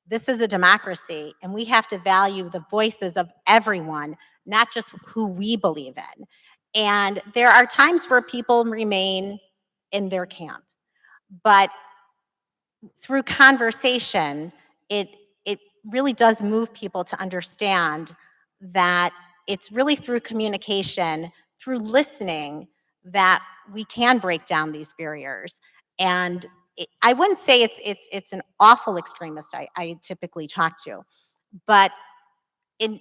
this is a democracy, and we have to value the voices of everyone, not just who we believe in. And there are times where people remain in their camp, but through conversation, it really does move people to understand that it's really through communication, through listening, that we can break down these barriers. And I wouldn't say it's an awful extremist I typically talk to, but in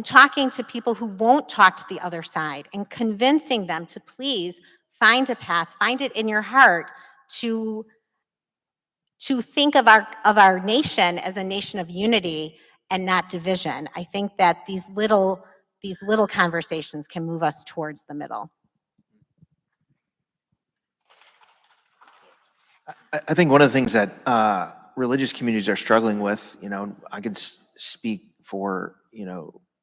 talking to people who won't talk to the other side and convincing them to please find a path, find it in your heart to think of our nation as a nation of unity and not division. I think that these little conversations can move us towards the middle. I think one of the things that religious communities are struggling with, I could speak for,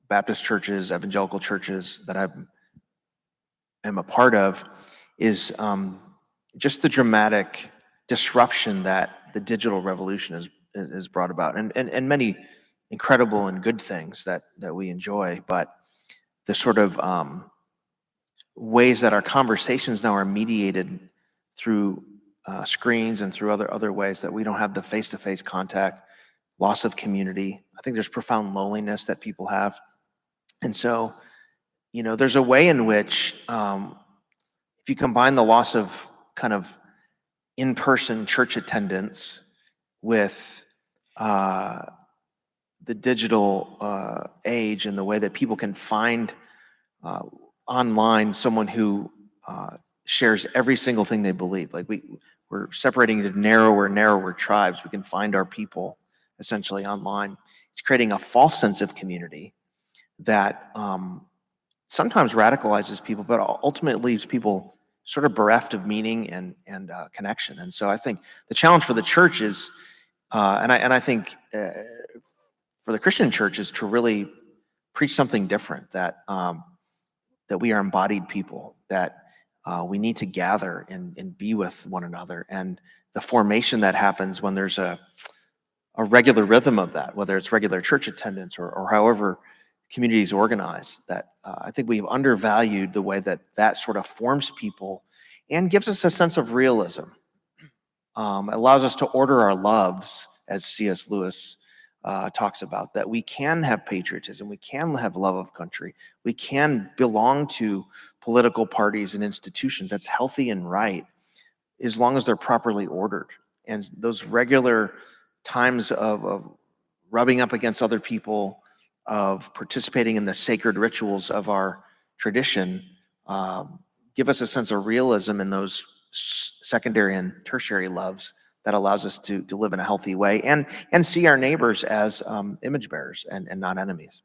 Baptist churches, evangelical churches that I am a part of, is just the dramatic disruption that the digital revolution has brought about, and many incredible and good things that we enjoy, but the sort of ways that our conversations now are mediated through screens and through other ways, that we don't have the face-to-face contact, loss of community. I think there's profound loneliness that people have. And so, there's a way in which if you combine the loss of kind of in-person church attendance with the digital age and the way that people can find online someone who shares every single thing they believe. Like we're separating into narrower tribes. We can find our people essentially online. It's creating a false sense of community that sometimes radicalizes people, but ultimately leaves people sort of bereft of meaning and connection. And so I think the challenge for the church is, and I think for the Christian church, is to really preach something different, that we are embodied people, that we need to gather and be with one another. And the formation that happens when there's a regular rhythm of that, whether it's regular church attendance or however communities organize, that I think we've undervalued the way that sort of forms people and gives us a sense of realism. Allows us to order our loves, as C.S. Lewis talks about, that we can have patriotism, we can have love of country, we can belong to political parties and institutions. That's healthy and right, as long as they're properly ordered. And those regular times of rubbing up against other people, of participating in the sacred rituals of our tradition, give us a sense of realism in those secondary and tertiary loves that allows us to live in a healthy way and see our neighbors as image bearers and not enemies.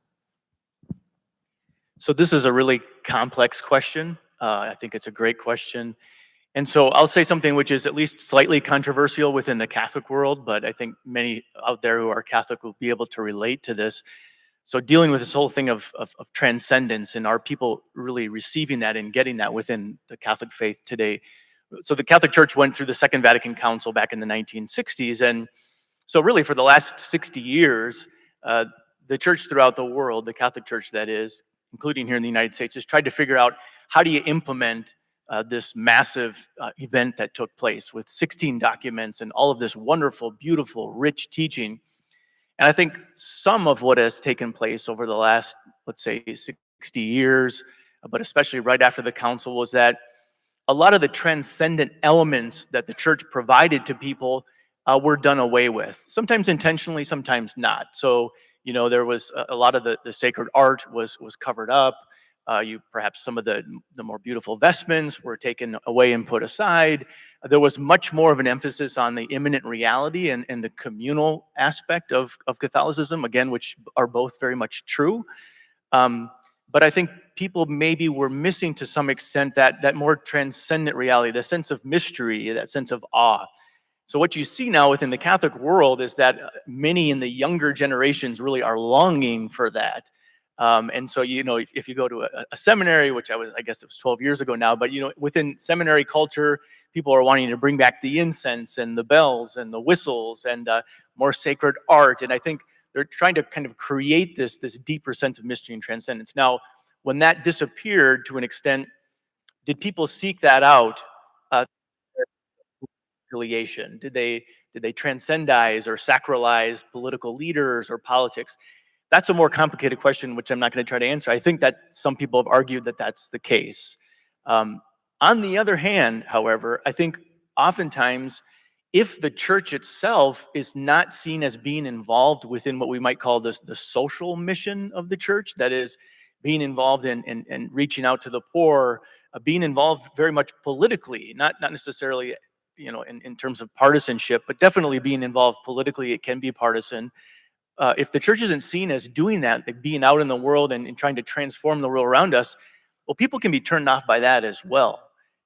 So this is a really complex question. I think it's a great question. And so I'll say something which is at least slightly controversial within the Catholic world, but I think many out there who are Catholic will be able to relate to this. So dealing with this whole thing of transcendence, and are people really receiving that and getting that within the Catholic faith today? So the Catholic Church went through the Second Vatican Council back in the 1960s. And so really for the last 60 years, the church throughout the world, the Catholic Church that is, including here in the United States, has tried to figure out how do you implement this massive event that took place with 16 documents and all of this wonderful, beautiful, rich teaching. And I think some of what has taken place over the last, let's say, 60 years, but especially right after the council, was that a lot of the transcendent elements that the church provided to people were done away with, sometimes intentionally, sometimes not. So, you know, there was a lot of the sacred art was covered up. Perhaps some of the more beautiful vestments were taken away and put aside. There was much more of an emphasis on the immanent reality and the communal aspect of Catholicism, again, which are both very much true. But I think people maybe were missing to some extent that more transcendent reality, the sense of mystery, that sense of awe. So what you see now within the Catholic world is that many in the younger generations really are longing for that. And so, you know, if you go to a seminary, which I guess it was 12 years ago now, but, you know, within seminary culture, people are wanting to bring back the incense and the bells and the whistles and more sacred art. And I think they're trying to kind of create this deeper sense of mystery and transcendence. Now, when that disappeared to an extent, did people seek that out? Affiliation? Did they transcendize or sacralize political leaders or politics? That's a more complicated question, which I'm not going to try to answer. I think that some people have argued that that's the case. On the other hand, however, I think oftentimes if the church itself is not seen as being involved within what we might call the social mission of the church, that is being involved in reaching out to the poor, being involved very much politically, not necessarily, you know, in terms of partisanship, but definitely being involved politically, it can be partisan. If the church isn't seen as doing that, like being out in the world and trying to transform the world around us, well, people can be turned off by that as well.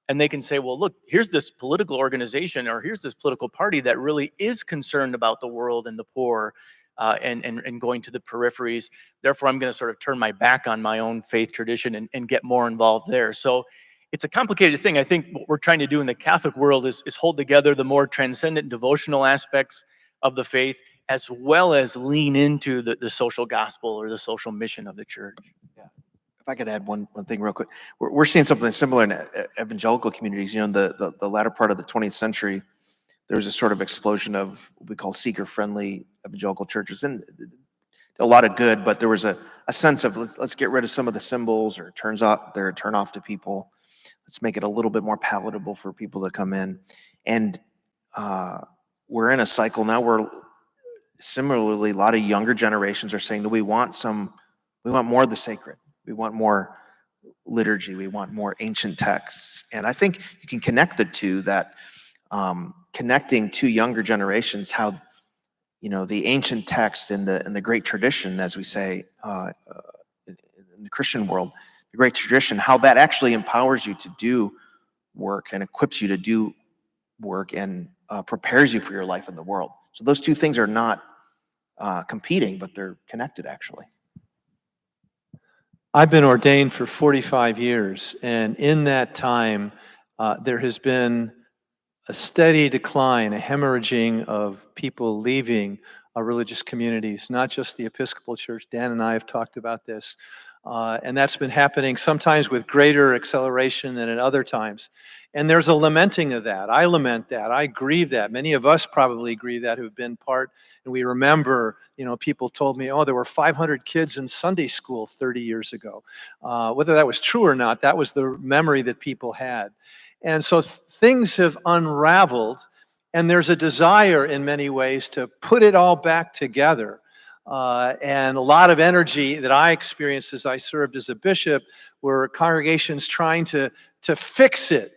And they can say, well, look, here's this political organization or here's this political party that really is concerned about the world and the poor and going to the peripheries. Therefore, I'm going to sort of turn my back on my own faith tradition and get more involved there. So it's a complicated thing. I think what we're trying to do in the Catholic world is hold together the more transcendent devotional aspects of the faith, as well as lean into the social gospel or the social mission of the church. Yeah. If I could add one thing real quick. We're seeing something similar in evangelical communities. You know, the latter part of the 20th century, there was a sort of explosion of what we call seeker-friendly evangelical churches. And a lot of good, but there was a sense of let's get rid of some of the symbols or turn off to people. Let's make it a little bit more palatable for people to come in. And we're in a cycle now where similarly, a lot of younger generations are saying that we want more of the sacred. We want more liturgy. We want more ancient texts. And I think you can connect the two, that connecting to younger generations, how, you know, the ancient text and the great tradition, as we say in the Christian world, the great tradition, how that actually empowers you to do work and equips you to do work and prepares you for your life in the world. So those two things are not competing, but they're connected actually. I've been ordained for 45 years, and in that time, there has been a steady decline, a hemorrhaging of people leaving religious communities, not just the Episcopal Church. Dan and I have talked about this. And that's been happening sometimes with greater acceleration than at other times. And there's a lamenting of that. I lament that. I grieve that. Many of us probably grieve that who've been part. And we remember, people told me, oh, there were 500 kids in Sunday school 30 years ago. Whether that was true or not, that was the memory that people had. And so things have unraveled. And there's a desire in many ways to put it all back together. And a lot of energy that I experienced as I served as a bishop were congregations trying to fix it,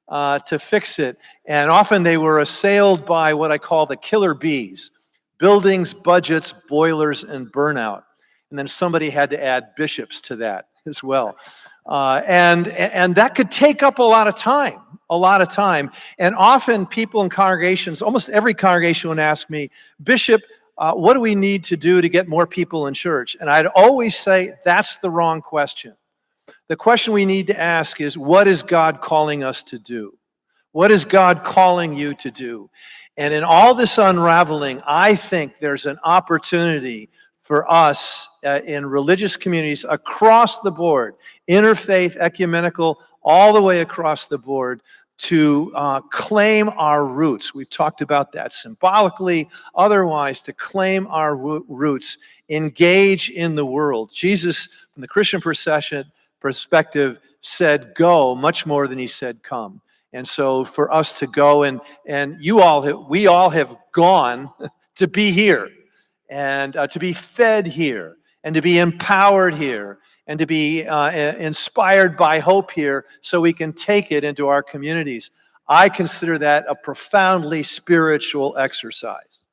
And often they were assailed by what I call the killer bees: buildings, budgets, boilers, and burnout. And then somebody had to add bishops to that as well. And that could take up a lot of time. And often people in congregations, almost every congregation would ask me, Bishop, what do we need to do to get more people in church? And I'd always say, that's the wrong question. The question we need to ask is, what is God calling us to do? What is God calling you to do? And in all this unraveling, I think there's an opportunity for us in religious communities across the board, interfaith, ecumenical, all the way across the board, to claim our roots. We've talked about that symbolically, otherwise, to claim our roots, engage in the world. Jesus, from the Christian perspective, said go much more than he said come. And so for us to go, and we all have gone to be here, and to be fed here, and to be empowered here, and to be inspired by hope here, so we can take it into our communities. I consider that a profoundly spiritual exercise.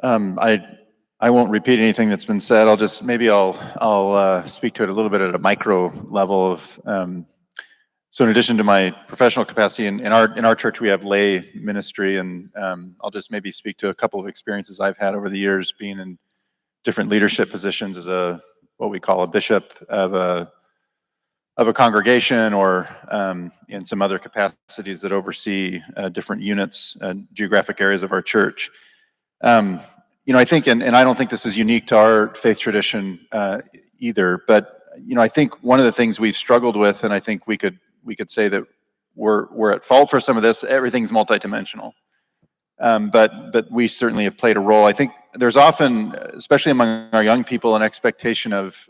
I won't repeat anything that's been said. I'll speak to it a little bit at a micro level of. So in addition to my professional capacity, in our church we have lay ministry, and I'll just maybe speak to a couple of experiences I've had over the years being in different leadership positions as what we call a bishop of a congregation, or in some other capacities that oversee different units, geographic areas of our church. I think, and I don't think this is unique to our faith tradition either, but I think one of the things we've struggled with, and I think we could say that we're at fault for some of this. Everything's multidimensional, but we certainly have played a role. I think there's often, especially among our young people, an expectation of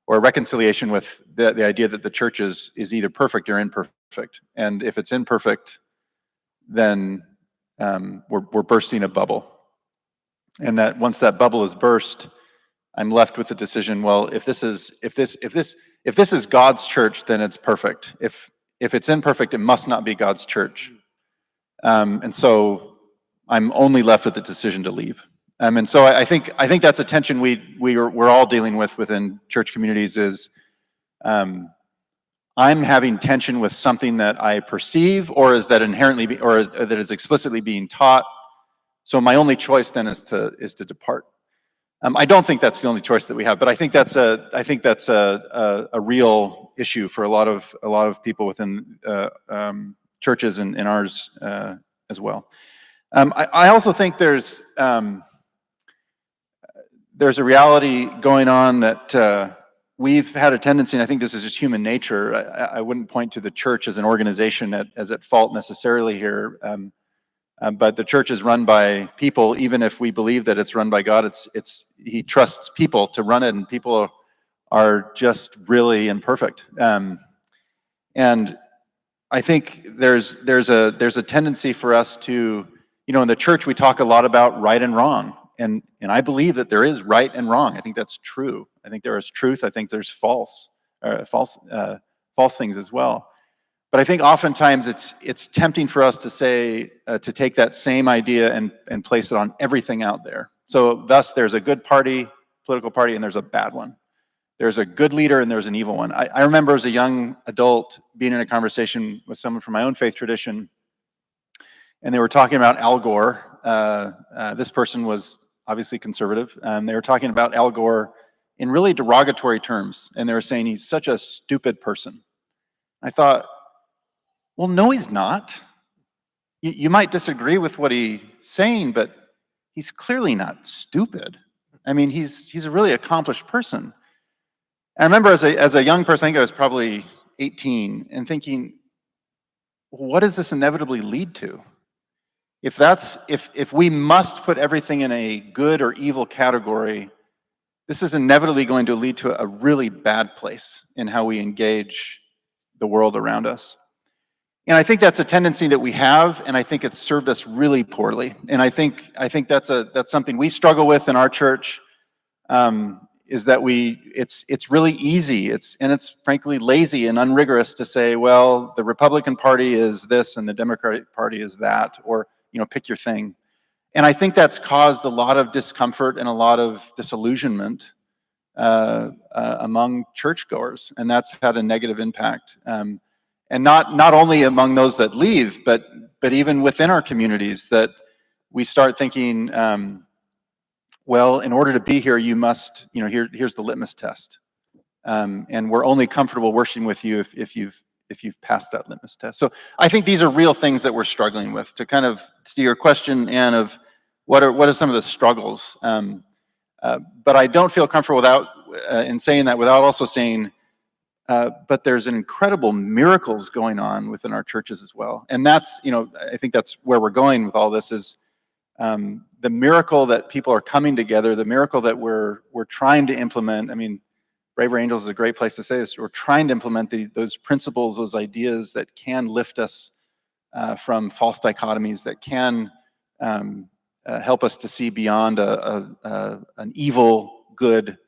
or a reconciliation with the idea that the church is either perfect or imperfect, and if it's imperfect, then we're bursting a bubble, and that once that bubble is burst, I'm left with the decision. Well, if this is God's church, then it's perfect. If it's imperfect, it must not be God's church. And so I'm only left with the decision to leave. And so I think that's a tension we're all dealing with within church communities. Is I'm having tension with something that I perceive, or is that inherently, or that is explicitly being taught. So my only choice then is to depart. I don't think that's the only choice that we have, but I think that's a real issue for a lot of people within churches and ours as well. I also think there's a reality going on that we've had a tendency, and I think this is just human nature. I wouldn't point to the church as an organization as at fault necessarily here. But the church is run by people. Even if we believe that it's run by God, He trusts people to run it, and people are just really imperfect. And I think there's a tendency for us to, in the church we talk a lot about right and wrong, and I believe that there is right and wrong. I think that's true. I think there is truth. I think there's false things as well. But I think oftentimes it's tempting for us to say, to take that same idea and place it on everything out there. So thus there's a good political party, and there's a bad one. There's a good leader and there's an evil one. I remember as a young adult being in a conversation with someone from my own faith tradition, and they were talking about Al Gore. This person was obviously conservative. They were talking about Al Gore in really derogatory terms, and they were saying he's such a stupid person. I thought, well, no, he's not. you might disagree with what he's saying, but he's clearly not stupid. I mean, he's a really accomplished person. I remember as a young person, I think I was probably 18, and thinking, what does this inevitably lead to? If we must put everything in a good or evil category, this is inevitably going to lead to a really bad place in how we engage the world around us. And I think that's a tendency that we have, and I think it's served us really poorly. And I think that's something we struggle with in our church. Is that it's really easy, it's frankly lazy and unrigorous to say, well, the Republican Party is this and the Democratic Party is that, or pick your thing. And I think that's caused a lot of discomfort and a lot of disillusionment among churchgoers, and that's had a negative impact. And not only among those that leave, but even within our communities, that we start thinking, well, in order to be here, you must, here's the litmus test. And we're only comfortable worshiping with you if you've passed that litmus test. So I think these are real things that we're struggling with. To kind of, to your question, Anne, of what are some of the struggles? But I don't feel comfortable in saying that without also saying, but there's incredible miracles going on within our churches as well. And that's, I think that's where we're going with all this is, the miracle that people are coming together, the miracle that we're trying to implement. I mean, Braver Angels is a great place to say this. We're trying to implement those principles, those ideas that can lift us from false dichotomies, that can help us to see beyond an evil, good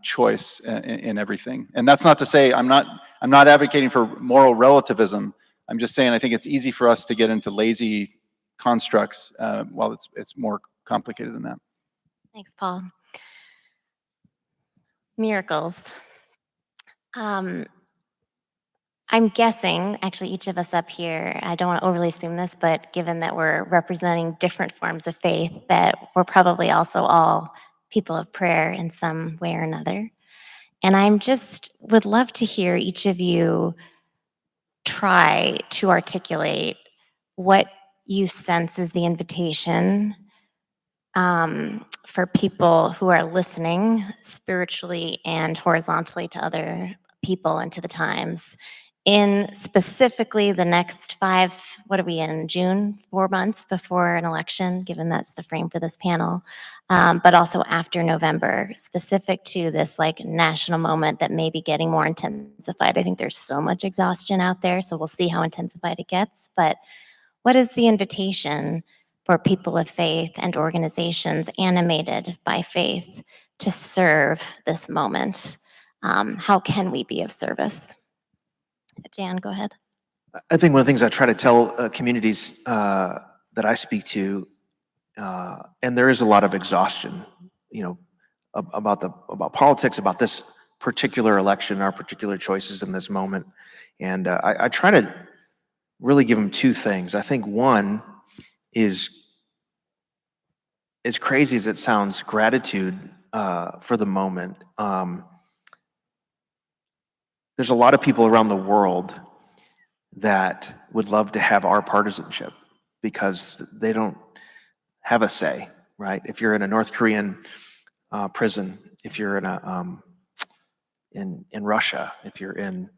choice in everything. And that's not to say I'm not advocating for moral relativism. I'm just saying I think it's easy for us to get into lazy constructs while it's more complicated than that. Thanks, Paul. Miracles. I'm guessing, actually, each of us up here, I don't want to overly assume this, but given that we're representing different forms of faith, that we're probably also all people of prayer in some way or another. And would love to hear each of you try to articulate what you sense is the invitation for people who are listening spiritually and horizontally to other people and to the times in specifically the next 5, what are we in, June, 4 months before an election, given that's the frame for this panel, but also after November, specific to this national moment that may be getting more intensified. I think there's so much exhaustion out there, so we'll see how intensified it gets. But what is the invitation for people of faith and organizations animated by faith to serve this moment? How can we be of service? Dan, go ahead. I think one of the things I try to tell communities that I speak to, and there is a lot of exhaustion, about politics, about this particular election, our particular choices in this moment, and I try to really give them 2 things. I think one is, as crazy as it sounds, gratitude for the moment. There's a lot of people around the world that would love to have our partisanship because they don't have a say, right? If you're in a North Korean prison, if you're in in Russia, if you're in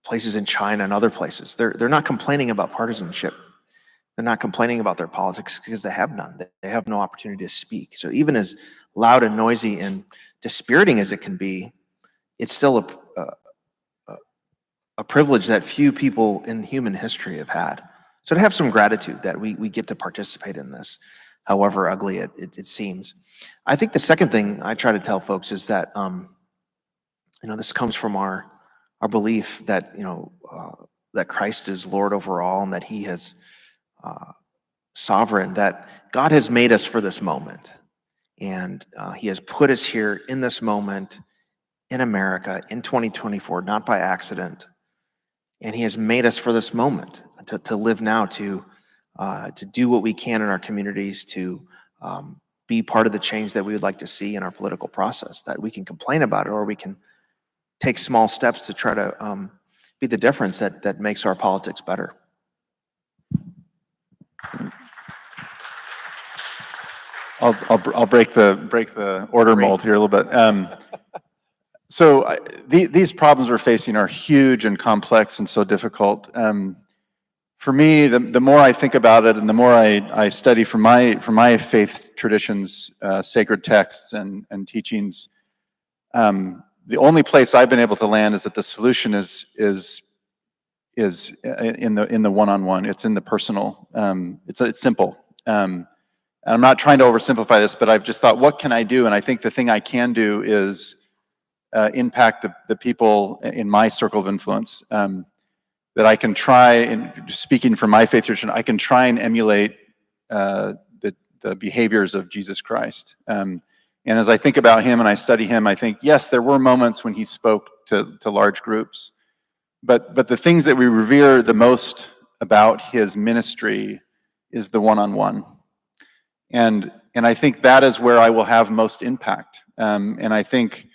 places in China and other places, they're not complaining about partisanship. They're not complaining about their politics because they have none. They have no opportunity to speak. So even as loud and noisy and dispiriting as it can be, it's still a privilege that few people in human history have had. So to have some gratitude that we get to participate in this, however ugly it seems. I think the second thing I try to tell folks is that, this comes from our belief that, that Christ is Lord over all and that he has sovereign, that God has made us for this moment. And he has put us here in this moment in America in 2024, not by accident. And he has made us for this moment to live now, to do what we can in our communities, to be part of the change that we would like to see in our political process, that we can complain about it or we can take small steps to try to be the difference that makes our politics better. I'll break the order mold here a little bit. These problems we're facing are huge and complex and so difficult. For me, the more I think about it and the more I study from my faith traditions, sacred texts and teachings, the only place I've been able to land is that the solution is in the one-on-one. It's in the personal. It's simple. And I'm not trying to oversimplify this, but I've just thought, what can I do? And I think the thing I can do is impact the people in my circle of influence. That I can try, in speaking from my faith tradition, I can try and emulate the behaviors of Jesus Christ. And as I think about him and I study him, I think, yes, there were moments when he spoke to large groups, but the things that we revere the most about his ministry is the one-on-one. And I think that is where I will have most impact. And I think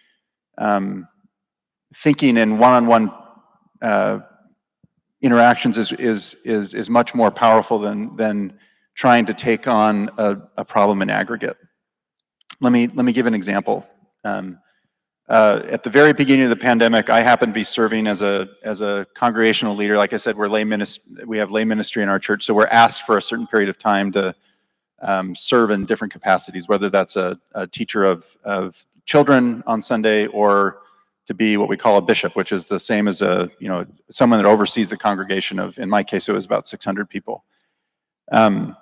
thinking in one-on-one interactions is much more powerful than trying to take on a problem in aggregate. Let me give an example. At the very beginning of the pandemic, I happened to be serving as a congregational leader. Like I said, we have lay ministry in our church, so we're asked for a certain period of time to serve in different capacities, whether that's a teacher of children on Sunday or to be what we call a bishop, which is the same as someone that oversees the congregation of, in my case, it was about 600 people. I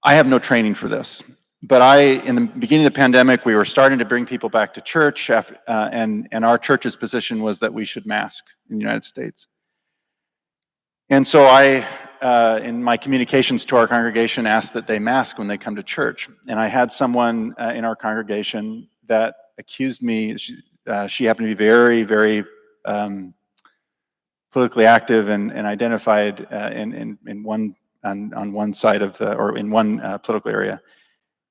have no training for this, but in the beginning of the pandemic, we were starting to bring people back to church, and our church's position was that we should mask in the United States. And so I, in my communications to our congregation, asked that they mask when they come to church. And I had someone in our congregation that accused me. She happened to be very, very politically active and identified in one side of in one political area.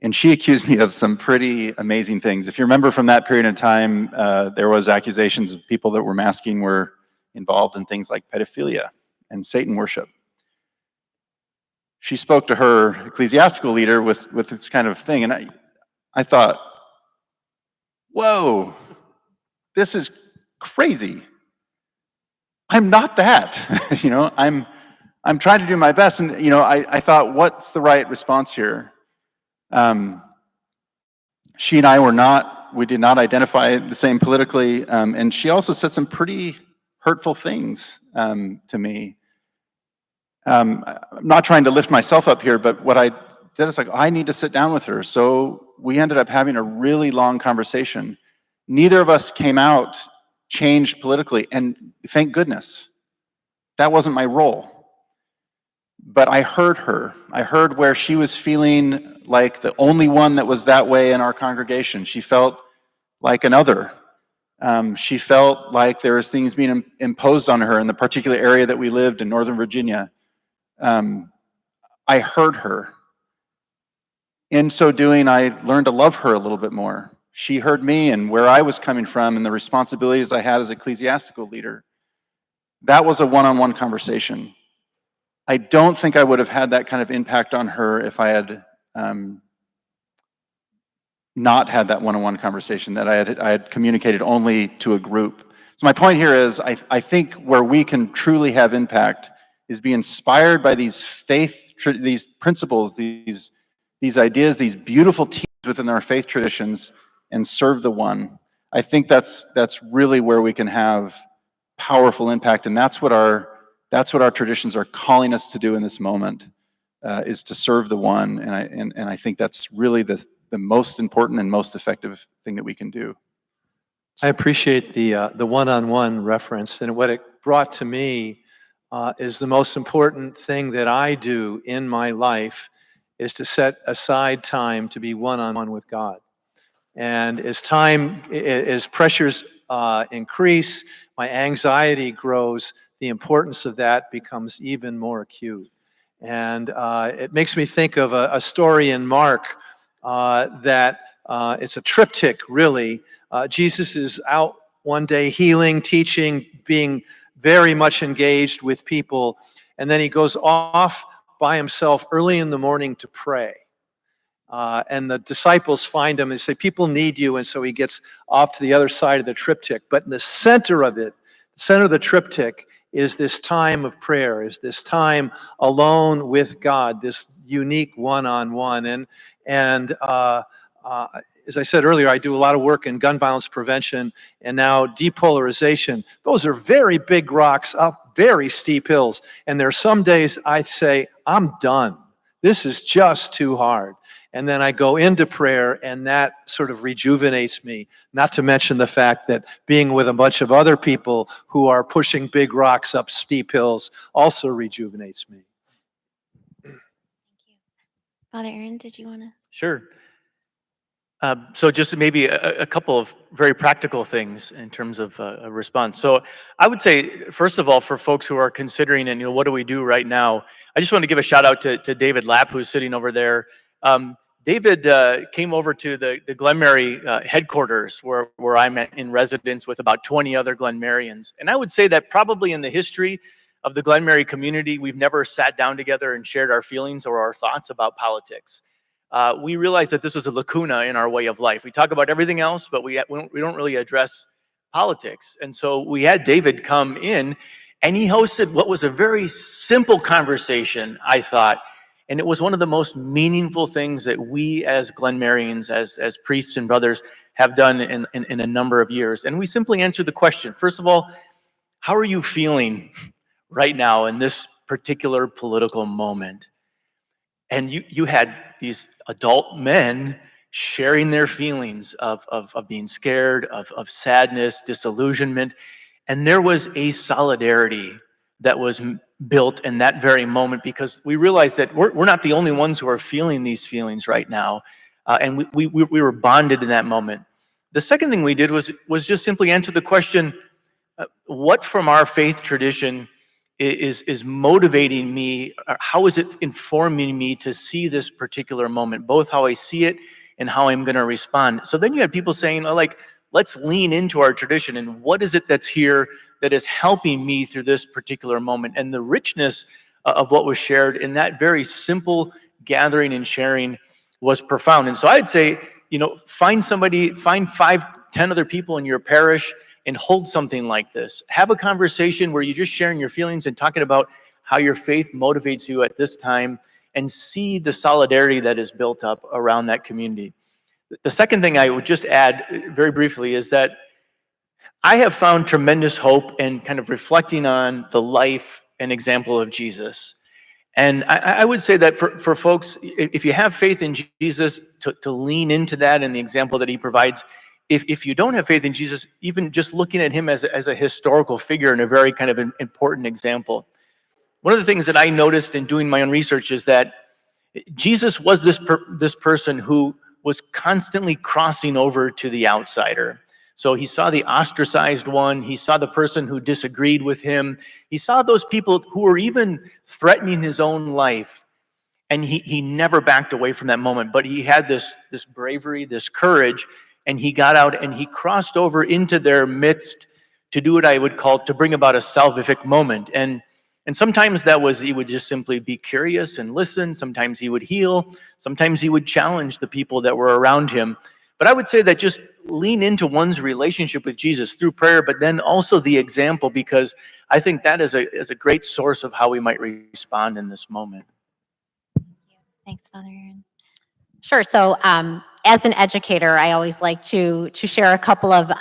And she accused me of some pretty amazing things. If you remember from that period of time, there was accusations of people that were masking were involved in things like pedophilia and Satan worship. She spoke to her ecclesiastical leader with this kind of thing, and I thought, whoa, this is crazy. I'm not that. I'm trying to do my best, and I thought, what's the right response here? She and I we did not identify the same politically, and she also said some pretty hurtful things to me. I'm not trying to lift myself up here, but what I did is I need to sit down with her. So we ended up having a really long conversation. Neither of us came out changed politically, and thank goodness. That wasn't my role. But I heard her. I heard where she was feeling like the only one that was that way in our congregation. She felt like another. She felt like there was things being imposed on her in the particular area that we lived in, Northern Virginia. I heard her. In so doing, I learned to love her a little bit more. She heard me and where I was coming from and the responsibilities I had as ecclesiastical leader. That was a one-on-one conversation. I don't think I would have had that kind of impact on her if I had not had that one-on-one conversation, that I had communicated only to a group. So my point here is I think where we can truly have impact is be inspired by these these principles, these ideas, these beautiful teachings within our faith traditions, and serve the one. I think that's really where we can have powerful impact, and that's what our traditions are calling us to do in this moment, is to serve the one. And I think that's really the most important and most effective thing that we can do. I appreciate the one-on-one reference, and what it brought to me is the most important thing that I do in my life is to set aside time to be one-on-one with God. And as pressures increase, my anxiety grows, the importance of that becomes even more acute. And it makes me think of a story in Mark that it's a triptych, really. Jesus is out one day healing, teaching, being very much engaged with people, and then he goes off by himself early in the morning to pray. And the disciples find him and say, people need you. And so he gets off to the other side of the triptych. But in the center of it, the center of the triptych is this time of prayer, is this time alone with God, this unique one-on-one. And as I said earlier, I do a lot of work in gun violence prevention and now depolarization. Those are very big rocks up very steep hills. And there are some days I say, I'm done. This is just too hard. And then I go into prayer, and that sort of rejuvenates me, not to mention the fact that being with a bunch of other people who are pushing big rocks up steep hills also rejuvenates me. Father Aaron, did you want to? Sure. So just maybe a couple of very practical things in terms of a response. So I would say, first of all, for folks who are considering, and what do we do right now? I just want to give a shout out to David Lapp, who's sitting over there. David came over to the Glen Mary headquarters where I'm in residence with about 20 other Glen Marians. And I would say that probably in the history of the Glen Mary community, we've never sat down together and shared our feelings or our thoughts about politics. We realized that this is a lacuna in our way of life. We talk about everything else, but we don't really address politics. And so we had David come in, and he hosted what was a very simple conversation, I thought. And it was one of the most meaningful things that we as Glen Marians, as priests and brothers, have done in a number of years. And we simply answered the question, first of all, how are you feeling right now in this particular political moment? And you had these adult men sharing their feelings of being scared, of sadness, disillusionment. And there was a solidarity that was built in that very moment, because we realized that we're not the only ones who are feeling these feelings right now. And we were bonded in that moment. The second thing we did was just simply answer the question, what from our faith tradition is motivating me? How is it informing me to see this particular moment, both how I see it and how I'm going to respond? So then you had people saying, let's lean into our tradition, and what is it that's here that is helping me through this particular moment? And the richness of what was shared in that very simple gathering and sharing was profound. And so I'd say, find 5, 10 other people in your parish and hold something like this. Have a conversation where you're just sharing your feelings and talking about how your faith motivates you at this time, and see the solidarity that is built up around that community. The second thing I would just add very briefly is that I have found tremendous hope in kind of reflecting on the life and example of Jesus. And I would say that for folks, if you have faith in Jesus, to lean into that and the example that he provides. If you don't have faith in Jesus, even just looking at him as a historical figure and a very kind of an important example. One of the things that I noticed in doing my own research is that Jesus was this person who was constantly crossing over to the outsider. So he saw the ostracized one, he saw the person who disagreed with him, he saw those people who were even threatening his own life, and he never backed away from that moment. But he had this bravery, this courage, and he got out and he crossed over into their midst to do what I would call to bring about a salvific moment. And sometimes that was, he would just simply be curious and listen. Sometimes he would heal. Sometimes he would challenge the people that were around him. But I would say that just lean into one's relationship with Jesus through prayer, but then also the example, because I think that is a great source of how we might respond in this moment. Thanks, Father Aaron. Sure. So as an educator, I always like to share a couple of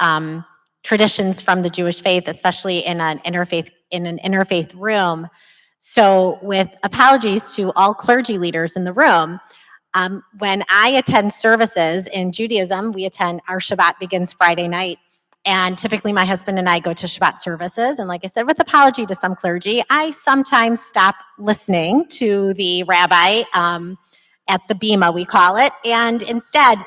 traditions from the Jewish faith, especially in an interfaith room. So with apologies to all clergy leaders in the room, when I attend services in Judaism, our Shabbat begins Friday night. And typically my husband and I go to Shabbat services. And like I said, with apology to some clergy, I sometimes stop listening to the rabbi at the bima, we call it. And instead,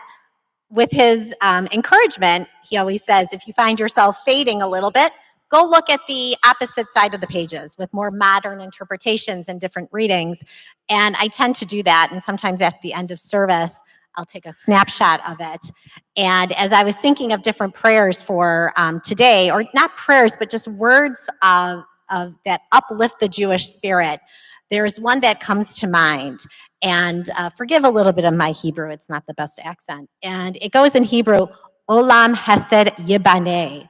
with his encouragement, he always says, if you find yourself fading a little bit, go look at the opposite side of the pages with more modern interpretations and different readings. And I tend to do that. And sometimes at the end of service, I'll take a snapshot of it. And as I was thinking of different prayers for today, or not prayers, but just words of that uplift the Jewish spirit, there's one that comes to mind. And forgive a little bit of my Hebrew, it's not the best accent. And it goes in Hebrew, Olam Hesed Yibaneh.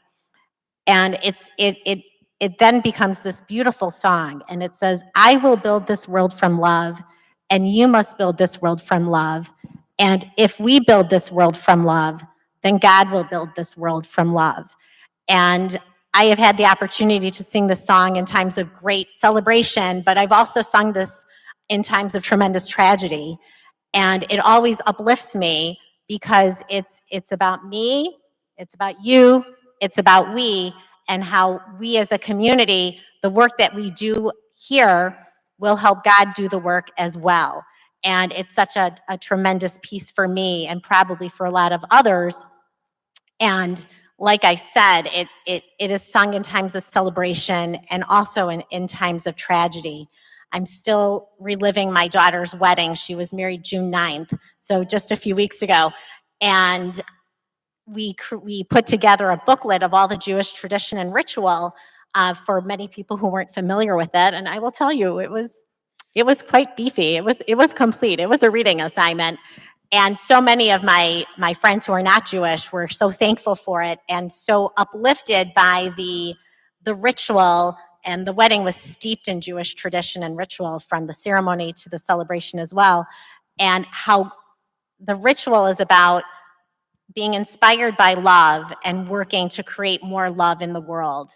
And it then becomes this beautiful song. And it says, I will build this world from love, and you must build this world from love. And if we build this world from love, then God will build this world from love. And I have had the opportunity to sing this song in times of great celebration, but I've also sung this in times of tremendous tragedy. And it always uplifts me because it's about me, it's about you, it's about we, and how we as a community, the work that we do here will help God do the work as well. And it's such a tremendous piece for me and probably for a lot of others. And like I said, it is sung in times of celebration and also in times of tragedy. I'm still reliving my daughter's wedding. She was married June 9th, so just a few weeks ago. And we put together a booklet of all the Jewish tradition and ritual for many people who weren't familiar with it. And I will tell you, it was quite beefy. It was complete. It was a reading assignment. And so many of my friends who are not Jewish were so thankful for it and so uplifted by the ritual. And the wedding was steeped in Jewish tradition and ritual from the ceremony to the celebration as well. And how the ritual is about being inspired by love and working to create more love in the world.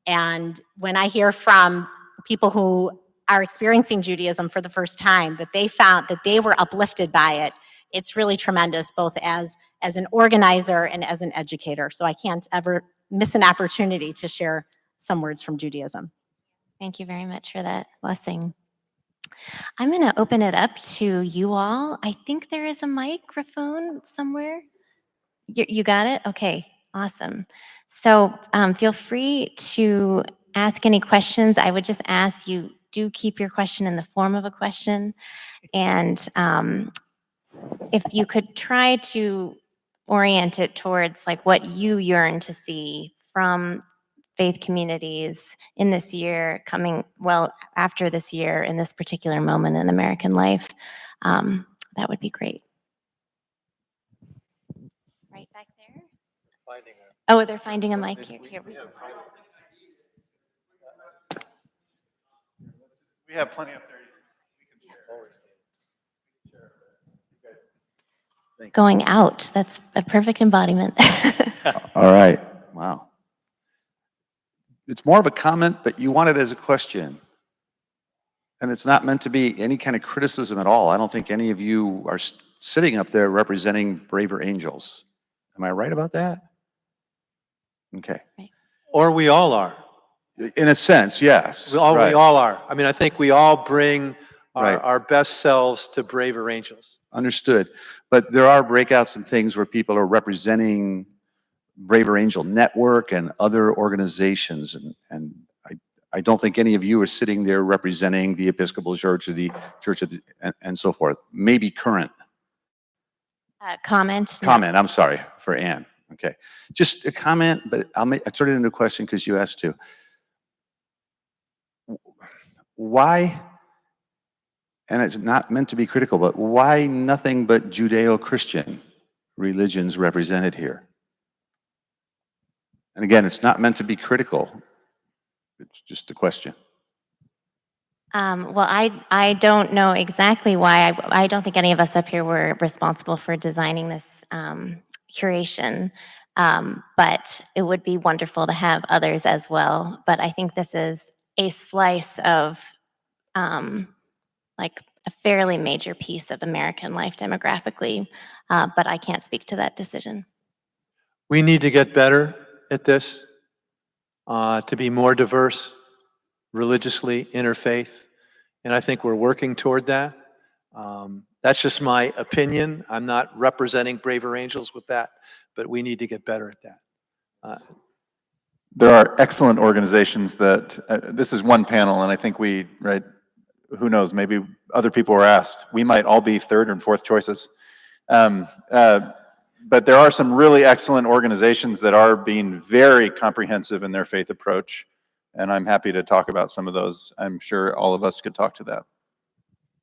And when I hear from people who are experiencing Judaism for the first time, that they found that they were uplifted by it, it's really tremendous, both as an organizer and as an educator. So I can't ever miss an opportunity to share some words from Judaism. Thank you very much for that blessing. I'm going to open it up to you all. I think there is a microphone somewhere. You got it? Okay, awesome. So feel free to ask any questions. I would just ask you, do keep your question in the form of a question. And if you could try to orient it towards like what you yearn to see from faith communities in this year, coming well after this year, in this particular moment in American life, that would be great. Right back there? Oh, they're finding a mic here. Here we go. We have plenty up there. Going out, that's a perfect embodiment. All right. Wow. It's more of a comment, but you want it as a question. And it's not meant to be any kind of criticism at all. I don't think any of you are sitting up there representing braver angels. Am I right about that? Okay. Or we all are. In a sense, yes. We all right. are. I mean, I think we all bring our best selves to braver angels. Understood. But there are breakouts and things where people are representing Braver Angel Network and other organizations. And I don't think any of you are sitting there representing the Episcopal Church or the Church of and so forth. Maybe current. Comment. Comment, I'm sorry, for Ann. Okay. Just a comment, but I'll turn it into a question because you asked to. Why, and it's not meant to be critical, but why nothing but Judeo-Christian religions represented here? And again, it's not meant to be critical. It's just a question. Well, I don't know exactly why. I don't think any of us up here were responsible for designing this curation, but it would be wonderful to have others as well. But I think this is a slice of like a fairly major piece of American life demographically, but I can't speak to that decision. We need to get better at this, to be more diverse religiously, interfaith, and I think we're working toward that. That's just my opinion. I'm not representing Braver Angels with that, but we need to get better at that. There are excellent organizations that, this is one panel, and I think who knows, maybe other people were asked. We might all be third and fourth choices. But there are some really excellent organizations that are being very comprehensive in their faith approach, and I'm happy to talk about some of those. I'm sure all of us could talk to that.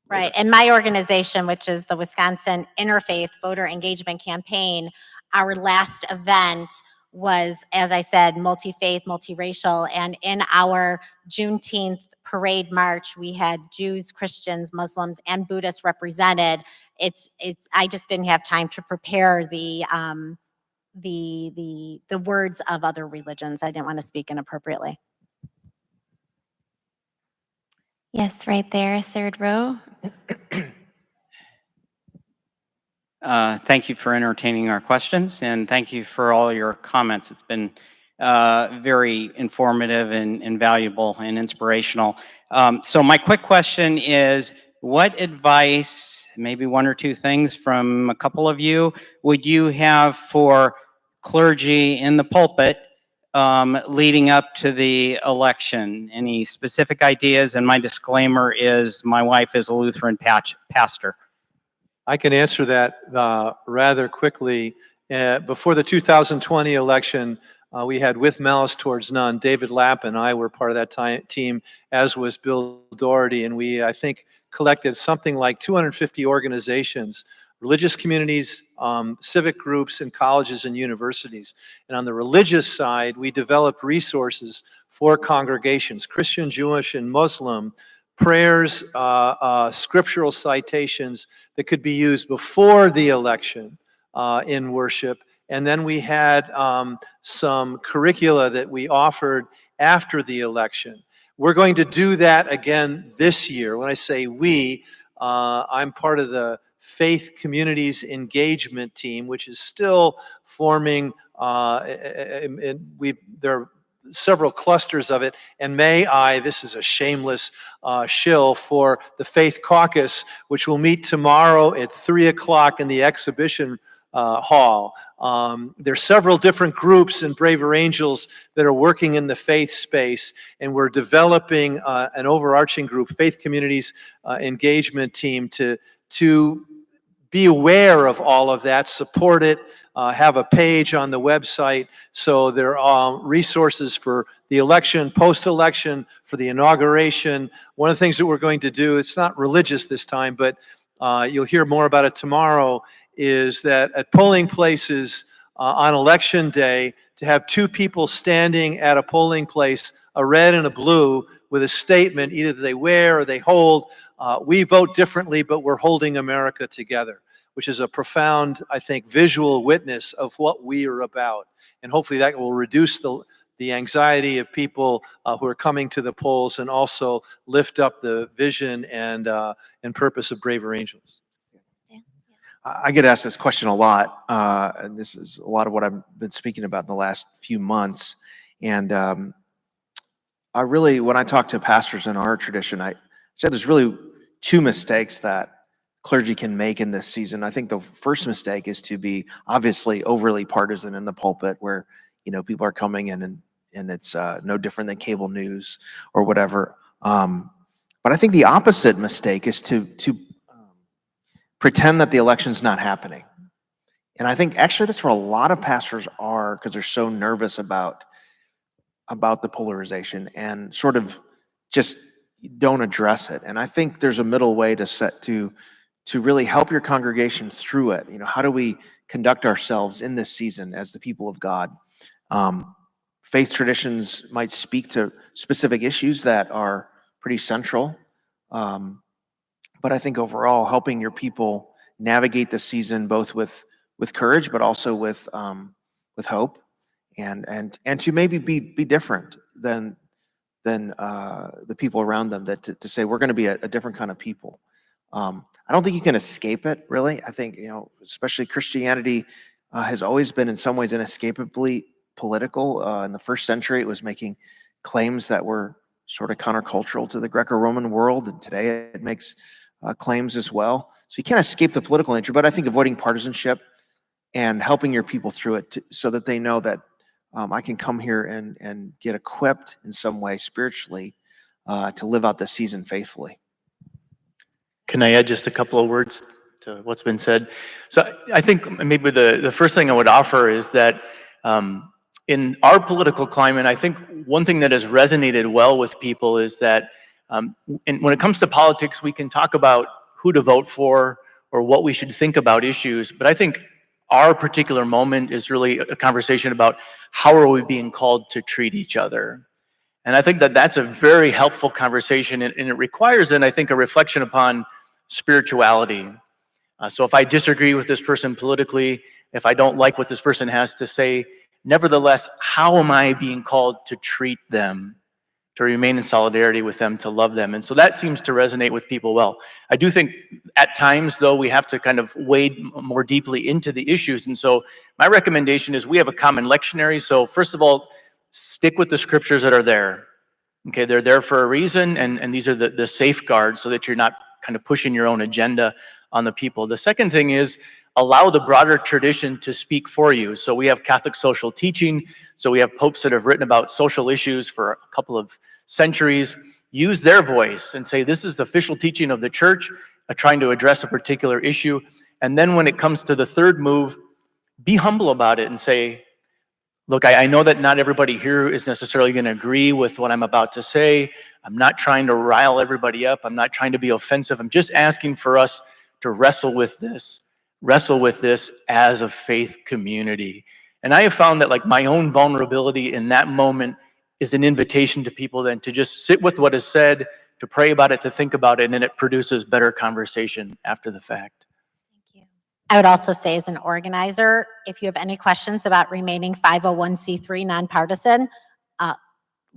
Right. And my organization, which is the Wisconsin Interfaith Voter Engagement Campaign, our last event was, as I said, multi-faith, multiracial. And in our Juneteenth parade march, we had Jews, Christians, Muslims, and Buddhists represented. I just didn't have time to prepare the words of other religions. I didn't want to speak inappropriately. Yes, right there, third row. Thank you for entertaining our questions, and thank you for all your comments. It's been very informative and valuable and inspirational. So my quick question is, what advice, maybe one or two things from a couple of you, would you have for clergy in the pulpit leading up to the election? Any specific ideas? And my disclaimer is my wife is a Lutheran pastor. I can answer that rather quickly. Before the 2020 election, we had With Malice Towards None. David Lapp and I were part of that team, as was Bill Doherty, and we, I think, collected something like 250 organizations, religious communities, civic groups, and colleges and universities. And on the religious side, we developed resources for congregations, Christian, Jewish, and Muslim, prayers, scriptural citations that could be used before the election in worship. And then we had some curricula that we offered after the election. We're going to do that again this year. When I say we, I'm part of the Faith Communities Engagement Team, which is still forming, there are several clusters of it, and this is a shameless shill for the Faith Caucus, which will meet tomorrow at 3 o'clock in the exhibition hall. There's several different groups in Braver Angels that are working in the faith space, and we're developing an overarching group, Faith Communities Engagement Team, to be aware of all of that, support it, have a page on the website. So there are resources for the election, post-election, for the inauguration. One of the things that we're going to do, it's not religious this time, but you'll hear more about it tomorrow, is that at polling places on election day, to have two people standing at a polling place, a red and a blue, with a statement either they wear or they hold, we vote differently, but we're holding America together, which is a profound, I think, visual witness of what we are about. And hopefully that will reduce the anxiety of people who are coming to the polls, and also lift up the vision and purpose of Braver Angels. I get asked this question a lot, and this is a lot of what I've been speaking about in the last few months. And when I talk to pastors in our tradition, I said there's really two mistakes that clergy can make in this season. I think the first mistake is to be obviously overly partisan in the pulpit, where people are coming in and it's no different than cable news or whatever. But I think the opposite mistake is to pretend that the election's not happening. And I think actually that's where a lot of pastors are, because they're so nervous about the polarization and sort of just don't address it. And I think there's a middle way to really help your congregation through it. How do we conduct ourselves in this season as the people of God? Faith traditions might speak to specific issues that are pretty central. But I think overall, helping your people navigate the season both with courage, but also with hope, and to maybe be different than the people around them. That to say we're going to be a different kind of people. I don't think you can escape it, really. I think especially Christianity has always been in some ways inescapably political. In the first century, it was making claims that were sort of countercultural to the Greco-Roman world, and today it makes claims as well. So you can't escape the political nature, but I think avoiding partisanship and helping your people through it so that they know that I can come here and get equipped in some way spiritually to live out the season faithfully. Can I add just a couple of words to what's been said? So I think maybe the first thing I would offer is that in our political climate, I think one thing that has resonated well with people is that And when it comes to politics, we can talk about who to vote for or what we should think about issues, but I think our particular moment is really a conversation about how are we being called to treat each other. And I think that that's a very helpful conversation, and it requires, then, I think, a reflection upon spirituality. So if I disagree with this person politically, if I don't like what this person has to say, nevertheless, how am I being called to treat them, to remain in solidarity with them, to love them? And so that seems to resonate with people well. I do think at times, though, we have to kind of wade more deeply into the issues. And so my recommendation is we have a common lectionary. So first of all, stick with the scriptures that are there. Okay, they're there for a reason, and these are the safeguards so that you're not kind of pushing your own agenda on the people. The second thing is allow the broader tradition to speak for you. So we have Catholic social teaching. So we have popes that have written about social issues for a couple of centuries. Use their voice and say, this is the official teaching of the church, trying to address a particular issue. And then when it comes to the third move, be humble about it and say, look, I know that not everybody here is necessarily going to agree with what I'm about to say. I'm not trying to rile everybody up. I'm not trying to be offensive. I'm just asking for us to wrestle with this as a faith community. And I have found that, like, my own vulnerability in that moment is an invitation to people then to just sit with what is said, to pray about it, to think about it, and then it produces better conversation after the fact. I would also say, as an organizer, if you have any questions about remaining 501c3 nonpartisan,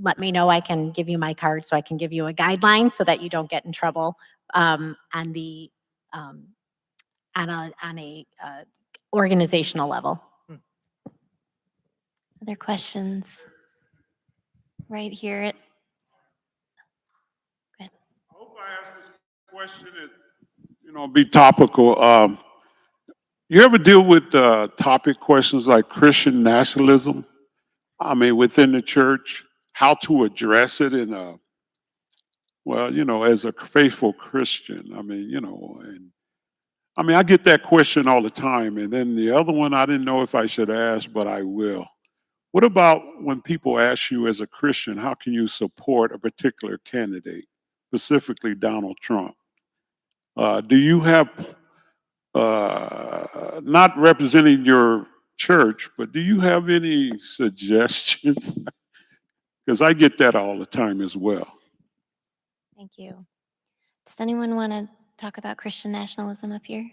let me know. I can give you my card so I can give you a guideline so that you don't get in trouble on a organizational level. Other questions? Right here. I hope I ask this question and, be topical. You ever deal with topic questions like Christian nationalism? I mean, within the church, how to address it in a, as a faithful Christian. I get that question all the time. And then the other one, I didn't know if I should ask, but I will. What about when people ask you as a Christian, how can you support a particular candidate, specifically Donald Trump? Do you have, not representing your church, but do you have any suggestions? Because I get that all the time as well. Thank you. Does anyone want to talk about Christian nationalism up here?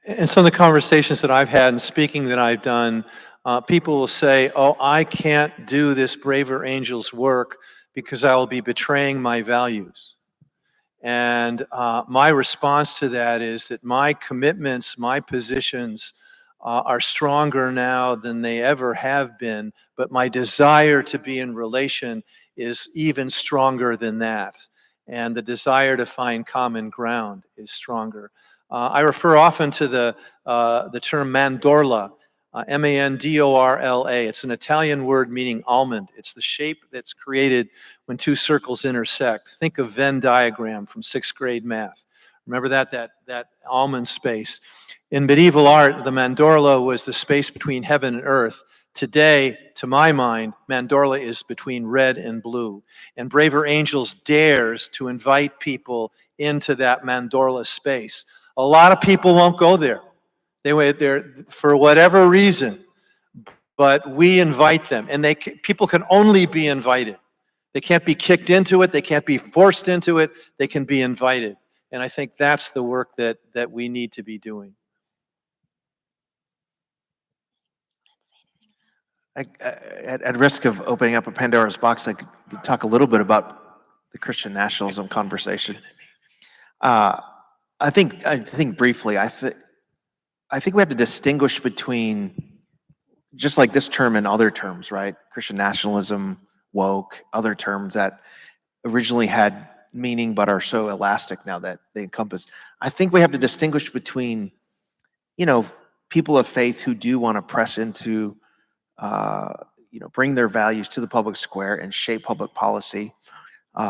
In some of the conversations that I've had and speaking that I've done, people will say, oh, I can't do this Braver Angels work because I will be betraying my values. And my response to that is that my commitments, my positions are stronger now than they ever have been, but my desire to be in relation is even stronger than that. And the desire to find common ground is stronger. I refer often to the term mandorla, M-A-N-D-O-R-L-A. It's an Italian word meaning almond. It's the shape that's created when two circles intersect. Think of Venn diagram from 6th grade math. Remember that almond space. In medieval art, the mandorla was the space between heaven and earth. Today, to my mind, mandorla is between red and blue. And Braver Angels dares to invite people into that mandorla space. A lot of people won't go there. They wait there for whatever reason, but we invite them, and people can only be invited. They can't be kicked into it. They can't be forced into it. They can be invited. And I think that's the work that we need to be doing. At risk of opening up a Pandora's box, I could talk a little bit about the Christian nationalism conversation. I think briefly, I think we have to distinguish between, just like this term and other terms, right? Christian nationalism, woke, other terms that originally had meaning but are so elastic now that they encompass. I think we have to distinguish between, people of faith who do want to press into, bring their values to the public square and shape public policy,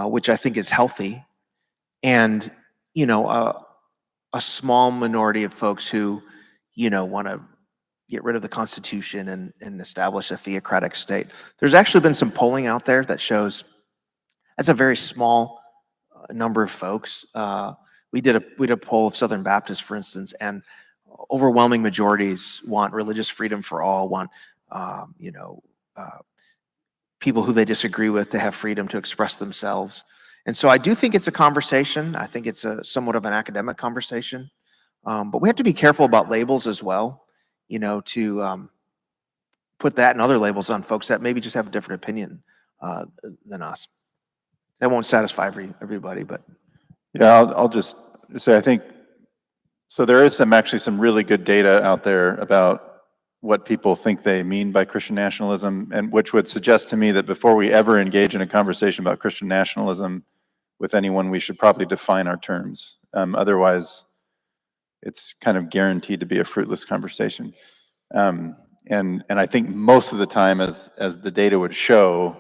which I think is healthy, and, a small minority of folks who, want to get rid of the Constitution and establish a theocratic state. There's actually been some polling out there that shows that's a very small a number of folks. We did a poll of Southern Baptists, for instance, and overwhelming majorities want religious freedom for all, want people who they disagree with to have freedom to express themselves. And so I do think it's a conversation. I think it's a somewhat of an academic conversation, but we have to be careful about labels as well, to put that and other labels on folks that maybe just have a different opinion than us. That won't satisfy everybody, but. Yeah, I'll just say, I think, so there is actually some really good data out there about what people think they mean by Christian nationalism, and which would suggest to me that before we ever engage in a conversation about Christian nationalism with anyone, we should probably define our terms. Otherwise, it's kind of guaranteed to be a fruitless conversation. And I think most of the time, as the data would show,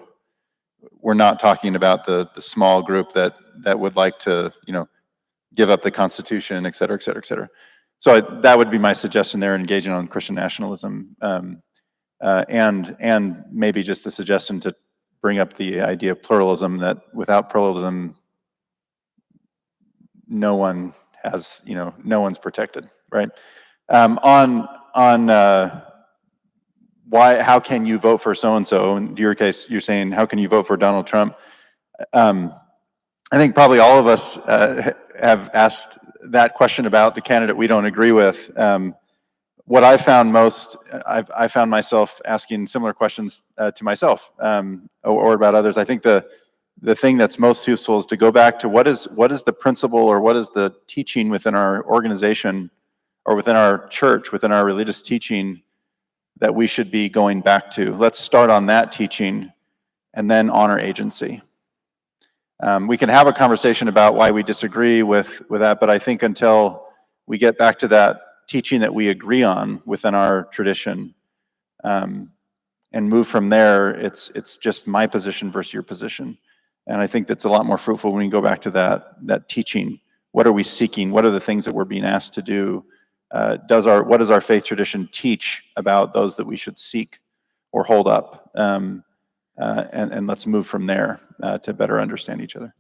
we're not talking about the small group that would like to, give up the Constitution, et cetera, et cetera, et cetera. So that would be my suggestion there, engaging on Christian nationalism, and maybe just a suggestion to bring up the idea of pluralism, that without pluralism, no one has, no one's protected, right? How can you vote for so-and-so? In your case, you're saying, how can you vote for Donald Trump? I think probably all of us have asked that question about the candidate we don't agree with. What I found most, I found myself asking similar questions to myself or about others. I think the thing that's most useful is to go back to what is the principle or what is the teaching within our organization or within our church, within our religious teaching that we should be going back to. Let's start on that teaching and then honor agency. We can have a conversation about why we disagree with that, but I think until we get back to that teaching that we agree on within our tradition, and move from there, it's just my position versus your position. And I think that's a lot more fruitful when we go back to that teaching. What are we seeking? What are the things that we're being asked to do? What does our faith tradition teach about those that we should seek or hold up? And let's move from there to better understand each other.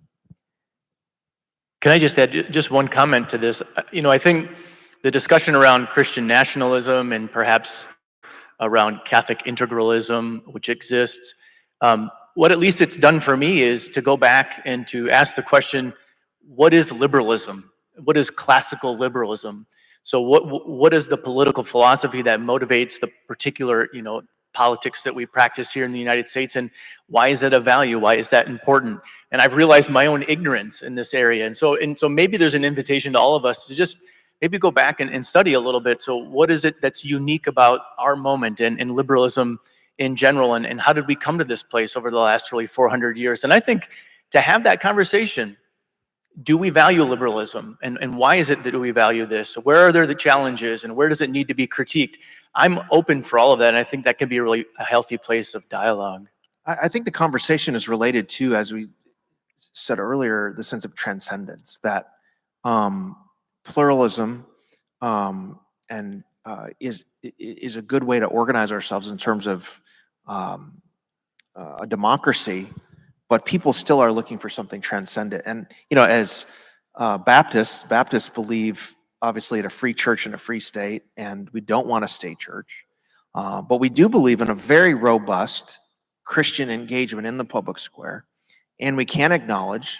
Can I just add just one comment to this? I think the discussion around Christian nationalism and perhaps around Catholic integralism, which exists, what at least it's done for me is to go back and to ask the question, what is liberalism? What is classical liberalism? So what is the political philosophy that motivates the particular, politics that we practice here in the United States, and why is that a value? Why is that important? And I've realized my own ignorance in this area. And so maybe there's an invitation to all of us to just maybe go back and study a little bit. So what is it that's unique about our moment and liberalism in general? And how did we come to this place over the last really 400 years? And I think to have that conversation, do we value liberalism? And why is it that we value this? Where are there the challenges and where does it need to be critiqued? I'm open for all of that, and I think that can be a healthy place of dialogue. I think the conversation is related to, as we said earlier, the sense of transcendence, that pluralism is a good way to organize ourselves in terms of a democracy, but people still are looking for something transcendent. And, as Baptists believe, obviously, in a free church and a free state, and we don't want a state church. But we do believe in a very robust Christian engagement in the public square, and we can acknowledge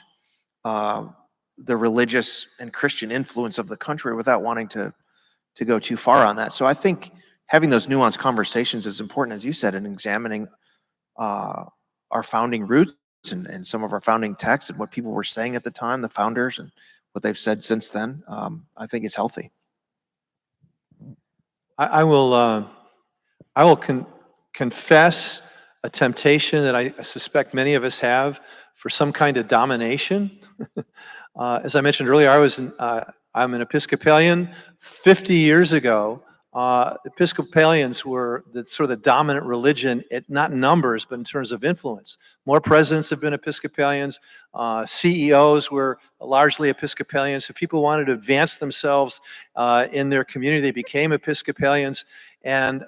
the religious and Christian influence of the country without wanting to go too far on that. So I think having those nuanced conversations is important, as you said, in examining our founding roots and some of our founding texts and what people were saying at the time, the founders, and what they've said since then. I think it's healthy. I will confess a temptation that I suspect many of us have for some kind of domination. As I mentioned earlier, I'm an Episcopalian. 50 years ago, Episcopalians were the dominant religion, not in numbers, but in terms of influence. More presidents have been Episcopalians. CEOs were largely Episcopalians. If people wanted to advance themselves in their community, they became Episcopalians. And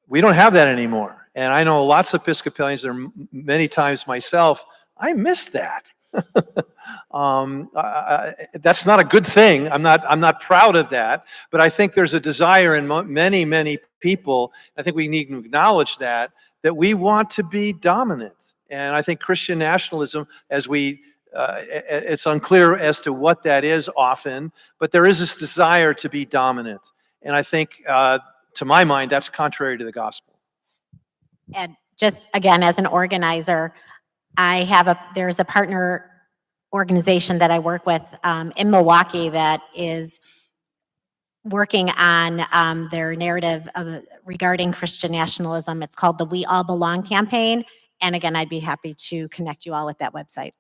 we don't have that anymore. And I know lots of Episcopalians, there are many times myself, I miss that. That's not a good thing. I'm not proud of that, but I think there's a desire in many people. I think we need to acknowledge that we want to be dominant. And I think Christian nationalism, it's unclear as to what that is often, but there is this desire to be dominant. And I think, to my mind, that's contrary to the gospel. And just again, as an organizer, there's a partner organization that I work with in Milwaukee that is working on their narrative regarding Christian nationalism. It's called the We All Belong campaign. And again, I'd be happy to connect you all with that website.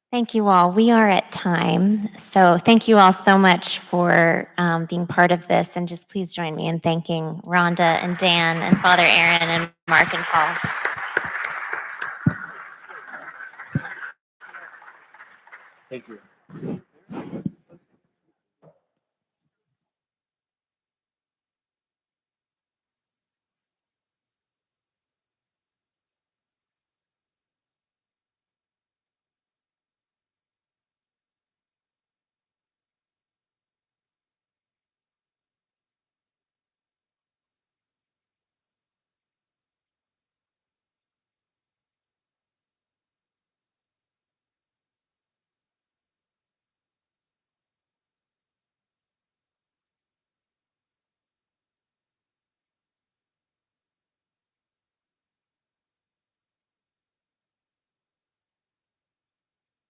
Thank you all. We are at time. So thank you all so much for being part of this. And just please join me in thanking Rhonda and Dan and Father Aaron and Mark and Paul. Thank you.